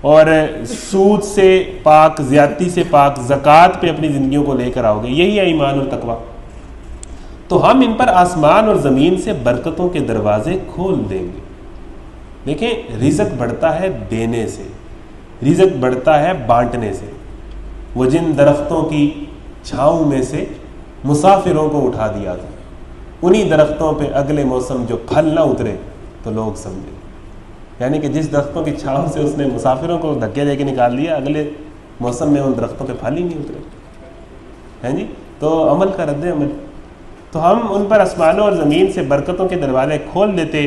اور سود سے پاک، زیادتی سے پاک، زکوٰۃ پہ اپنی زندگیوں کو لے کر آؤ گے، یہی ہے ایمان اور تقوی، تو ہم ان پر آسمان اور زمین سے برکتوں کے دروازے کھول دیں گے۔ دیکھیں رزق بڑھتا ہے دینے سے، رزق بڑھتا ہے بانٹنے سے۔ وہ جن درختوں کی چھاؤں میں سے مسافروں کو اٹھا دیا تھا، انہی درختوں پہ اگلے موسم جو پھل نہ اترے تو لوگ سمجھے، یعنی کہ جس درختوں کی چھاؤں سے اس نے مسافروں کو دھکے دے کے نکال دیا، اگلے موسم میں ان درختوں پہ پھل ہی نہیں اترے ہیں جی۔ تو عمل کا رد عمل، تو ہم ان پر آسمانوں اور زمین سے برکتوں کے دروازے کھول دیتے۔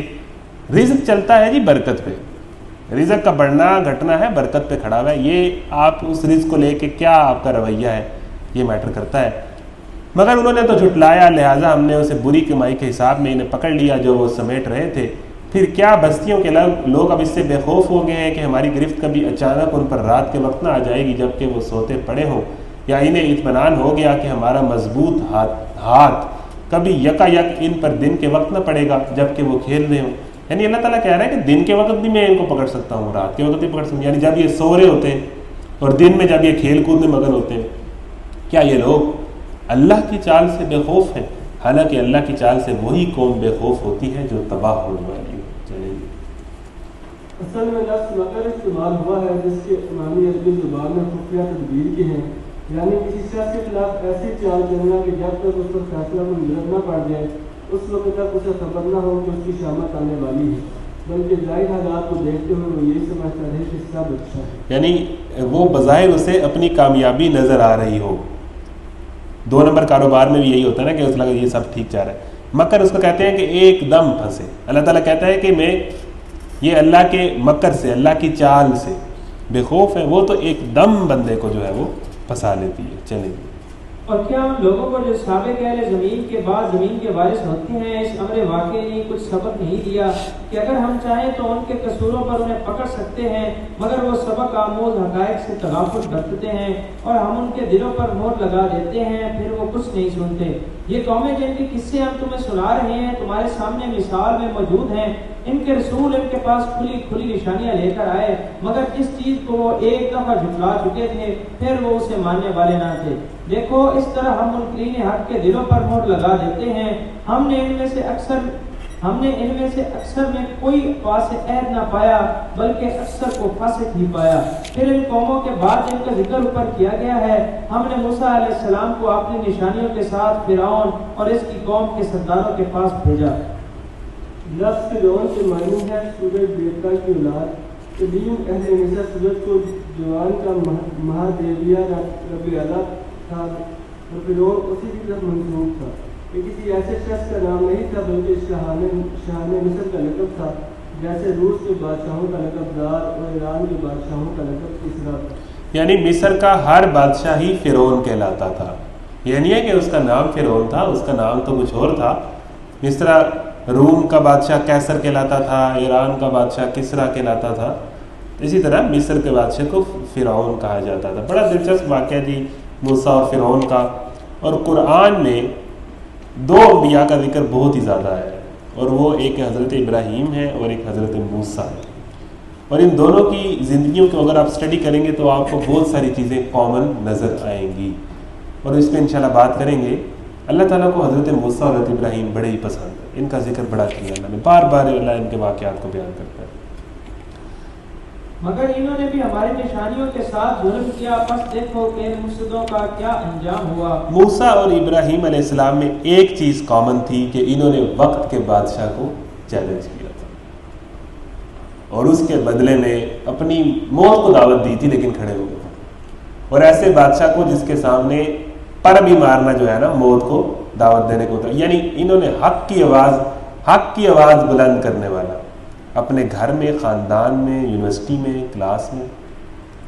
رزق چلتا ہے جی برکت پہ، رزق کا بڑھنا گھٹنا ہے برکت پہ کھڑا ہوا ہے۔ یہ آپ اس رزق کو لے کے کیا آپ کا رویہ ہے یہ میٹر کرتا ہے۔ مگر انہوں نے تو جھٹلایا، لہٰذا ہم نے اسے بری کمائی کے حساب میں انہیں پکڑ لیا جو وہ سمیٹ رہے تھے۔ پھر کیا بستیوں کے لوگ اب اس سے بے خوف ہو گئے ہیں کہ ہماری گرفت کبھی اچانک ان پر رات کے وقت نہ آ جائے گی جب کہ وہ سوتے پڑے ہوں، یا انہیں اطمینان ہو گیا کہ ہمارا مضبوط ہاتھ کبھی یکا یک ان پر دن کے وقت نہ پڑے گا جب کہ وہ کھیل رہے ہوں۔ یعنی اللہ تعالیٰ کہہ رہا ہے کہ دن کے وقت بھی میں ان کو پکڑ سکتا ہوں، رات کے وقت بھی پکڑ سکتا ہوں، یعنی جب یہ سو رہے ہوتے ہیں اور دن میں جب یہ کھیل کود میں مگن ہوتے ہیں۔ کیا یہ لوگ اللہ کی چال سے بے خوف ہیں؟ حالانکہ اللہ کی چال سے وہی قوم بے خوف ہوتی ہے جو تباہ ہونے والی ہو. چلیں گے. اصل میں لفظ مکر استعمال ہوا ہے جس کے معنی عربی زبان میں خفیہ تدبیر کے ہیں، یعنی کسی شخص کے خلاف ایسی چال چلنا کہ جب تک اس پر فیصلہ منظر نہ پڑ جائے اس وقت تک اسے خبر نہ ہو کہ اس کی شامت آنے والی ہے، بلکہ ظاہر حالات کو دیکھتے ہوئے وہ یہی سمجھتا ہے کہ سب اچھا ہے. یعنی وہ بظاہر اسے اپنی کامیابی نظر آ رہی ہو. 2 نمبر کاروبار میں بھی یہی ہوتا ہے نا کہ اس لگا یہ سب ٹھیک جا رہا ہے. مکر اس کو کہتے ہیں کہ ایک دم پھنسے. اللہ تعالیٰ کہتا ہے کہ میں یہ اللہ کے مکر سے، اللہ کی چال سے بے خوف ہے، وہ تو ایک دم بندے کو جو ہے وہ پھنسا لیتی ہے. چلیں. اور کیا ان لوگوں کو جو سابق اہل زمین کے بعد زمین کے وارث ہوتے ہیں اس امر واقعی نے کچھ سبق نہیں دیا کہ اگر ہم چاہیں تو ان کے قصوروں پر انہیں پکڑ سکتے ہیں، مگر وہ سبق آموز حقائق سے تغافل برتتے ہیں اور ہم ان کے دلوں پر مہر لگا دیتے ہیں، پھر وہ کچھ نہیں سنتے. یہ قومیں جن کے قصے ہم تمہیں سنا رہے ہیں تمہارے سامنے مثال میں موجود ہیں. ان کے رسول ان کے پاس کھلی نشانیاں لے کر آئے، مگر جس چیز کو وہ ایک دفعہ جھٹلا چکے تھے پھر وہ اسے ماننے والے نہ تھے. دیکھو اس طرح ہم منکرین حق کے دلوں پر مہر لگا دیتے ہیں. ہم نے ان میں سے اکثر میں کوئی فاسق عہد نہ پایا بلکہ اکثر کو فاسق ہی پایا. پھر ان قوموں کے بعد جن کا ذکر اوپر کیا گیا ہے ہم نے موسیٰ علیہ السلام کو اپنی نشانیوں کے ساتھ فرعون اور اس کی قوم کے سرداروں کے پاس بھیجا. لفظ فرعون کے معنی ہے سورج بیٹا کی اولاد. قدیم اہل مصر سورج کو جوان کا مہادیویہ رب اعلیٰ تھا اور فرعون اسی کی طرف منسوب تھا. یہ کسی ایسے شخص کا نام نہیں تھا بلکہ شاہان مصر کا لقب تھا، جیسے روس کے بادشاہوں کا لقب دار اور ایران کے بادشاہوں کا لقب کسریٰ تھا. یعنی مصر کا ہر بادشاہ ہی فرعون کہلاتا تھا. یہ نہیں ہے کہ اس کا نام فرعون تھا، اس کا نام تو کچھ اور تھا. جس طرح روم کا بادشاہ قیصر کہلاتا تھا، ایران کا بادشاہ کسریٰ کہلاتا تھا، اسی طرح مصر کے بادشاہ کو فرعون کہا جاتا تھا. بڑا دلچسپ واقعہ جی موسیٰ اور فرعون کا. اور قرآن میں 2 انبیاء کا ذکر بہت ہی زیادہ ہے، اور وہ ایک حضرت ابراہیم ہے اور ایک حضرت موسیٰ ہے. اور ان دونوں کی زندگیوں کو اگر آپ اسٹڈی کریں گے تو آپ کو بہت ساری چیزیں کامن نظر آئیں گی، اور اس پہ انشاءاللہ بات کریں گے. اللہ تعالیٰ کو حضرت موسیٰ اور حضرت ابراہیم بڑے ہی پسند ہے. ان کا ذکر بڑا کیا اللہ نے، بار بار اللہ ان کے واقعات کو بیان کرتا ہے. مگر انہوں نے بھی ہماری نشانیوں کے ساتھ ظلم کیا، پس دیکھو کہ ان مفسدوں کا کیا انجام ہوا. موسیٰ اور ابراہیم علیہ السلام میں ایک چیز کامن تھی کہ انہوں نے وقت کے بادشاہ کو چیلنج کیا تھا اور اس کے بدلے میں اپنی موت کو دعوت دی تھی، لیکن کھڑے ہو گئے تھے. اور ایسے بادشاہ کو جس کے سامنے پر بھی مارنا جو ہے نا موت کو دعوت دینے کو ہوتا ہے. یعنی انہوں نے حق کی آواز بلند کرنے والا اپنے گھر میں، خاندان میں، یونیورسٹی میں، کلاس میں،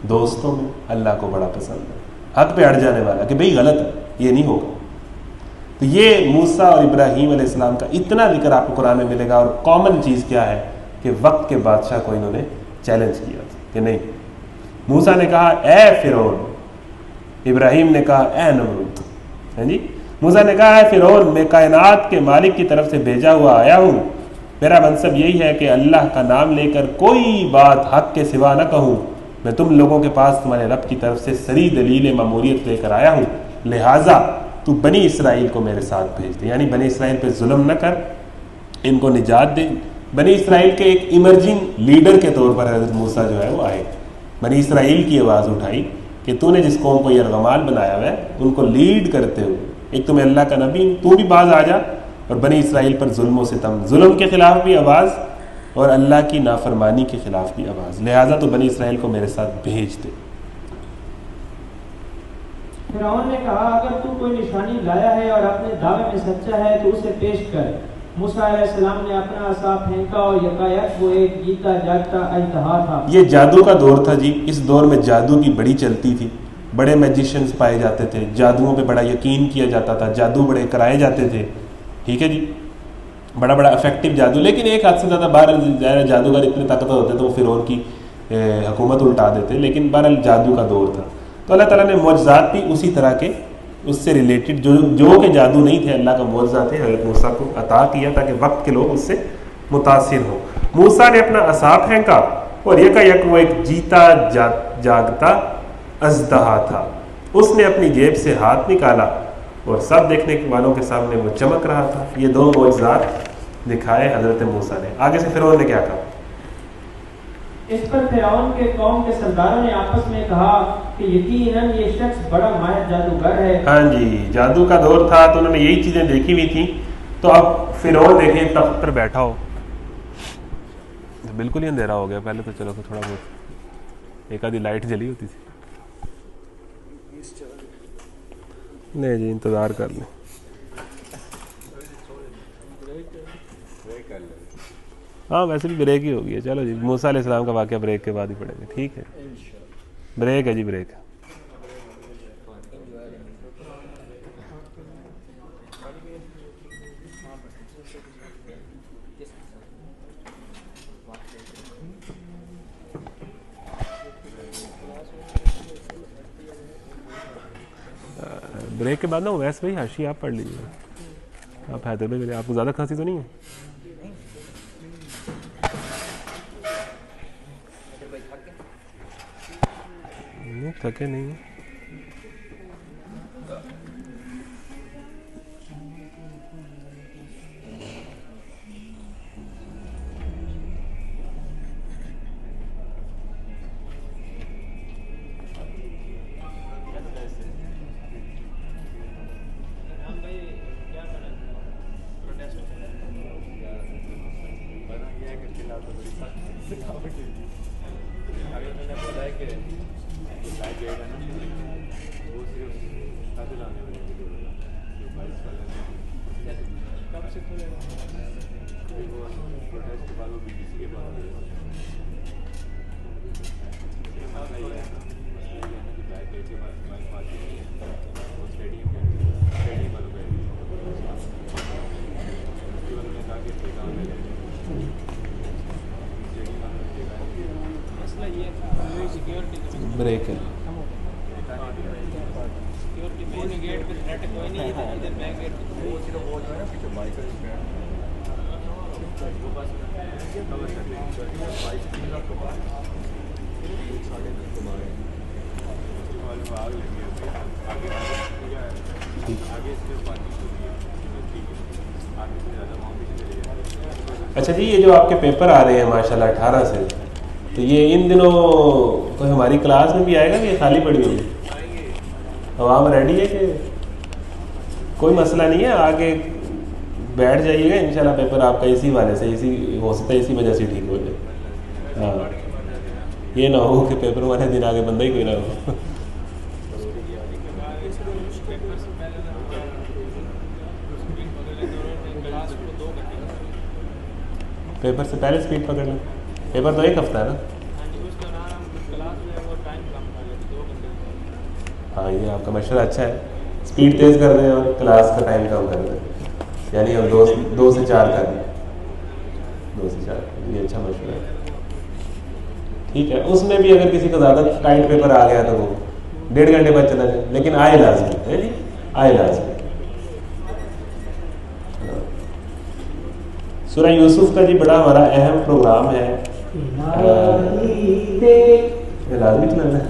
دوستوں میں اللہ کو بڑا پسند ہے. حق پہ اڑ جانے والا کہ بھئی غلط ہے، یہ نہیں ہوگا. تو یہ موسیٰ اور ابراہیم علیہ السلام کا اتنا ذکر آپ کو قرآن میں ملے گا. اور کامن چیز کیا ہے کہ وقت کے بادشاہ کو انہوں نے چیلنج کیا تھا کہ نہیں. موسیٰ نے کہا اے فرعون، ابراہیم نے کہا اے نمرود. ہاں جی، موسیٰ نے کہا اے فرعون، میں کائنات کے مالک کی طرف سے بھیجا ہوا آیا ہوں. میرا منصب یہی ہے کہ اللہ کا نام لے کر کوئی بات حق کے سوا نہ کہوں. میں تم لوگوں کے پاس تمہارے رب کی طرف سے سری دلیل ماموریت لے کر آیا ہوں، لہٰذا تو بنی اسرائیل کو میرے ساتھ بھیج دے. یعنی بنی اسرائیل پہ ظلم نہ کر، ان کو نجات دے. بنی اسرائیل کے ایک ایمرجنگ لیڈر کے طور پر حضرت موسیٰ جو ہے وہ آئے. بنی اسرائیل کی آواز اٹھائی کہ تو نے جس قوم کو یرغمال بنایا ہوا ہے ان کو لیڈ کرتے ہوئے ایک تمہیں اللہ کا نبی، تو بھی باز آ جا اور بنی اسرائیل پر ظلم و ستم، ظلم کے خلاف بھی آواز اور اللہ کی نافرمانی کے خلاف بھی آواز، لہٰذا تو بنی اسرائیل کو میرے ساتھ بھیج دے. فرعون نے کہا اگر تو کوئی نشانی لایا ہے اور اپنے دعوے میں سچا ہے تو اسے پیش کر. موسیٰ علیہ السلام نے اپنا عصا پھینکا اور یکایک وہ ایک جیتا جاگتا اژدہا تھا. یہ جادو کا دور تھا جی. اس دور میں جادو کی بڑی چلتی تھی، بڑے میجیشنز پائے جاتے تھے، جادوؤں پہ بڑا یقین کیا جاتا تھا، جادو بڑے کرائے جاتے تھے. ٹھیک ہے جی، بڑا افیکٹو جادو. لیکن ایک حد سے زیادہ بہرحال جادوگر اتنے طاقتور ہوتے تو وہ فرعون کی حکومت الٹا دیتے. لیکن بہرحال جادو کا دور تھا. تو اللہ تعالیٰ نے معجزات بھی اسی طرح کے اس سے ریلیٹڈ جو کہ جادو نہیں تھے، اللہ کا معجزہ تھے، حضرت موسیٰ کو عطا کیا تاکہ وقت کے لوگ اس سے متاثر ہوں. موسیٰ نے اپنا عصا پھینکا اور یکایک وہ ایک جیتا جاگتا اژدہا تھا. اس نے اپنی جیب سے ہاتھ نکالا اور سب دیکھنے والوں کے سامنے وہ چمک رہا تھا. یہ 2 معجزات دکھائے حضرت موسیٰ نے. آگے سے فرعون نے کیا کہا؟ اس پر فرعون کے قوم کے سرداروں نے آپس میں کہا کہ یقیناً یہ شخص بڑا ماہر جادوگر ہے. ہاں جی، جادو کا دور تھا تو انہوں نے یہی چیزیں دیکھی ہوئی تھیں. تو اب فرعون دیکھیں تخت پر بیٹھا ہو، بالکل ہی اندھیرا ہو گیا. پہلے تو چلو تھوڑا بہت ایک آدھی لائٹ جلی ہوتی تھی. نہیں جی انتظار کر لیں. ہاں ویسے بھی بریک ہی ہو گئی ہے. چلو جی موسیٰ علیہ السلام کا واقعہ بریک کے بعد ہی پڑھیں گے. ٹھیک ہے بریک ہے جی بریک. بریک کے بعد نا ویسے بھائی حاشی آپ پڑھ لیجیے. آپ حیدر بھائی آپ کو زیادہ کھانسی تو نہیں ہے؟ نہیں تھکے نہیں ہیں. بریک ہے. اچھا جی یہ جو آپ کے پیپر آ رہے ہیں ماشاءاللہ 18 سے، تو یہ ان دنوں کوئی ہماری کلاس میں بھی آئے گا کہ یہ خالی پڑی ہوئی ہے؟ عوام ریڈی ہے کہ کوئی مسئلہ نہیں ہے، آگے بیٹھ جائیے گا انشاءاللہ. پیپر آپ کا اسی والے سے اسی ہو سکتا ہے اسی وجہ سے ٹھیک ہو جائے. ہاں یہ نہ ہو کہ پیپر والے دن آگے بندہ ہی کوئی نہ ہو. پیپر سے پہلے اسپیڈ پکڑ لیں. پیپر تو 1 ہفتہ ہے نا. ہاں یہ آپ کا مشورہ اچھا ہے. اسپیڈ تیز کر دیں اور کلاس کا ٹائم کم کر دیں. یعنی ہم 2 سے 4 کر دیں. 2 سے 4 یہ اچھا مشورہ ہے. ٹھیک ہے اس میں بھی اگر کسی کا زیادہ ٹائٹ پیپر آ گیا تو وہ 1.5 گھنٹے بعد چلا جائے، لیکن آئے لازمی ہے جی، آئے لازمی. سورہ یوسف کا جی بڑا ہمارا اہم پروگرام ہے. لازمی چلانا ہے.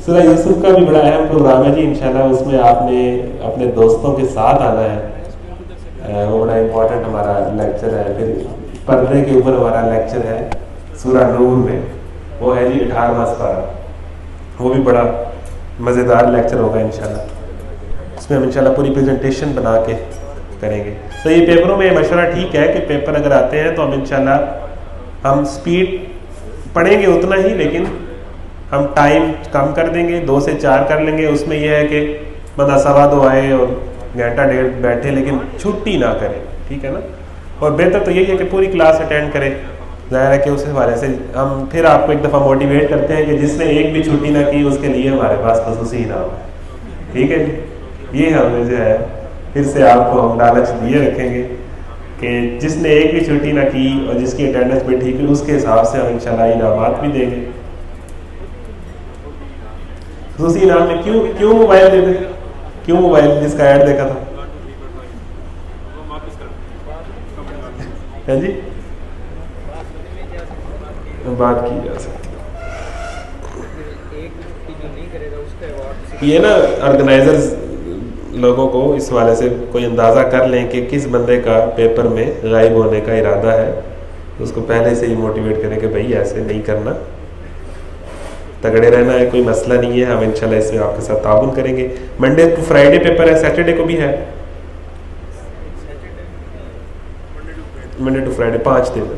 سورہ یوسف کا بھی بڑا اہم پروگرام ہے جی انشاءاللہ. اس میں آپ نے اپنے دوستوں کے ساتھ آنا ہے. وہ بڑا امپورٹنٹ ہمارا لیکچر ہے. پھر پردے کے اوپر ہمارا لیکچر ہے سورہ نور میں، وہ ہے جی 18واں سپارہ. وہ بھی بڑا مزیدار لیکچر ہوگا انشاءاللہ. اس میں ہم انشاءاللہ پوری پریزنٹیشن بنا کے کریں گے. تو یہ پیپروں میں یہ مشورہ ٹھیک ہے کہ پیپر اگر آتے ہیں تو ہم انشاءاللہ ہم سپیڈ پڑھیں گے اتنا ہی، لیکن ہم ٹائم کم کر دیں گے، 2 سے 4 کر لیں گے. اس میں یہ ہے کہ بندہ 2:15 آئے اور 1.5 گھنٹہ بیٹھے لیکن چھٹی نہ کرے. ٹھیک ہے نا. اور بہتر تو یہی ہے کہ پوری کلاس اٹینڈ کرے. ظاہر ہے کہ اس حوالے سے ہم پھر آپ کو ایک دفعہ موٹیویٹ کرتے ہیں کہ جس نے ایک بھی چھٹی نہ کی اس کے لیے ہمارے پاس خصوصی انعام. ٹھیک ہے جی. یہ ہمیں جو ہے پھر سے آپ کو ہم لالچ دیے رکھیں گے کہ جس نے ایک بھی چھٹی نہ کی اور جس کی اٹینڈنس بھی ٹھیک ہے اس کے حساب سے ہم انشاءاللہ انعامات بھی دیں گے. خصوصی انعام میں کیوں موبائل دے دیں؟ کیوں موبائل؟ جس کا ایڈ دیکھا تھا ہے جی بات کی جا سکتی. یہ نا آرگنائزرز لوگوں کو اس والے سے کوئی اندازہ کر لیں کہ کس بندے کا پیپر میں غائب ہونے کا ارادہ ہے، تو اس کو پہلے سے ہی موٹیویٹ کریں کہ بھائی ایسے نہیں کرنا، تگڑے رہنا ہے، کوئی مسئلہ نہیں ہے، ہم انشاءاللہ اس میں آپ کے ساتھ تعاون کریں گے۔ منڈے ٹو فرائیڈے پیپر ہے، سیٹرڈے کو بھی ہے، منڈے ٹو فرائیڈے 5 دن۔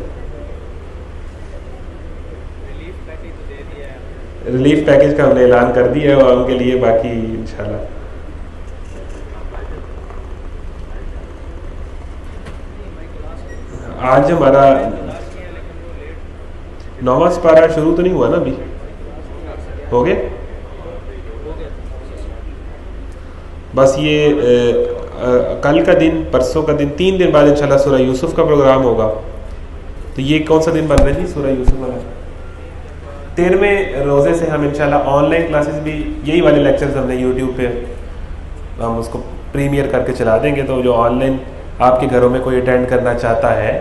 ریلیف پیکج کا ہم نے اعلان کر دیا ہے اور ان کے لیے باقی انشاءاللہ آج ہمارا 9واں سپارہ شروع تو نہیں ہوا نا، ابھی ہو گیا؟ بس یہ کل کا دن، پرسوں کا دن، 3 دن بعد انشاءاللہ سورہ یوسف کا پروگرام ہوگا۔ تو یہ کون سا دن بن رہا ہے جی؟ سورہ یوسف والا 13ویں روزے سے ہم انشاءاللہ آن لائن کلاسز بھی، یہی والے لیکچرز ہم نے یوٹیوب پہ ہم اس کو پریمیئر کر کے چلا دیں گے، تو جو آن لائن آپ کے گھروں میں کوئی اٹینڈ کرنا چاہتا ہے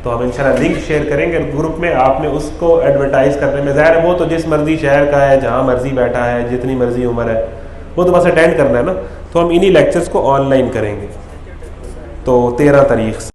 تو ہم انشاءاللہ لنک شیئر کریں گے گروپ میں۔ آپ نے اس کو ایڈورٹائز کرنے میں، ظاہر ہے وہ تو جس مرضی شہر کا ہے، جہاں مرضی بیٹھا ہے، جتنی مرضی عمر ہے، وہ تو بس اٹینڈ کرنا ہے نا، تو ہم انہی لیکچرز کو آن لائن کریں گے، تو 13 تاریخ سے